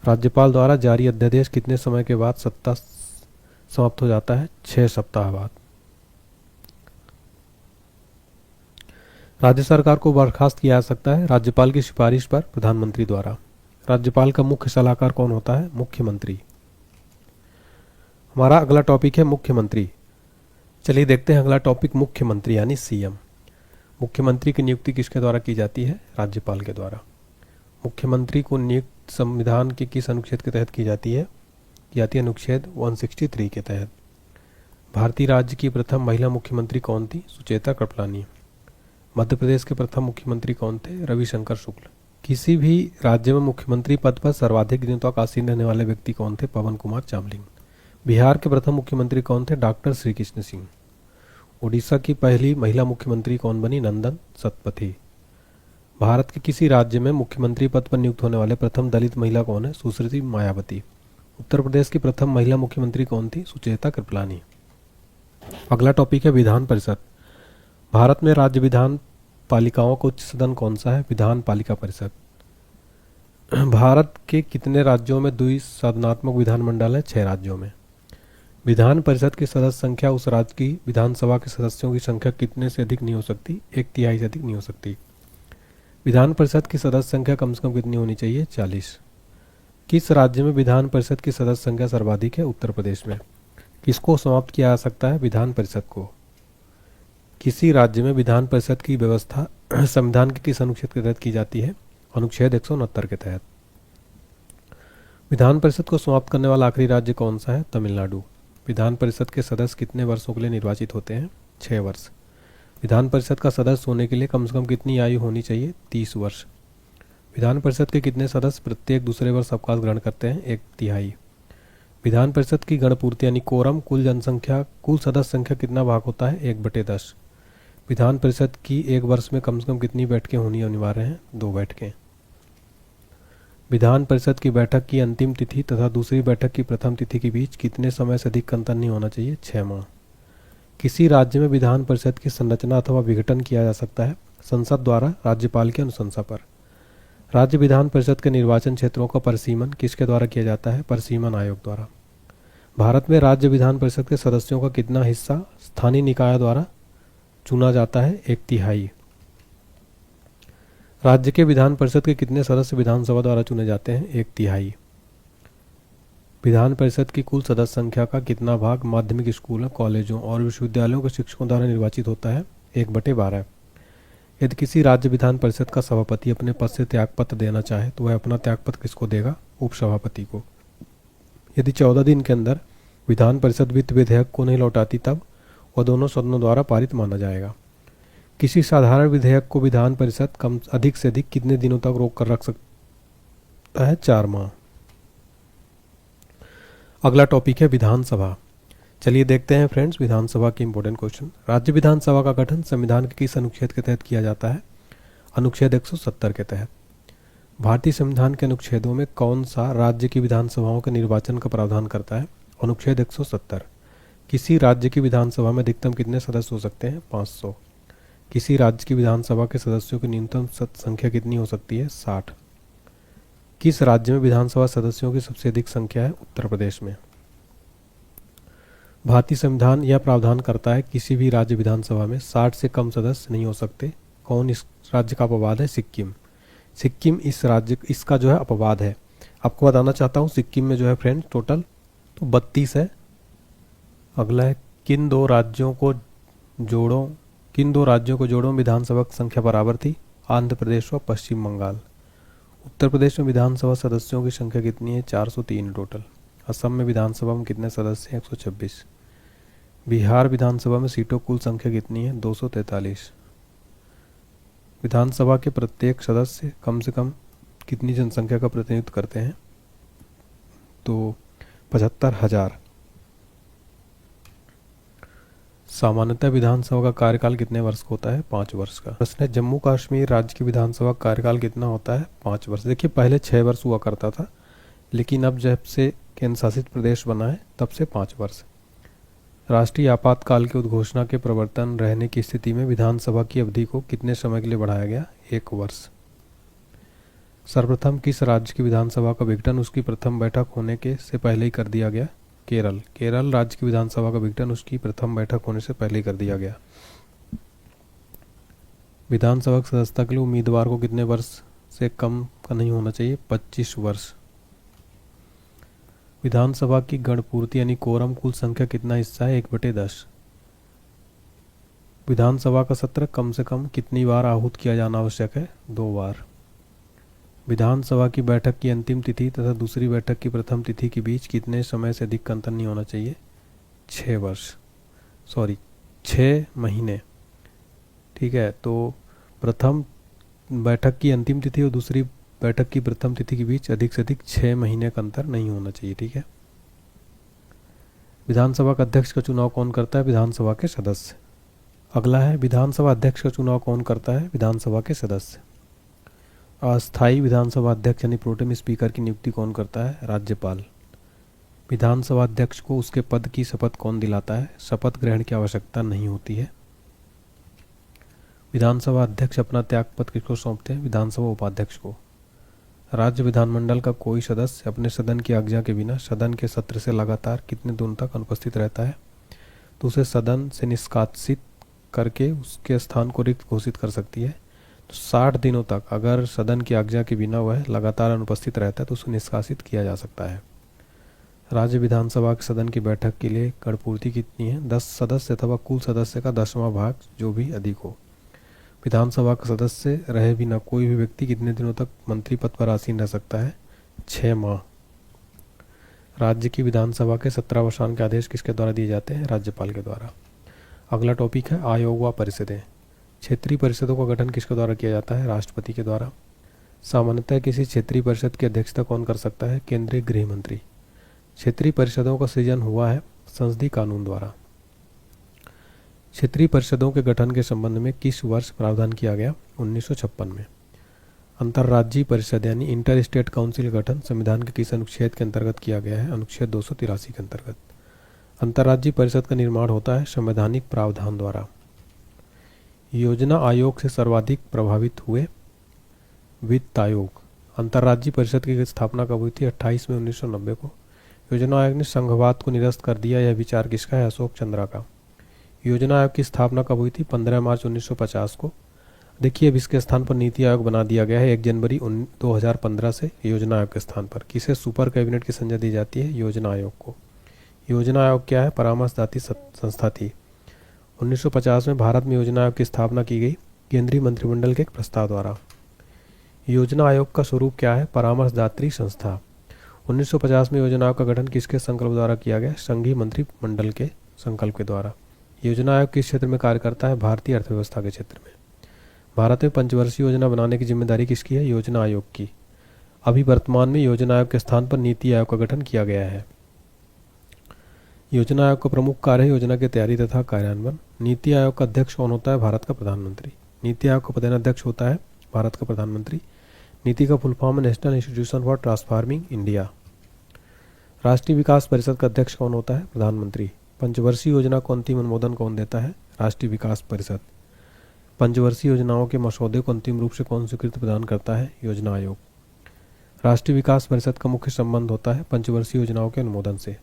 राज्यपाल द्वारा जारी अध्यादेश कितने समय के बाद सत्ता समाप्त हो जाता है? 6 सप्ताह बाद। राज्य सरकार को बर्खास्त किया जा सकता है राज्यपाल की सिफारिश पर प्रधानमंत्री द्वारा। राज्यपाल का मुख्य सलाहकार कौन होता है? मुख्यमंत्री। हमारा अगला टॉपिक है मुख्यमंत्री। चलिए देखते हैं अगला टॉपिक, मुख्यमंत्री यानी सीएम। मुख्यमंत्री की नियुक्ति किसके द्वारा की जाती है? राज्यपाल के द्वारा। मुख्यमंत्री को नियुक्त संविधान के किस अनुच्छेद के तहत की जाती है? अनुच्छेद 163 के तहत। भारतीय राज्य की प्रथम महिला मुख्यमंत्री कौन थी? सुचेता कृपलानी। मध्य प्रदेश के प्रथम मुख्यमंत्री कौन थे? रविशंकर शुक्ल। किसी भी राज्य में मुख्यमंत्री पद पर सर्वाधिक दिनों तक आसीन रहने वाले व्यक्ति कौन थे? पवन कुमार चामलिंग। बिहार के प्रथम मुख्यमंत्री कौन थे? डॉक्टर श्री कृष्ण सिंह। उड़ीसा की पहली महिला मुख्यमंत्री कौन बनी? नंदन सतपथी। भारत के किसी राज्य में मुख्यमंत्री पद पर नियुक्त होने वाले प्रथम दलित महिला कौन है? सुश्रुति मायावती। उत्तर प्रदेश की प्रथम महिला मुख्यमंत्री कौन थी? सुचेता कृपलानी। अगला टॉपिक है विधान परिषद। भारत में राज्य विधान पालिकाओं का उच्च सदन कौन सा है? विधान पालिका परिषद। भारत के कितने राज्यों में द्विसदनात्मक विधानमंडल है? 6 राज्यों में। विधान परिषद की सदस्य संख्या उस राज्य की विधानसभा के सदस्यों की संख्या कितने से अधिक नहीं हो सकती? 1/3 से अधिक नहीं हो सकती। विधान परिषद की सदस्य संख्या कम से कम कितनी होनी चाहिए? 40। किस राज्य में विधान परिषद की सदस्य संख्या सर्वाधिक है? उत्तर प्रदेश में। किसको समाप्त किया जा सकता है? विधान परिषद को। किसी राज्य में विधान परिषद की व्यवस्था संविधान के किस अनुच्छेद के तहत की जाती है? अनुच्छेद 169 के तहत। विधान परिषद को समाप्त करने वाला आखिरी राज्य कौन सा है? तमिलनाडु। विधान परिषद के सदस्य कितने वर्षों के लिए निर्वाचित होते हैं? 6 वर्ष। विधान परिषद का सदस्य होने के लिए कम से कम कितनी आयु होनी चाहिए? 30 वर्ष। विधान परिषद के कितने सदस्य प्रत्येक दूसरे वर्ष अवकाश ग्रहण करते हैं? 1/3। विधान परिषद की गणपूर्ति यानी कोरम कुल सदस्य संख्या कितना भाग होता है? 1/10। विधान परिषद की एक वर्ष में कम से कम कितनी बैठकें होनी अनिवार्य हैं? 2 बैठकें। विधान परिषद की बैठक की अंतिम तिथि तथा दूसरी बैठक की प्रथम तिथि के बीच कितने समय से अधिक का अंतर नहीं होना चाहिए? 6 माह। किसी राज्य में विधान परिषद की संरचना अथवा विघटन किया जा सकता है? संसद द्वारा राज्यपाल की अनुशंसा पर। राज्य विधान परिषद के निर्वाचन क्षेत्रों का परिसीमन किसके द्वारा किया जाता है? परिसीमन आयोग द्वारा। भारत में राज्य विधान परिषद के सदस्यों का कितना हिस्सा स्थानीय निकाय द्वारा चुना जाता है? 1/3। राज्य के विधान परिषद के कितने सदस्य विधानसभा द्वारा चुने जाते हैं? 1/3। विधान परिषद की कुल सदस्य संख्या का कितना भाग माध्यमिक स्कूलों, कॉलेजों और विश्वविद्यालयों के शिक्षकों द्वारा निर्वाचित होता है? 1/12। यदि किसी राज्य विधान परिषद का सभापति अपने पद से त्यागपत्र देना चाहे तो वह अपना त्यागपत्र किसको देगा? उपसभापति को। यदि 14 दिन के अंदर विधान परिषद वित्त विधेयक को नहीं लौटाती तब वह दोनों सदनों द्वारा पारित माना जाएगा। किसी साधारण विधेयक को विधान परिषद अधिक से अधिक कितने दिनों तक रोक कर रख सकता है? 4 माह। अगला टॉपिक है विधानसभा। चलिए देखते हैं फ्रेंड्स विधानसभा के इंपॉर्टेंट क्वेश्चन। राज्य विधानसभा का गठन संविधान के किस अनुच्छेद के तहत किया जाता है? अनुच्छेद 170 के तहत। भारतीय संविधान के अनुच्छेदों में कौन सा राज्य की विधानसभाओं के निर्वाचन का प्रावधान करता है? अनुच्छेद 170। किसी राज्य की विधानसभा में अधिकतम कितने सदस्य हो सकते हैं? 500। किसी राज्य की विधानसभा के सदस्यों की न्यूनतम संख्या कितनी हो सकती है? 60। किस राज्य में विधानसभा सदस्यों की सबसे अधिक संख्या है? उत्तर प्रदेश में। भारतीय संविधान यह प्रावधान करता है किसी भी राज्य विधानसभा में 60 से कम सदस्य नहीं हो सकते। कौन इस राज्य का अपवाद है? सिक्किम। सिक्किम इसका जो है अपवाद है। आपको बताना चाहता हूँ सिक्किम में जो है फ्रेंड टोटल तो 32 है। अगला है किन दो राज्यों को जोड़ो विधानसभा संख्या बराबर थी? आंध्र प्रदेश और पश्चिम बंगाल। उत्तर प्रदेश में विधानसभा सदस्यों की संख्या कितनी है? 403 टोटल। असम में विधानसभा में कितने सदस्य हैं? 126। बिहार विधानसभा में सीटों कुल संख्या कितनी है? 243। विधानसभा के प्रत्येक सदस्य कम से कम कितनी जनसंख्या का प्रतिनिधित्व करते हैं? तो 75,000। सामान्यतः विधानसभा का कार्यकाल कितने वर्ष का होता है? 5 वर्ष का। प्रश्न है जम्मू कश्मीर राज्य की विधानसभा का कार्यकाल कितना होता है? 5 वर्ष। देखिए पहले 6 वर्ष हुआ करता था लेकिन अब जब से केंद्र शासित प्रदेश बना है तब से 5 वर्ष। राष्ट्रीय आपातकाल के उद्घोषणा के प्रवर्तन रहने की स्थिति में विधानसभा की अवधि को कितने समय के लिए बढ़ाया गया? 1 वर्ष। सर्वप्रथम किस राज्य की विधानसभा का विघटन उसकी प्रथम बैठक होने के से पहले ही कर दिया गया? केरल। केरल राज्य की विधानसभा का विघटन उसकी प्रथम बैठक होने से पहले ही कर दिया गया। विधानसभा की सदस्यता के लिए उम्मीदवार को कितने वर्ष से कम का नहीं होना चाहिए? 25 वर्ष। विधानसभा की गणपूर्ति यानी कोरम कुल संख्या कितना हिस्सा है? 1/10। विधानसभा का सत्र कम से कम कितनी बार आहूत किया जाना आवश्यक है? 2 बार। विधानसभा की बैठक की अंतिम तिथि तथा दूसरी बैठक की प्रथम तिथि के बीच कितने समय से अधिक का अंतर नहीं होना चाहिए? 6 वर्ष। सॉरी 6 महीने, ठीक है। तो प्रथम बैठक की अंतिम तिथि और दूसरी बैठक की प्रथम तिथि के बीच अधिक से अधिक 6 महीने का अंतर नहीं होना चाहिए, ठीक है। विधानसभा का अध्यक्ष का चुनाव कौन करता है? विधानसभा के सदस्य। अगला है विधानसभा अध्यक्ष का चुनाव कौन करता है? विधानसभा के सदस्य। अस्थायी विधानसभा अध्यक्ष यानी प्रोटेम स्पीकर की नियुक्ति कौन करता है? राज्यपाल। विधानसभा अध्यक्ष को उसके पद की शपथ कौन दिलाता है? शपथ ग्रहण की आवश्यकता नहीं होती है। विधानसभा अध्यक्ष अपना त्यागपत्र किसको सौंपते हैं? विधानसभा उपाध्यक्ष को। राज्य विधानमंडल का कोई सदस्य अपने सदन की आज्ञा के बिना सदन के सत्र से लगातार कितने दिनों तक अनुपस्थित रहता है? तो उसे सदन से निष्कासित करके उसके स्थान को रिक्त घोषित कर सकती है। तो 60 दिनों तक अगर सदन की आज्ञा के बिना वह लगातार अनुपस्थित रहता है तो उसे निष्कासित किया जा सकता है। राज्य विधानसभा के सदन की बैठक के लिए गणपूर्ति कितनी है? 10 सदस्य अथवा कुल सदस्य का 10वां भाग, जो भी अधिक हो। विधानसभा का सदस्य रहे बिना कोई भी व्यक्ति कितने दिनों तक मंत्री पद पर आसीन रह सकता है? 6 माह। राज्य की विधानसभा के 17 के आदेश किसके द्वारा दिए जाते हैं? राज्यपाल के द्वारा। अगला टॉपिक है आयोग व परिषदें। क्षेत्रीय परिषदों का गठन किसके द्वारा किया जाता है? राष्ट्रपति के द्वारा। सामान्यतः किसी क्षेत्रीय परिषद की अध्यक्षता कौन कर सकता है? केंद्रीय गृह मंत्री। क्षेत्रीय परिषदों का सृजन हुआ है संसदीय कानून द्वारा। क्षेत्रीय परिषदों के गठन के संबंध में किस वर्ष प्रावधान किया गया? 1956 में। अंतर्राज्यीय परिषद यानी इंटर स्टेट काउंसिल का गठन संविधान के किस अनुच्छेद के अंतर्गत किया गया है? अनुच्छेद 283 के अंतर्गत। अंतर्राज्यीय परिषद का निर्माण होता है संवैधानिक प्रावधान द्वारा। योजना आयोग से सर्वाधिक प्रभावित हुए? वित्त आयोग। अंतर्राज्यीय परिषद की स्थापना कब हुई थी? 28 मई 1990 को। योजना आयोग ने संघवाद को निरस्त कर दिया, यह विचार किसका है? अशोक चंद्रा का। योजना आयोग की स्थापना कब हुई थी? 15 मार्च 1950 को। देखिए अब इसके स्थान पर नीति आयोग बना दिया गया है 1 जनवरी 2015 से योजना आयोग के स्थान पर। किसे सुपर कैबिनेट की संज्ञा दी जाती है? योजना आयोग को। योजना आयोग क्या है? परामर्शदात्री संस्था थी। 1950 में भारत में योजना आयोग की स्थापना की गई केंद्रीय मंत्रिमंडल के एक प्रस्ताव द्वारा। योजना आयोग का स्वरूप क्या है? परामर्शदात्री संस्था। 1950 में योजना आयोग का गठन किसके संकल्प द्वारा किया गया? संघीय मंत्रिमंडल के संकल्प के द्वारा। योजना आयोग किस क्षेत्र में कार्य करता है? भारतीय अर्थव्यवस्था के क्षेत्र में। भारत में पंचवर्षीय योजना बनाने की जिम्मेदारी किसकी है? योजना आयोग की। अभी वर्तमान में योजना आयोग के स्थान पर नीति आयोग का गठन किया गया है। योजना आयोग का प्रमुख कार्य है योजना की तैयारी तथा कार्यान्वयन। नीति आयोग का अध्यक्ष कौन होता है? भारत का प्रधानमंत्री। नीति आयोग का प्रधानाध्यक्ष होता है भारत का प्रधानमंत्री। नीति का फुल फॉर्म है national institution for transforming India. राष्ट्रीय विकास परिषद का अध्यक्ष कौन होता है? प्रधानमंत्री। पंचवर्षीय योजना को अंतिम अनुमोदन कौन देता है? राष्ट्रीय विकास परिषद। पंचवर्षीय योजनाओं के मसौदे को अंतिम रूप से कौन स्वीकृति प्रदान करता है? योजना आयोग। राष्ट्रीय विकास परिषद का मुख्य संबंध होता है पंचवर्षीय योजनाओं के अनुमोदन से।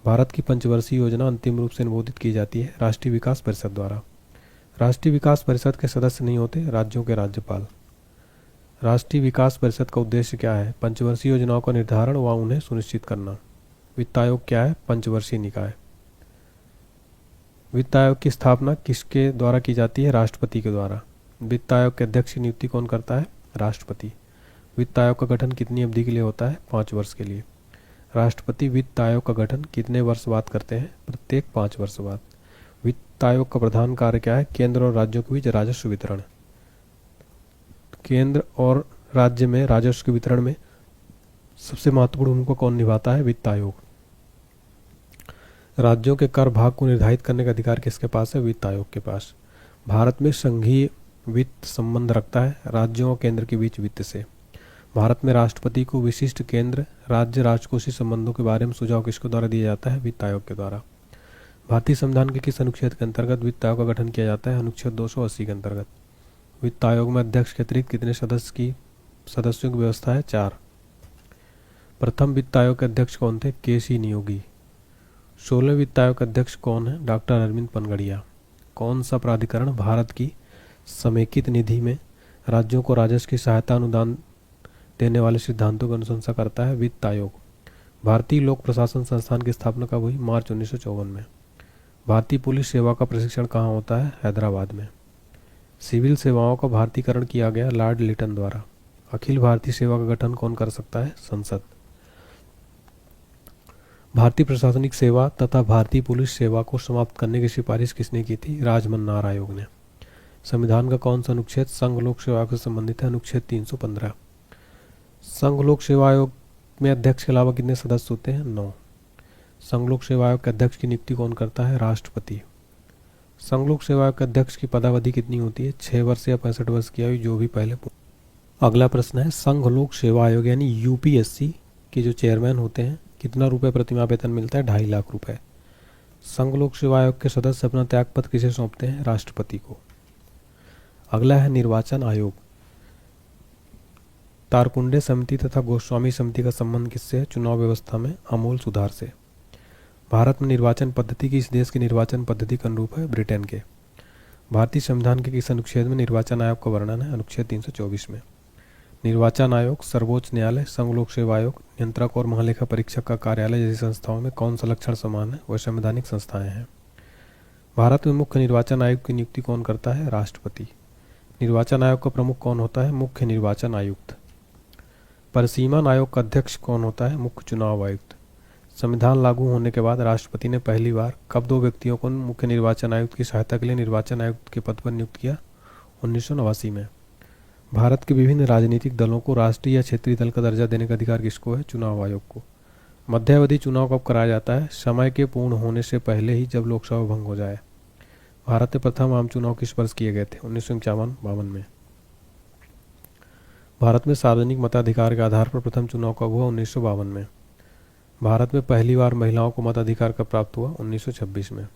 भारत की पंचवर्षीय योजना अंतिम रूप से अनुमोदित की जाती है राष्ट्रीय विकास परिषद द्वारा। राष्ट्रीय विकास परिषद के सदस्य नहीं होते राज्यों के राज्यपाल। राष्ट्रीय विकास परिषद का उद्देश्य क्या है? पंचवर्षीय योजनाओं का निर्धारण व उन्हें सुनिश्चित करना। वित्त आयोग क्या है? पंचवर्षीय निकाय। वित्त आयोग की स्थापना किसके द्वारा की जाती है? राष्ट्रपति के द्वारा। वित्त आयोग के अध्यक्ष की नियुक्ति कौन करता है? राष्ट्रपति। वित्त आयोग का गठन कितनी अवधि के लिए होता है? 5 वर्ष के लिए। राष्ट्रपति वित्त आयोग का गठन कितने वर्ष बाद करते हैं? प्रत्येक 5 वर्ष बाद। वित्त आयोग का प्रधान कार्य क्या है? केंद्र और राज्यों के बीच राजस्व वितरण। केंद्र और राज्य में राजस्व के वितरण में सबसे महत्वपूर्ण भूमिका कौन निभाता है? वित्त आयोग। राज्यों के कर भाग को निर्धारित करने का अधिकार किसके पास है? वित्त आयोग के पास। भारत में संघीय वित्त संबंध रखता है राज्यों और केंद्र के बीच वित्त से। भारत में राष्ट्रपति को विशिष्ट केंद्र राज्य राजकोषीय संबंधों के बारे में सुझाव किसके द्वारा दिया जाता है? वित्त आयोग के द्वारा। भारतीय संविधान के किस अनुच्छेद के अंतर्गत वित्त आयोग का गठन किया जाता है? अनुच्छेद 280 के अंतर्गत। वित्त आयोग में अध्यक्ष के अतिरिक्त कितने सदस्यों की व्यवस्था है? 4। प्रथम वित्त आयोग के अध्यक्ष कौन थे? के.सी. नियोगी। 16वें वित्त आयोग के अध्यक्ष कौन है? डॉक्टर अरविंद पनगड़िया। कौन सा प्राधिकरण भारत की समेकित निधि में राज्यों को राजस्व की सहायता अनुदान देने वाले सिद्धांतों की अनुशंसा करता है? वित्त आयोग। भारतीय लोक प्रशासन संस्थान की स्थापना कब हुई? मार्च 1954 में। भारतीय पुलिस सेवा का प्रशिक्षण कहाँ होता है? हैदराबाद में। सिविल सेवाओं का भारतीयकरण किया गया लॉर्ड लिटन द्वारा। अखिल भारतीय सेवा का गठन कौन कर सकता है? संसद। भारतीय प्रशासनिक सेवा तथा भारतीय पुलिस सेवा को समाप्त करने की सिफारिश किसने की थी? राजमन्नार आयोग ने। संविधान का कौन सा अनुच्छेद संघ लोक सेवा आयोग से संबंधित है? अनुच्छेद 315। संघ लोक सेवा आयोग में अध्यक्ष के अलावा कितने सदस्य होते हैं? 9। संघ लोक सेवा आयोग के अध्यक्ष की नियुक्ति कौन करता है? राष्ट्रपति। संघ लोक सेवा आयोग के अध्यक्ष की पदावधि कितनी होती है? 6 वर्ष या 65 वर्ष की आयु, जो भी पहले। अगला प्रश्न है, संघ लोक सेवा आयोग यानी यूपीएससी के जो चेयरमैन होते हैं कितना रुपए प्रतिमाह वेतन मिलता है? 2.5 लाख रुपए। संघ लोक सेवा आयोग के सदस्य अपना त्यागपत्र किसे सौंपते हैं? राष्ट्रपति को। अगला है निर्वाचन आयोग। तारकुंडे समिति तथा गोस्वामी समिति का संबंध किससे है? चुनाव व्यवस्था में आमूल सुधार से। भारत में निर्वाचन पद्धति किस देश की निर्वाचन पद्धति के अनुरूप है? ब्रिटेन के। भारतीय संविधान के किस अनुच्छेद में निर्वाचन आयोग का वर्णन है? अनुच्छेद 324 में। निर्वाचन आयोग, सर्वोच्च न्यायालय, संघ लोक सेवा आयोग, नियंत्रक और महालेखा परीक्षक का कार्यालय जैसी संस्थाओं में कौन सा लक्षण समान है? वह संवैधानिक संस्थाएं हैं। भारत में मुख्य निर्वाचन आयोग की नियुक्ति कौन करता है? राष्ट्रपति। निर्वाचन आयोग का प्रमुख कौन होता है? मुख्य निर्वाचन आयुक्त। परिसीमन आयोग का अध्यक्ष कौन होता है? मुख्य चुनाव आयुक्त। संविधान लागू होने के बाद राष्ट्रपति ने पहली बार कब 2 व्यक्तियों को मुख्य निर्वाचन आयुक्त की सहायता के लिए निर्वाचन आयुक्त के पद पर नियुक्त किया? 1989 में। भारत के विभिन्न राजनीतिक दलों को राष्ट्रीय या क्षेत्रीय दल का दर्जा देने का अधिकार किसको है? चुनाव आयोग को। मध्यावधि चुनाव कब कराया जाता है? समय के पूर्ण होने से पहले ही, जब लोकसभा भंग हो जाए। भारत में प्रथम आम चुनाव किस वर्ष किए गए थे? 1951-52 में। भारत में सार्वजनिक मताधिकार के आधार पर प्रथम चुनाव कब हुआ? 1952 में। भारत में पहली बार महिलाओं को मताधिकार कब प्राप्त हुआ? 1926 में।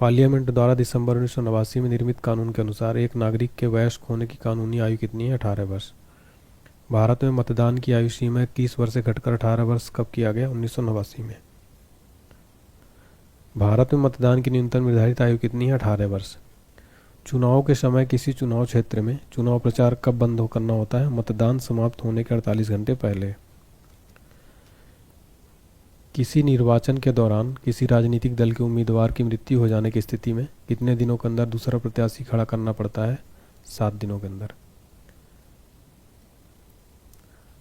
पार्लियामेंट द्वारा दिसंबर 1989 में निर्मित कानून के अनुसार एक नागरिक के वयस्क होने की कानूनी आयु कितनी है? 18 वर्ष। भारत में मतदान की आयु सीमा 21 वर्ष से घटकर 18 वर्ष कब किया गया? 1989 में। भारत में मतदान की न्यूनतम निर्धारित आयु कितनी है? 18 वर्ष। चुनाव के समय किसी चुनाव क्षेत्र में चुनाव प्रचार कब बंद करना होता है? मतदान समाप्त होने के 48 घंटे पहले। किसी निर्वाचन के दौरान किसी राजनीतिक दल के उम्मीदवार की मृत्यु हो जाने की स्थिति में कितने दिनों के अंदर दूसरा प्रत्याशी खड़ा करना पड़ता है? 7 दिनों के अंदर।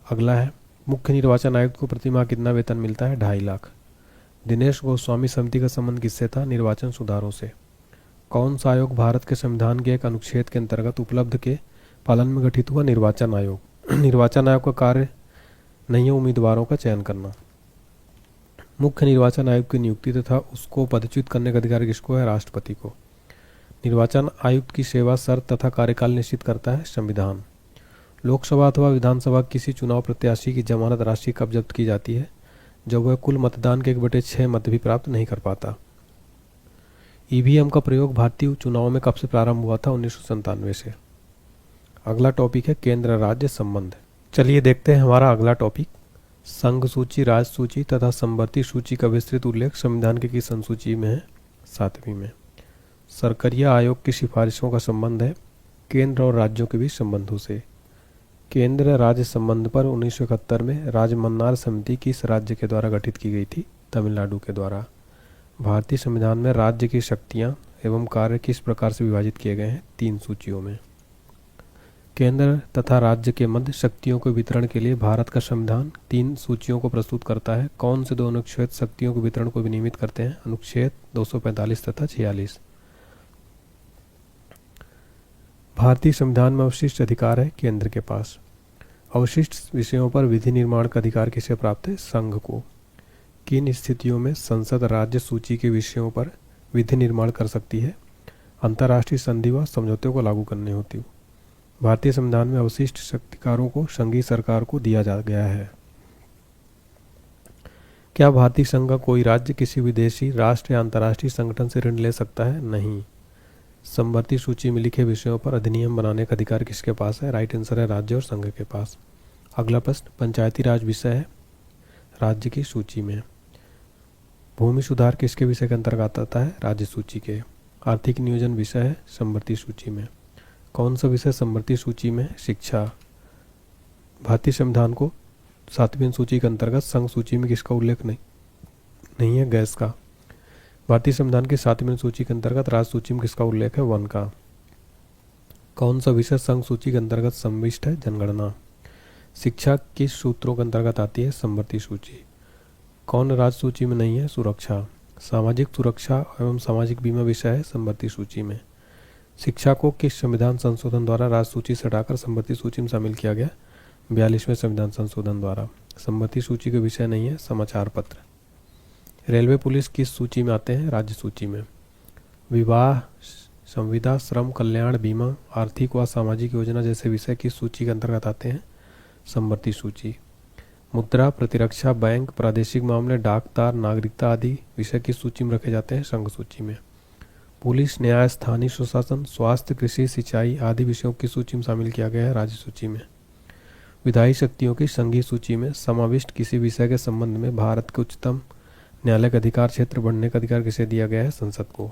अगला है, मुख्य निर्वाचन आयुक्त को प्रतिमाह कितना वेतन मिलता है? 2.5 लाख। दिनेश गोस्वामी समिति का संबंध किससे था? निर्वाचन सुधारों से। कौन सा आयोग भारत के संविधान के एक अनुच्छेद के अंतर्गत उपलब्ध के पालन में गठित हुआ? निर्वाचन आयोग। निर्वाचन आयोग का कार्य नहीं है उम्मीदवारों का चयन करना। मुख्य निर्वाचन आयुक्त की नियुक्ति तथा उसको पदच्युत करने का अधिकार किसको है? राष्ट्रपति को। निर्वाचन आयुक्त की सेवा शर्त तथा कार्यकाल निश्चित करता है संविधान। लोकसभा अथवा विधानसभा किसी चुनाव प्रत्याशी की जमानत राशि कब जब्त की जाती है? जब वह कुल मतदान के 1/6 मत भी प्राप्त नहीं कर पाता। ईवीएम का प्रयोग भारतीय चुनाव में कब से प्रारंभ हुआ था? 1997 से। अगला टॉपिक है केंद्र राज्य संबंध। चलिए देखते हैं हमारा अगला टॉपिक। संघ सूची, राज्य सूची तथा समवर्ती सूची का विस्तृत उल्लेख संविधान के किस अनुसूची में है? 7वीं में। सरकारीय आयोग की सिफारिशों का संबंध है केंद्र और राज्यों के बीच संबंधों से। केंद्र राज्य संबंध पर 1971 में राजमन्नार समिति किस राज्य के द्वारा गठित की गई थी? तमिलनाडु के द्वारा। भारतीय संविधान में राज्य की शक्तियां एवं कार्य किस प्रकार से विभाजित किए गए हैं? 3 सूचियों में। केंद्र तथा राज्य के मध्य शक्तियों के वितरण के लिए भारत का संविधान 3 सूचियों को प्रस्तुत करता है। कौन से 2 अनुच्छेद शक्तियों के वितरण को विनियमित करते हैं? अनुच्छेद 245 तथा 46। भारतीय संविधान में अवशिष्ट अधिकार है केंद्र के पास। अवशिष्ट विषयों पर विधि निर्माण का अधिकार किसे प्राप्त है? संघ को। किन स्थितियों में संसद राज्य सूची के विषयों पर विधि निर्माण कर सकती है? अंतर्राष्ट्रीय संधि व समझौते को लागू करने होती है। भारतीय संविधान में अवशिष्ट शक्तिकारों को संघीय सरकार को दिया जा गया है। क्या भारतीय संघ का कोई राज्य किसी विदेशी राष्ट्र या अंतर्राष्ट्रीय संगठन से ऋण ले सकता है? नहीं। समवर्ती सूची में लिखे विषयों पर अधिनियम बनाने का अधिकार किसके पास है? राइट आंसर है राज्य और संघ के पास। अगला प्रश्न, पंचायती राज विषय है राज्य की सूची में। भूमि सुधार किसके विषय के अंतर्गत आता है? राज्य सूची के। आर्थिक नियोजन विषय है समवर्ती सूची में। कौन सा विषय समवर्ती सूची में? शिक्षा। भारतीय संविधान को 7वीं सूची के अंतर्गत संघ सूची में किसका उल्लेख नहीं है? गैस का। भारतीय संविधान की 7वीं सूची के अंतर्गत राज्य सूची में किसका उल्लेख है? वन का। कौन सा विषय संघ सूची के अंतर्गत समाविष्ट है? जनगणना। शिक्षा किस सूत्रों के अंतर्गत आती है? समवर्ती सूची। कौन राज्य सूची में नहीं है? सुरक्षा। सामाजिक सुरक्षा एवं सामाजिक बीमा विषय है समवर्ती सूची में। शिक्षा को किस संविधान संशोधन द्वारा राज्य सूची से हटाकर समवर्ती सूची में शामिल किया गया? 42वें संविधान संशोधन द्वारा। समवर्ती सूची के विषय नहीं है समाचार पत्र। रेलवे पुलिस किस सूची में आते हैं? राज्य सूची में। विवाह, संविदा, श्रम कल्याण, बीमा, आर्थिक व सामाजिक योजना जैसे विषय किस सूची के अंतर्गत आते हैं? समवर्ती सूची। मुद्रा, प्रतिरक्षा, बैंक, प्रादेशिक मामले, डाक तार, नागरिकता आदि विषय किस सूची में रखे जाते हैं? संघ सूची में। पुलिस, न्याय, स्थानीय सुशासन, स्वास्थ्य, कृषि, सिंचाई आदि विषयों की सूची में शामिल किया गया है राज्य सूची में। विधायी शक्तियों की संघीय सूची में समाविष्ट किसी विषय के संबंध में भारत के उच्चतम न्यायालय का अधिकार क्षेत्र बढ़ने का अधिकार किसे दिया गया है? संसद को।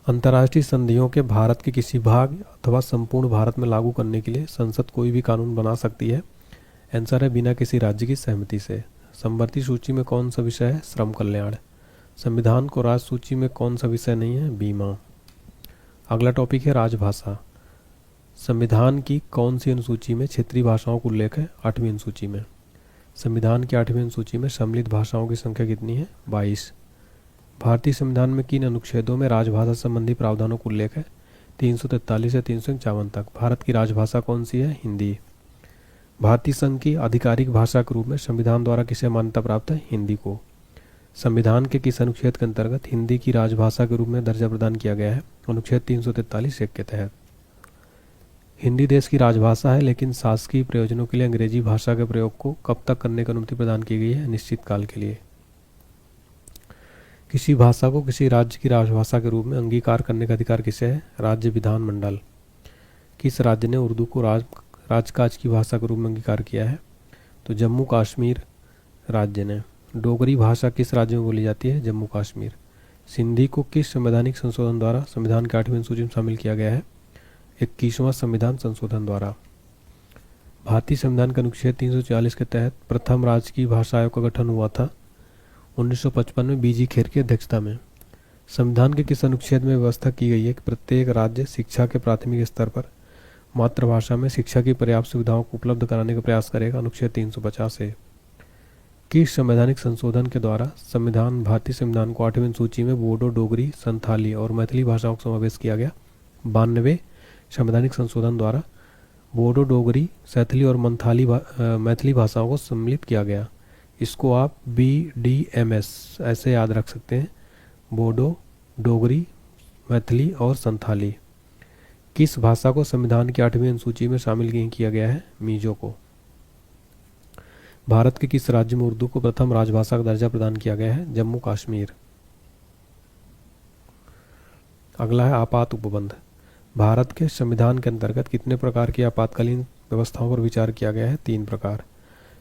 अंतर्राष्ट्रीय संधियों के भारत के किसी भाग अथवा संपूर्ण भारत में लागू करने के लिए संसद कोई भी कानून बना सकती है? आंसर है बिना किसी राज्य की सहमति से। समवर्ती सूची में कौन सा विषय है? श्रम कल्याण। संविधान को राज्य सूची में कौन सा विषय नहीं है? बीमा। अगला टॉपिक है राजभाषा। संविधान की कौन सी अनुसूची में क्षेत्रीय भाषाओं का उल्लेख है? 8वीं अनुसूची में। संविधान की 8वीं अनुसूची में सम्मिलित भाषाओं की संख्या कितनी है? 22। भारतीय संविधान में किन अनुच्छेदों में राजभाषा संबंधी प्रावधानों का उल्लेख है? 343 से 351 तक। भारत की राजभाषा कौन सी है? हिंदी। भारतीय संघ की आधिकारिक भाषा के रूप में संविधान द्वारा किसे मान्यता प्राप्त है? हिंदी को। संविधान के किस अनुच्छेद के अंतर्गत हिंदी की राजभाषा के रूप में दर्जा प्रदान किया गया है? अनुच्छेद 343(1) के तहत। हिंदी देश की राजभाषा है, लेकिन शासकीय प्रयोजनों के लिए अंग्रेजी भाषा के प्रयोग को कब तक करने की अनुमति प्रदान की गई है? निश्चित काल के लिए। किसी भाषा को किसी राज्य की राजभाषा के रूप में अंगीकार करने का अधिकार किसे है? राज्य विधानमंडल। किस राज्य ने उर्दू को राजकाज की भाषा के रूप में अंगीकार किया है? तो जम्मू कश्मीर राज्य ने। डोगरी भाषा किस राज्य में बोली जाती है? जम्मू कश्मीर। सिंधी को किस संवैधानिक संशोधन द्वारा संविधान की 8वीं अनुसूची में शामिल किया गया है? 21वां संविधान संशोधन द्वारा। भारतीय संविधान के अनुच्छेद 340 के तहत प्रथम राजकीय भाषा आयोग का गठन हुआ था 1955 में बीजी खेर की अध्यक्षता में। संविधान के किस अनुच्छेद में व्यवस्था की गई है कि प्रत्येक राज्य शिक्षा के प्राथमिक स्तर पर मातृभाषा में शिक्षा की पर्याप्त सुविधाओं को उपलब्ध कराने का प्रयास करेगा? अनुच्छेद 350 से। किस संवैधानिक संशोधन के द्वारा भारतीय संविधान को 8वीं सूची में बोडो, डोगरी, संथाली और मैथिली भाषाओं का समावेश किया गया? 92वें संवैधानिक संशोधन द्वारा बोडो, डोगरी, सैथली और मैथिली भाषाओं को सम्मिलित किया गया। इसको आप BDMS ऐसे याद रख सकते हैं, बोडो, डोगरी, मैथिली और संथाली। किस भाषा को संविधान की 8वीं अनुसूची में शामिल नहीं किया गया है? मिजो को। भारत के किस राज्य में उर्दू को प्रथम राजभाषा का दर्जा प्रदान किया गया है? जम्मू कश्मीर। अगला है आपात उपबंध। भारत के संविधान के अंतर्गत कितने प्रकार की आपातकालीन व्यवस्थाओं पर विचार किया गया है? 3 प्रकार।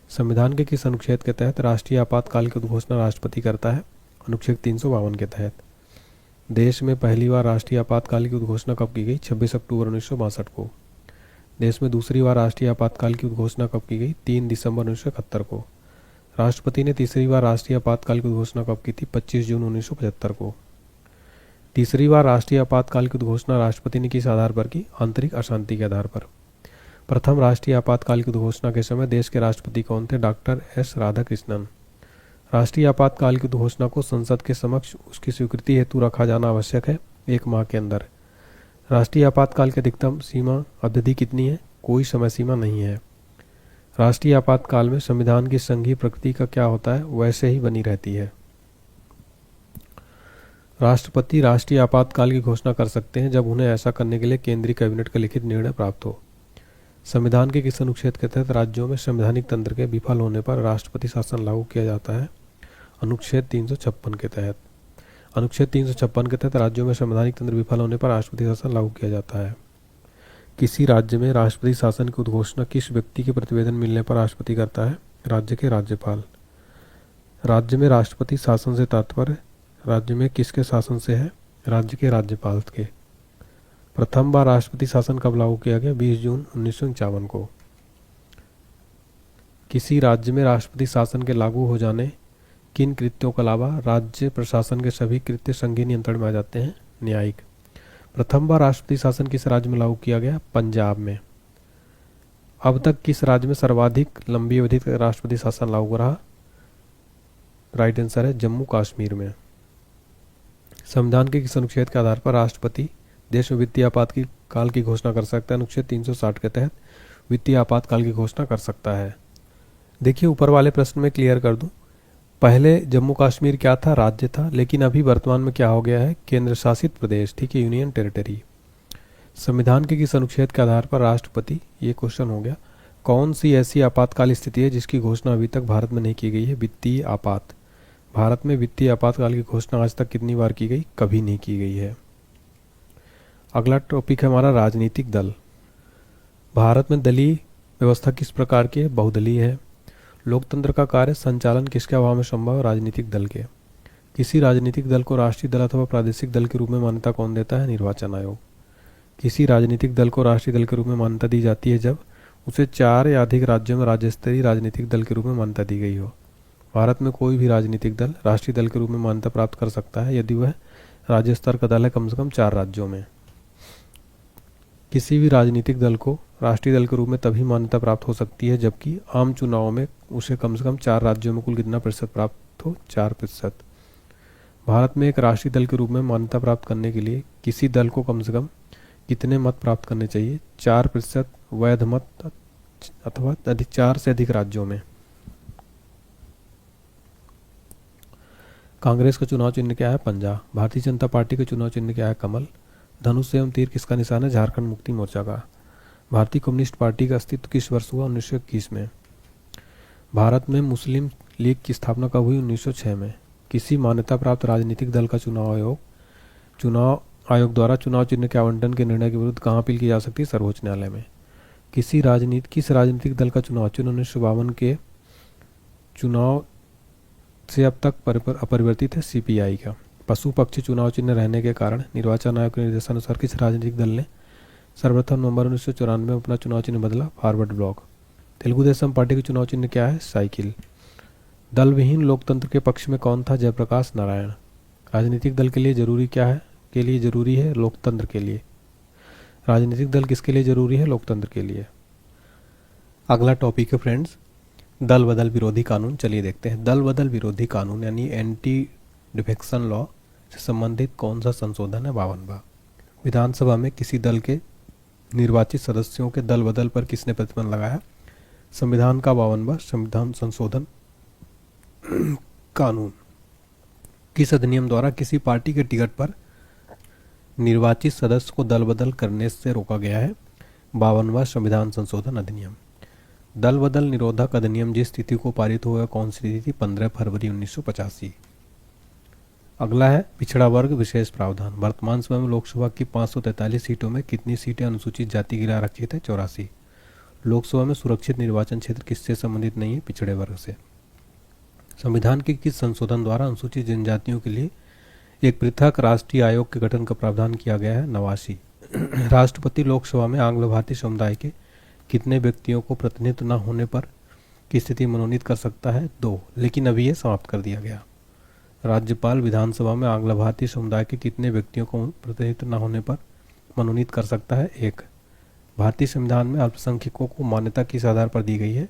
संविधान के किस अनुच्छेद के तहत राष्ट्रीय आपातकाल की उद्घोषणा राष्ट्रपति करता है? अनुच्छेद 352 के तहत। देश में पहली बार राष्ट्रीय आपातकाल की उद्घोषणा कब की गई? 26 अक्टूबर 1962 को। देश में दूसरी बार राष्ट्रीय आपातकाल की उद्घोषणा कब की गई? 3 दिसंबर 1971 को। राष्ट्रपति ने तीसरी बार राष्ट्रीय आपातकाल की उद्घोषणा कब की थी? 25 जून 1975 को। तीसरी बार राष्ट्रीय आपातकाल की उद्घोषणा राष्ट्रपति ने किस आधार पर की? आंतरिक अशांति के आधार पर। प्रथम राष्ट्रीय आपातकाल की उद्घोषणा के समय देश के राष्ट्रपति कौन थे? Doctor S Radhakrishnan. राष्ट्रीय आपातकाल की उद्घोषणा को संसद के समक्ष उसकी स्वीकृति हेतु रखा जाना आवश्यक है 1 माह के अंदर। राष्ट्रीय आपातकाल की अधिकतम सीमा अवधि कितनी है? कोई समय सीमा नहीं है। राष्ट्रीय आपातकाल में संविधान की संघीय प्रकृति का क्या होता है? वैसे ही बनी रहती है। राष्ट्रपति राष्ट्रीय आपातकाल की घोषणा कर सकते हैं जब उन्हें ऐसा करने के लिए केंद्रीय कैबिनेट का लिखित निर्णय प्राप्त हो। संविधान के किस अनुच्छेद के तहत राज्यों में संवैधानिक तंत्र के विफल होने पर राष्ट्रपति शासन लागू किया जाता है? अनुच्छेद 356 के तहत। अनुच्छेद 356 के तहत राज्यों में संवैधानिक तंत्र विफल होने पर राष्ट्रपति शासन लागू किया जाता है। किसी राज्य में राष्ट्रपति शासन की उद्घोषणा किस व्यक्ति के प्रतिवेदन मिलने पर राष्ट्रपति करता है? राज्य के राज्यपाल। राज्य में राष्ट्रपति शासन से तात्पर्य राज्य में किसके शासन से है? राज्य के राज्यपाल के। प्रथम बार राष्ट्रपति शासन कब लागू किया गया? 20 जून 1951 को। किसी राज्य में राष्ट्रपति शासन के लागू हो जाने किन कृत्यों के अलावा राज्य प्रशासन के सभी कृत्य संघीय नियंत्रण में आ जाते हैं? न्यायिक। प्रथम बार राष्ट्रपति शासन किस राज्य में लागू किया गया? पंजाब में। अब तक किस राज्य में सर्वाधिक लंबी अवधि तक राष्ट्रपति शासन लागू रहा? राइट आंसर है जम्मू कश्मीर में। संविधान के किस अनुच्छेद के आधार पर राष्ट्रपति देश में वित्तीय आपात की काल की घोषणा कर सकता है? अनुच्छेद 360 के तहत वित्तीय आपातकाल की घोषणा कर सकता है। देखिए ऊपर वाले प्रश्न में क्लियर कर दूं, पहले जम्मू कश्मीर क्या था? राज्य था, लेकिन अभी वर्तमान में क्या हो गया है? केंद्र शासित प्रदेश, ठीक है, यूनियन टेरिटरी। संविधान के किस अनुच्छेद के आधार पर राष्ट्रपति, ये क्वेश्चन हो गया, कौन सी ऐसी आपातकाल स्थिति है जिसकी घोषणा अभी तक भारत में नहीं की गई है? वित्तीय आपात। भारत में वित्तीय आपातकाल की घोषणा आज तक कितनी बार की गई? कभी नहीं की गई है। अगला टॉपिक है हमारा राजनीतिक दल। भारत में दलीय व्यवस्था किस प्रकार की है? बहुदलीय है। लोकतंत्र का कार्य संचालन किसके अभाव में संभव है? राजनीतिक दल के। किसी राजनीतिक दल को राष्ट्रीय दल अथवा प्रादेशिक दल के रूप में मान्यता कौन देता है? निर्वाचन आयोग। किसी राजनीतिक दल को राष्ट्रीय दल के रूप में मान्यता दी जाती है जब उसे 4 या अधिक राज्यों में राज्य स्तरीय राजनीतिक दल के रूप में मान्यता दी गई हो। भारत में कोई भी राजनीतिक दल राष्ट्रीय दल के रूप में मान्यता प्राप्त कर सकता है यदि वह राज्य स्तर का दल है कम से कम 4 राज्यों में। किसी भी राजनीतिक दल को राष्ट्रीय दल के रूप में तभी मान्यता प्राप्त हो सकती है जबकि आम चुनाव में उसे कम से कम 4 राज्यों में कुल कितना प्रतिशत प्राप्त हो? 4%। भारत में एक राष्ट्रीय दल के रूप में मान्यता प्राप्त करने के लिए किसी दल को कम से कम कितने मत प्राप्त करने चाहिए? 4% वैध मत अथवा 4 से अधिक राज्यों में। कांग्रेस का चुनाव चिन्ह क्या है? पंजा। भारतीय जनता पार्टी का चुनाव चिन्ह क्या है? कमल। धनुष एवं तीर किसका निशान है? झारखंड मुक्ति मोर्चा का। भारतीय कम्युनिस्ट पार्टी का अस्तित्व किस वर्ष हुआ? 1921 में। भारत में मुस्लिम लीग की स्थापना कब हुई? 1906 में। किसी मान्यता प्राप्त राजनीतिक दल का चुनाव आयोग द्वारा चुनाव चिन्ह के आवंटन के निर्णय के विरुद्ध कहाँ अपील की जा सकती है? सर्वोच्च न्यायालय में। किस राजनीतिक दल का चुनाव चिन्ह 1952 के चुनाव से अब तक अपरिवर्तित है? सीपीआई का। पशु पक्षी चुनाव चिन्ह रहने के कारण निर्वाचन आयोग के निर्देशानुसार किस राजनीतिक दल ने सर्वप्रथम नवंबर 1994 में अपना चुनाव चिन्ह बदला? Forward block. Telugu Desam party के चुनाव चिन्ह क्या है? साइकिल। दल विहीन लोकतंत्र के पक्ष में कौन था? जयप्रकाश नारायण। राजनीतिक दल के लिए जरूरी क्या है? जरूरी है लोकतंत्र के लिए। राजनीतिक दल किसके लिए जरूरी है? लोकतंत्र के लिए। अगला टॉपिक है फ्रेंड्स दल बदल विरोधी कानून। चलिए देखते हैं दल बदल विरोधी कानून यानी एंटी डिफेक्शन लॉ से संबंधित कौन सा संशोधन है? 52वां। विधानसभा में किसी दल के निर्वाचित सदस्यों के दल बदल पर किसने प्रतिबंध लगाया? संविधान का 52वां संविधान संशोधन कानून। किस अधिनियम द्वारा किसी पार्टी के टिकट पर निर्वाचित सदस्य को दल बदल करने से रोका गया है? 52वां संविधान संशोधन अधिनियम। दल बदल निरोधक अधिनियम जिस तिथि को पारित हुआ कौन सी तिथि? 15 फरवरी 1985। अगला है पिछड़ा वर्ग विशेष प्रावधान। वर्तमान समय में लोकसभा की 543 सीटों में कितनी सीटें अनुसूचित जाति के लिए आरक्षित है? 84। लोकसभा में सुरक्षित निर्वाचन क्षेत्र किससे संबंधित नहीं है? पिछड़े वर्ग से। संविधान के किस संशोधन द्वारा अनुसूचित जनजातियों के लिए एक पृथक राष्ट्रीय आयोग के गठन का प्रावधान किया गया है? 89। राष्ट्रपति लोकसभा में आंग्ल भारतीय समुदाय के कितने व्यक्तियों को प्रतिनिधित्व न होने पर की स्थिति मनोनीत कर सकता है? 2, लेकिन अभी ये समाप्त कर दिया गया। राज्यपाल विधानसभा में आंग्ल भारतीय समुदाय के कितने व्यक्तियों को प्रतिनिधित्व न होने पर मनोनीत कर सकता है? 1। भारतीय संविधान में अल्पसंख्यकों को मान्यता किस आधार पर दी गई है?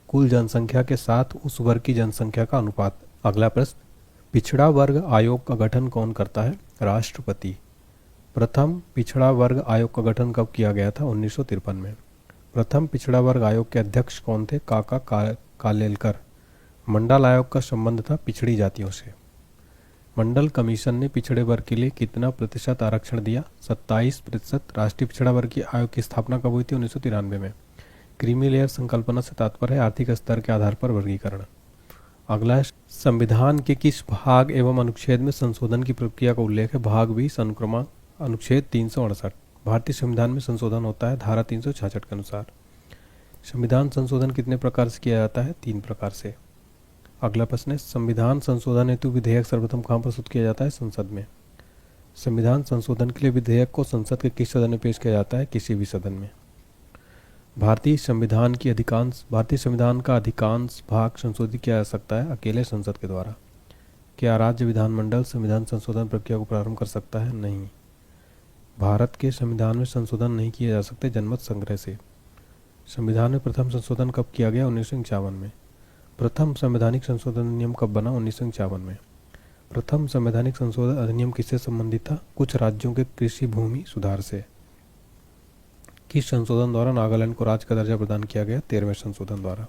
कुल जनसंख्या के साथ उस वर्ग की जनसंख्या का अनुपात। अगला प्रश्न पिछड़ा वर्ग आयोग का गठन कौन करता है? राष्ट्रपति। प्रथम पिछड़ा वर्ग आयोग का गठन कब किया गया था? 1953 में। प्रथम पिछड़ा वर्ग आयोग के अध्यक्ष कौन थे? काका कालेलकर। मंडल आयोग का संबंध था पिछड़ी जातियों से। मंडल कमीशन ने पिछड़े वर्ग के लिए कितना प्रतिशत आरक्षण दिया? 27%। राष्ट्रीय पिछड़ा वर्ग की आयोग की स्थापना कब हुई थी? 1993 में। क्रीमी लेयर संकल्पना से तात्पर्य है आर्थिक स्तर के आधार पर वर्गीकरण। अगला है संविधान के किस भाग एवं अनुच्छेद में संशोधन की प्रक्रिया का उल्लेख है? भाग 20 अनुक्रमांक अनुच्छेद 368। भारतीय संविधान में संशोधन होता है धारा 366 के अनुसार। संविधान संशोधन कितने प्रकार से किया जाता है? 3 प्रकार से। अगला प्रश्न है संविधान संशोधन हेतु विधेयक सर्वप्रथम कहाँ प्रस्तुत किया जाता है? संसद में। संविधान संशोधन के लिए विधेयक को संसद के किस सदन में पेश किया जाता है? किसी भी सदन में। भारतीय संविधान का अधिकांश भाग संशोधित किया जा सकता है अकेले संसद के द्वारा। क्या राज्य विधानमंडल संविधान संशोधन प्रक्रिया को प्रारंभ कर सकता है? नहीं। भारत के संविधान में संशोधन नहीं किए जा सकते जनमत संग्रह से। संविधान में प्रथम संशोधन कब किया गया? 1951 में। प्रथम संवैधानिक संशोधन अधिनियम कब बना? 1951 में। प्रथम संवैधानिक संशोधन अधिनियम किससे संबंधित था? कुछ राज्यों के कृषि भूमि सुधार से। किस संशोधन द्वारा नागालैंड को राज्य का दर्जा प्रदान किया गया? 13वें संशोधन द्वारा।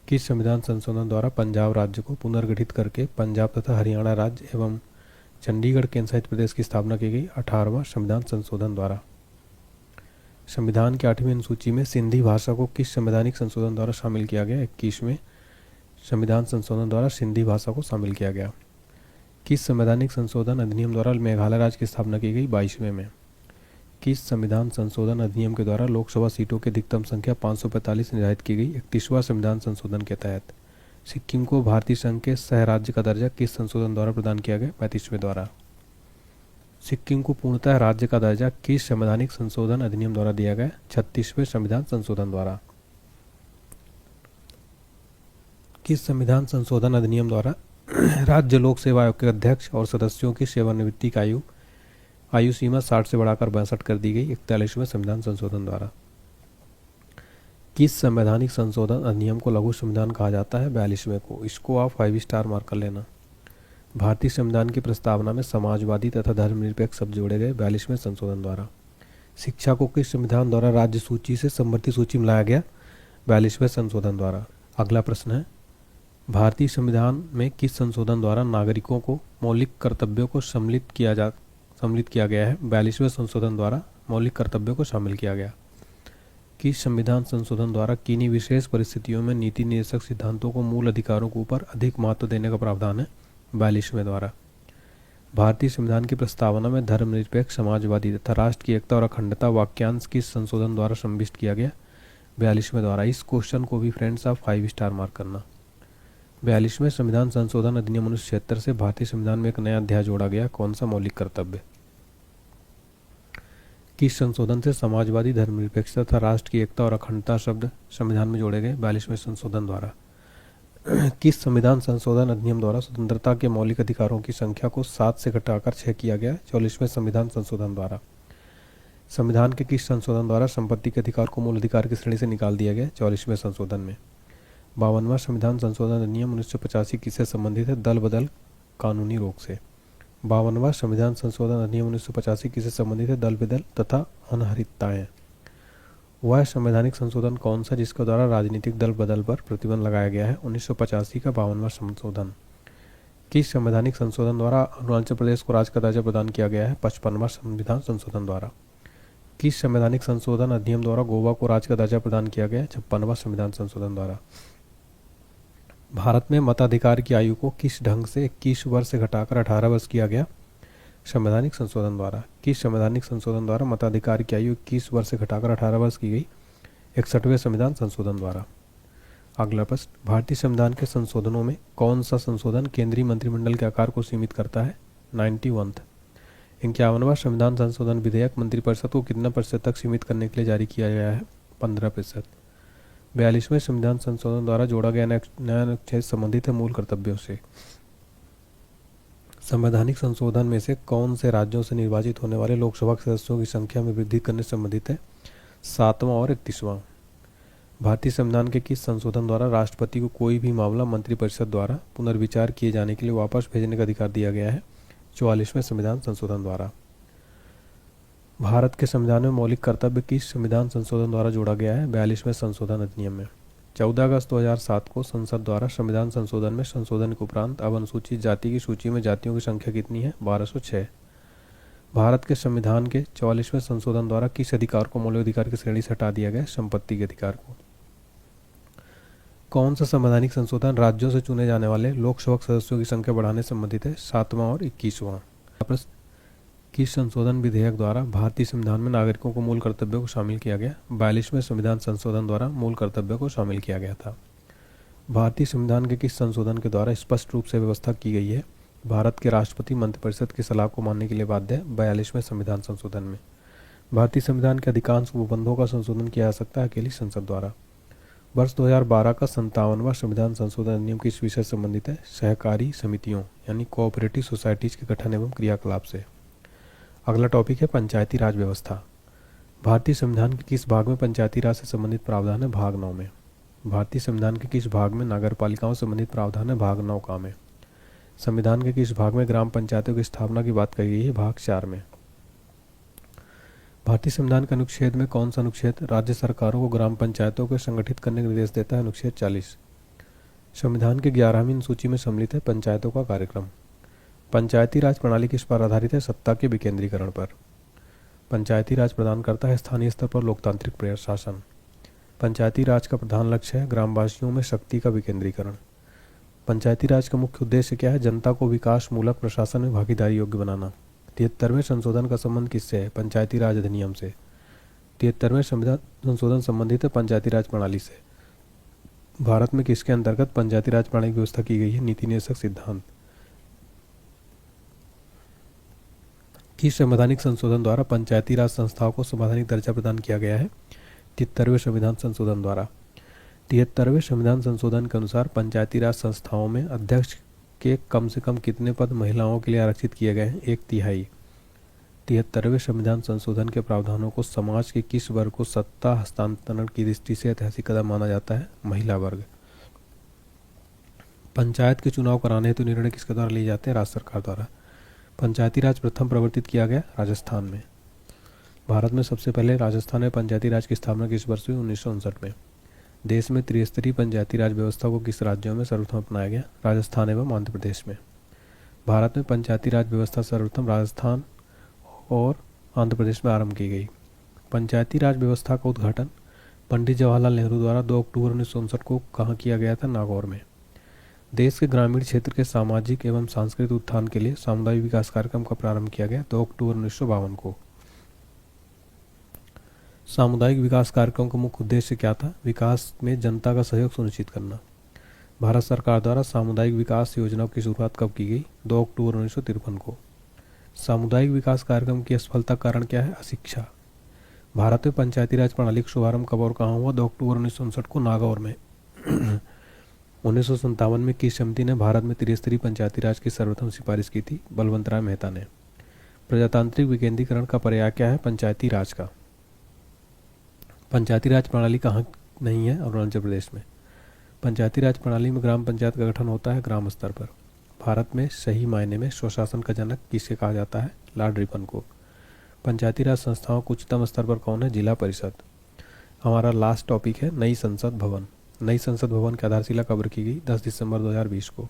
किस संविधान संशोधन द्वारा पंजाब राज्य को पुनर्गठित करके पंजाब तथा हरियाणा राज्य एवं चंडीगढ़ केंद्र शासित प्रदेश की स्थापना की गई? 18वां संविधान संशोधन द्वारा। संविधान की 8वीं अनुसूची में सिंधी भाषा को किस संवैधानिक संशोधन द्वारा शामिल किया गया? 21वें संविधान संशोधन द्वारा सिंधी भाषा को शामिल किया गया। किस संवैधानिक संशोधन अधिनियम द्वारा मेघालय राज्य की स्थापना की गई? 22वें में। किस संविधान संशोधन अधिनियम के द्वारा लोकसभा सीटों की अधिकतम संख्या 545 निर्धारित की गई? 31वां संविधान संशोधन के तहत। सिक्किम को भारतीय संघ के सह राज्य का दर्जा किस संशोधन द्वारा प्रदान किया गया? 35वें द्वारा। सिक्किम को पूर्णतः राज्य का दर्जा किस संवैधानिक संशोधन अधिनियम द्वारा दिया गया? 36वें संविधान संशोधन द्वारा। किस संविधान संशोधन अधिनियम द्वारा राज्य लोक सेवा आयोग के अध्यक्ष और सदस्यों की सेवानिवृत्ति की आयु सीमा 60 से बढ़ाकर 62 कर दी गई? 41वें संविधान संशोधन द्वारा। किस संवैधानिक संशोधन अधिनियम को लघु संविधान कहा जाता है? 42वें को। इसको आप 5 स्टार मार्क कर लेना। भारतीय संविधान की प्रस्तावना में समाजवादी तथा धर्मनिरपेक्ष शब्द जोड़े गए? 42वें संशोधन द्वारा। शिक्षा को किस संविधान द्वारा राज्य सूची से समवर्ती सूची में लाया गया? 42वें संशोधन द्वारा। अगला प्रश्न है, भारतीय संविधान में किस संशोधन द्वारा नागरिकों को मौलिक कर्तव्यों को सम्मिलित किया गया है? 42वें संशोधन द्वारा मौलिक कर्तव्यों को शामिल किया गया। किस संविधान संशोधन द्वारा किन्हीं विशेष परिस्थितियों में नीति निर्देशक सिद्धांतों को मूल अधिकारों के ऊपर अधिक महत्व देने का प्रावधान है? 42वें द्वारा। भारतीय संविधान की प्रस्तावना में धर्मनिरपेक्ष, समाजवादी तथा राष्ट्र की एकता और अखंडता वाक्यांश किस संशोधन द्वारा समाविष्ट किया गया? 42वें द्वारा। इस क्वेश्चन को भी फ्रेंड्स आप 5 स्टार मार्क करना। 42वें संविधान संशोधन अधिनियम 1976 से भारतीय संविधान में एक नया अध्याय जोड़ा गया। कौन सा? मौलिक कर्तव्य। किस संशोधन से समाजवादी, धर्मनिरपेक्षता तथा राष्ट्र की एकता और अखंडता शब्द संविधान में जोड़े गए? 42वें संशोधन द्वारा। किस संविधान संशोधन अधिनियम द्वारा स्वतंत्रता के मौलिक अधिकारों की संख्या को 7 से घटाकर 6 किया गया? 44वें संविधान संशोधन द्वारा। संविधान के किस संशोधन द्वारा संपत्ति के अधिकार को मूल अधिकार की श्रेणी से निकाल दिया गया? 44वें संशोधन में। 52वां संविधान संशोधन अधिनियम 1985 किससे संबंधित है? दल बदल कानूनी रोक से। 52वां संविधान संशोधन अधिनियम 1985 किससे संबंधित है? दल बदल तथा अनहरितताएं। वह संवैधानिक संशोधन कौन सा जिसके द्वारा राजनीतिक दल बदल पर प्रतिबंध लगाया गया है? 1985 का 52वां संशोधन। किस संवैधानिक संशोधन द्वारा अरुणाचल प्रदेश को राज्य का दर्जा प्रदान किया गया है? 55वां संविधान संशोधन द्वारा। किस संवैधानिक संशोधन अधिनियम द्वारा गोवा को राज्य का दर्जा प्रदान किया गया है? 56वां संविधान संशोधन द्वारा। भारत में मताधिकार की आयु को किस ढंग से 21 वर्ष से घटाकर 18 वर्ष किया गया? संवैधानिक संशोधन द्वारा। किस संवैधानिक संशोधन द्वारा मताधिकार की आयु 21 वर्ष से घटाकर 18 वर्ष की गई? 61वें संविधान संशोधन द्वारा। अगला प्रश्न, भारतीय संविधान के संशोधनों में कौन सा संशोधन केंद्रीय मंत्रिमंडल के आकार को सीमित करता है? 91। 51वां संविधान संशोधन विधेयक मंत्रिपरिषद को कितना प्रतिशत तक सीमित करने के लिए जारी किया गया है? 15%। 42वें संविधान संशोधन द्वारा जोड़ा गया नया अनुच्छेद संबंधित है मूल कर्तव्यों से। संवैधानिक संशोधन में से कौन से राज्यों से निर्वाचित होने वाले लोकसभा के सदस्यों की संख्या में वृद्धि करने से संबंधित है? 7वां और 31वां। भारतीय संविधान के किस संशोधन द्वारा राष्ट्रपति को कोई भी मामला मंत्रिपरिषद द्वारा पुनर्विचार किए जाने के लिए वापस भेजने का अधिकार दिया गया है? 44वें संविधान संशोधन द्वारा। भारत के संविधान में मौलिक कर्तव्य किस संविधान संशोधन द्वारा जोड़ा गया है? 42वें संशोधन अधिनियम में। 14 अगस्त 2007 को संसद द्वारा संविधान संशोधन में संशोधन के उपरांत अब अनुसूचित जाति की सूची में जातियों की संख्या कितनी है? 1206। भारत के संविधान के 44वें संशोधन द्वारा किस अधिकार को मौलिक अधिकार की श्रेणी से हटा दिया गया? संपत्ति के अधिकार को। कौन सा संवैधानिक संशोधन राज्यों से चुने जाने वाले लोकसभा सदस्यों की संख्या बढ़ाने से संबंधित है? 7वां और 21वां। किस संशोधन विधेयक द्वारा भारतीय संविधान में नागरिकों को मूल कर्तव्यों को शामिल किया गया? 42वें संविधान संशोधन द्वारा मूल कर्तव्यों को शामिल किया गया था। भारतीय संविधान के किस संशोधन के द्वारा स्पष्ट रूप से व्यवस्था की गई है भारत के राष्ट्रपति मंत्रिपरिषद की सलाह को मानने के लिए बाध्य है? 42वें संविधान संशोधन में। भारतीय संविधान के अधिकांश उपबंधों का संशोधन किया जा सकता है अकेली संसद द्वारा। वर्ष 2012 का 57वां संविधान संशोधन अधिनियम किस विषय से संबंधित है? सहकारी समितियों यानी कोऑपरेटिव सोसाइटीज के गठन एवं क्रियाकलाप से। अगला टॉपिक है पंचायती राज व्यवस्था। भारतीय संविधान के किस भाग में पंचायती राज से संबंधित प्रावधान है? भाग 9 में। भारतीय संविधान के किस भाग में नगरपालिकाओं से संबंधित प्रावधान है? भाग 9 का में। संविधान के किस भाग में ग्राम पंचायतों की स्थापना की बात कही गई है? भाग 4 में। भारतीय संविधान के अनुच्छेद में कौन सा अनुच्छेद राज्य सरकारों को ग्राम पंचायतों को संगठित करने का निर्देश देता है? अनुच्छेद 40। संविधान के 11वीं सूची में सम्मिलित है पंचायतों का कार्यक्रम। पंचायती राज प्रणाली किस पर आधारित है? सत्ता के विकेंद्रीकरण पर। पंचायती राज प्रदान करता है स्थानीय स्तर पर लोकतांत्रिक प्रशासन। पंचायती राज का प्रधान लक्ष्य है ग्रामवासियों में शक्ति का विकेंद्रीकरण। पंचायती राज का मुख्य उद्देश्य क्या है? जनता को विकास मूलक प्रशासन में भागीदारी योग्य बनाना। 73वें संशोधन का संबंध किससे है? पंचायती राज अधिनियम से। 73वें संविधान संशोधन संबंधित है पंचायती राज प्रणाली से। भारत में किसके अंतर्गत पंचायती राज प्रणाली की व्यवस्था की गई है? नीति निदेशक सिद्धांत। किस संवैधानिक संशोधन द्वारा पंचायती राज संस्थाओं को संवैधानिक दर्जा प्रदान किया गया है? 73वें संविधान संशोधन द्वारा। 73वें संविधान संशोधन के अनुसार पंचायती राज संस्थाओं में अध्यक्ष के कम से कम कितने पद महिलाओं के लिए आरक्षित किए गए हैं? 1/3। 73वें संविधान संशोधन के प्रावधानों को समाज के किस वर्ग को सत्ता हस्तांतरण की दृष्टि से ऐतिहासिक कदम माना जाता है? महिला वर्ग। पंचायत के चुनाव कराने हेतु निर्णय किसके द्वारा लिए जाते हैं? राज्य सरकार द्वारा। पंचायती राज प्रथम प्रवर्तित किया गया राजस्थान में। भारत में सबसे पहले राजस्थान में पंचायती राज की स्थापना किस वर्ष हुई? 1959 में। देश में त्रिस्तरीय पंचायती राज व्यवस्था को किस राज्यों में सर्वप्रथम अपनाया गया? राजस्थान एवं आंध्र प्रदेश में। भारत में पंचायती राज व्यवस्था सर्वप्रथम राजस्थान और आंध्र प्रदेश में आरंभ की गई। पंचायती राज व्यवस्था का उद्घाटन पंडित जवाहरलाल नेहरू द्वारा 2 अक्टूबर 1959 को कहाँ किया गया था? नागौर में। देश के ग्रामीण क्षेत्र के सामाजिक एवं सांस्कृतिक उत्थान के लिए सामुदायिक विकास कार्यक्रम का प्रारंभ किया गया 2 अक्टूबर 1952 को। सामुदायिक विकास कार्यक्रम का मुख्य उद्देश्य क्या था? विकास में जनता का सहयोग सुनिश्चित करना। भारत सरकार द्वारा सामुदायिक विकास योजनाओं की शुरुआत कब की गई? 2 अक्टूबर 1953 को। सामुदायिक विकास कार्यक्रम की असफलता का कारण क्या है? अशिक्षा। भारत में पंचायती राज प्रणाली का शुभारंभ कब और कहाँ हुआ? 2 अक्टूबर 1959 को नागौर में। 1957 में किस समिति ने भारत में त्रिस्तरीय पंचायती राज की सर्वप्रथम सिफारिश की थी? बलवंत राय मेहता ने। प्रजातांत्रिक विकेंद्रीकरण का पर्याय क्या है? पंचायती राज का। पंचायती राज प्रणाली कहाँ नहीं है? अरुणाचल प्रदेश में। पंचायती राज प्रणाली में ग्राम पंचायत का गठन होता है ग्राम स्तर पर। भारत में सही मायने में स्वशासन का जनक किसे कहा जाता है? लॉर्ड रिपन को। पंचायती राज संस्थाओं के उच्चतम स्तर पर कौन है? जिला परिषद। हमारा लास्ट टॉपिक है नई संसद भवन। नई संसद भवन की आधारशिला कब रखी गई? 10 दिसंबर 2020 को।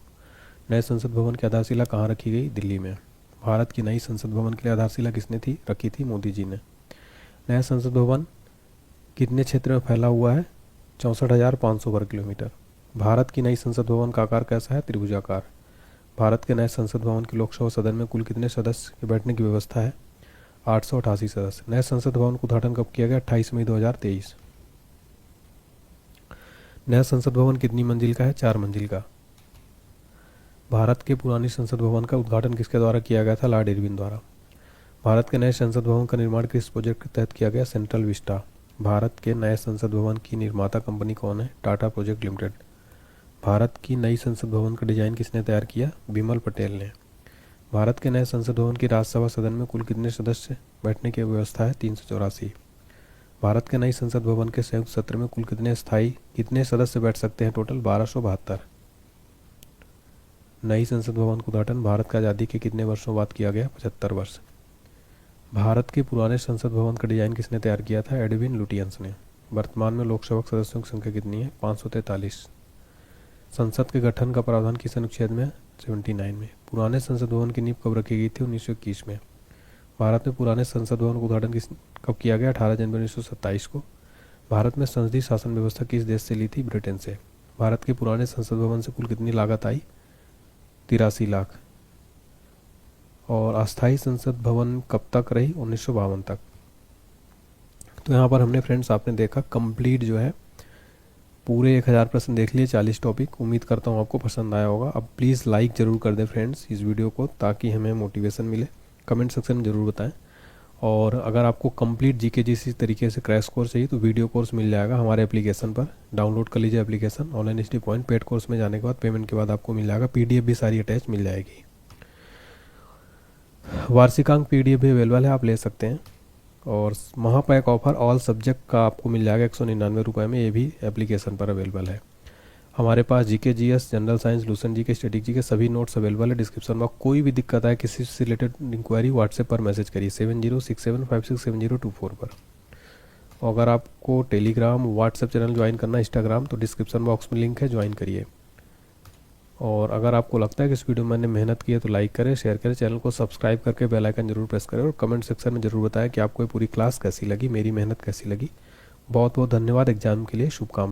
नए संसद भवन की आधारशिला कहाँ रखी गई? दिल्ली में। भारत की नई संसद भवन की आधारशिला किसने थी रखी थी? मोदी जी ने। नया संसद भवन कितने क्षेत्र में फैला हुआ है? 64,500 वर्ग किलोमीटर। भारत की नई संसद भवन का आकार कैसा है? त्रिभुजाकार। भारत के नए संसद भवन की लोकसभा सदन में कुल कितने सदस्य के बैठने की व्यवस्था है? 888 सदस्य। नए संसद भवन का उद्घाटन कब किया गया? 28 मई 2023। नया संसद भवन कितनी मंजिल का है? 4 मंजिल का। भारत के पुरानी संसद भवन का उद्घाटन किसके द्वारा किया गया था? लॉर्ड इरविन द्वारा। भारत के नए संसद भवन का निर्माण किस प्रोजेक्ट के तहत किया गया? Central Vista. भारत के नए संसद भवन की निर्माता कंपनी कौन है? Tata project limited. भारत की नई संसद भवन का डिजाइन किसने तैयार किया? बिमल पटेल ने। भारत के नए संसद भवन की राज्यसभा सदन में कुल कितने सदस्य बैठने की व्यवस्था है? 384। भारत के नई संसद भवन के संयुक्त सत्र में कुल कितने सदस्य बैठ सकते हैं? टोटल 1272। नई संसद भवन का उद्घाटन भारत की आज़ादी के कितने वर्षों बाद किया गया? 75 वर्ष। भारत के पुराने संसद भवन का डिजाइन किसने तैयार किया था? एडविन लुटियंस ने। वर्तमान में लोकसभा सदस्यों की संख्या कितनी है? 543। संसद के गठन का प्रावधान किस अनुच्छेद में? 79 में। पुराने संसद भवन की नींव कब रखी गई थी? 1921 में। भारत में पुराने संसद भवन का उद्घाटन कब किया गया? 18 जनवरी 1927 को। भारत में संसदीय शासन व्यवस्था किस देश से ली थी? ब्रिटेन से। भारत के पुराने संसद भवन से कुल कितनी लागत आई? 83 लाख। और अस्थायी संसद भवन कब तक रही? 1952 तक। तो यहाँ पर हमने फ्रेंड्स आपने देखा कंप्लीट जो है पूरे 1000 प्रश्न देख लिए, 40 टॉपिक। उम्मीद करता हूँ आपको पसंद आया होगा। अब प्लीज़ लाइक ज़रूर कर दें फ्रेंड्स इस वीडियो को, ताकि हमें मोटिवेशन मिले। कमेंट सेक्शन में ज़रूर बताएं। और अगर आपको कंप्लीट जीके जिस तरीके से क्रैश कोर्स चाहिए तो वीडियो कोर्स मिल जाएगा हमारे एप्लीकेशन पर। डाउनलोड कर लीजिए application online study point. Paid course में जाने के बाद पेमेंट के बाद आपको मिल जाएगा। PDF भी सारी अटैच मिल जाएगी। वार्षिकांक PDF भी अवेलेबल है, आप ले सकते हैं। और महापैक ऑफर ऑल सब्जेक्ट का आपको मिल जाएगा 199 रुपये में, ये भी एप्लीकेशन पर अवेलेबल है। हमारे पास GK GS, general science, Lucent GK, static GK सभी नोट्स अवेलेबल है डिस्क्रिप्शन में। कोई भी दिक्कत आए, किसी से रिलेटेड इंक्वायरी, व्हाट्सएप पर मैसेज करिए 7067567024 पर। और अगर आपको टेलीग्राम, व्हाट्सएप चैनल ज्वाइन करना, इंस्टाग्राम, तो डिस्क्रिप्शन बॉक्स में लिंक है, ज्वाइन करिए। और अगर आपको लगता है कि इस वीडियो में मैंने मेहनत की है तो लाइक करें, शेयर करें, चैनल को सब्सक्राइब करके बेल आइकन जरूर प्रेस करें और कमेंट सेक्शन में जरूर बताएं कि आपको ये पूरी क्लास कैसी लगी, मेरी मेहनत कैसी लगी। बहुत बहुत धन्यवाद। एग्जाम के लिए शुभकामनाएं।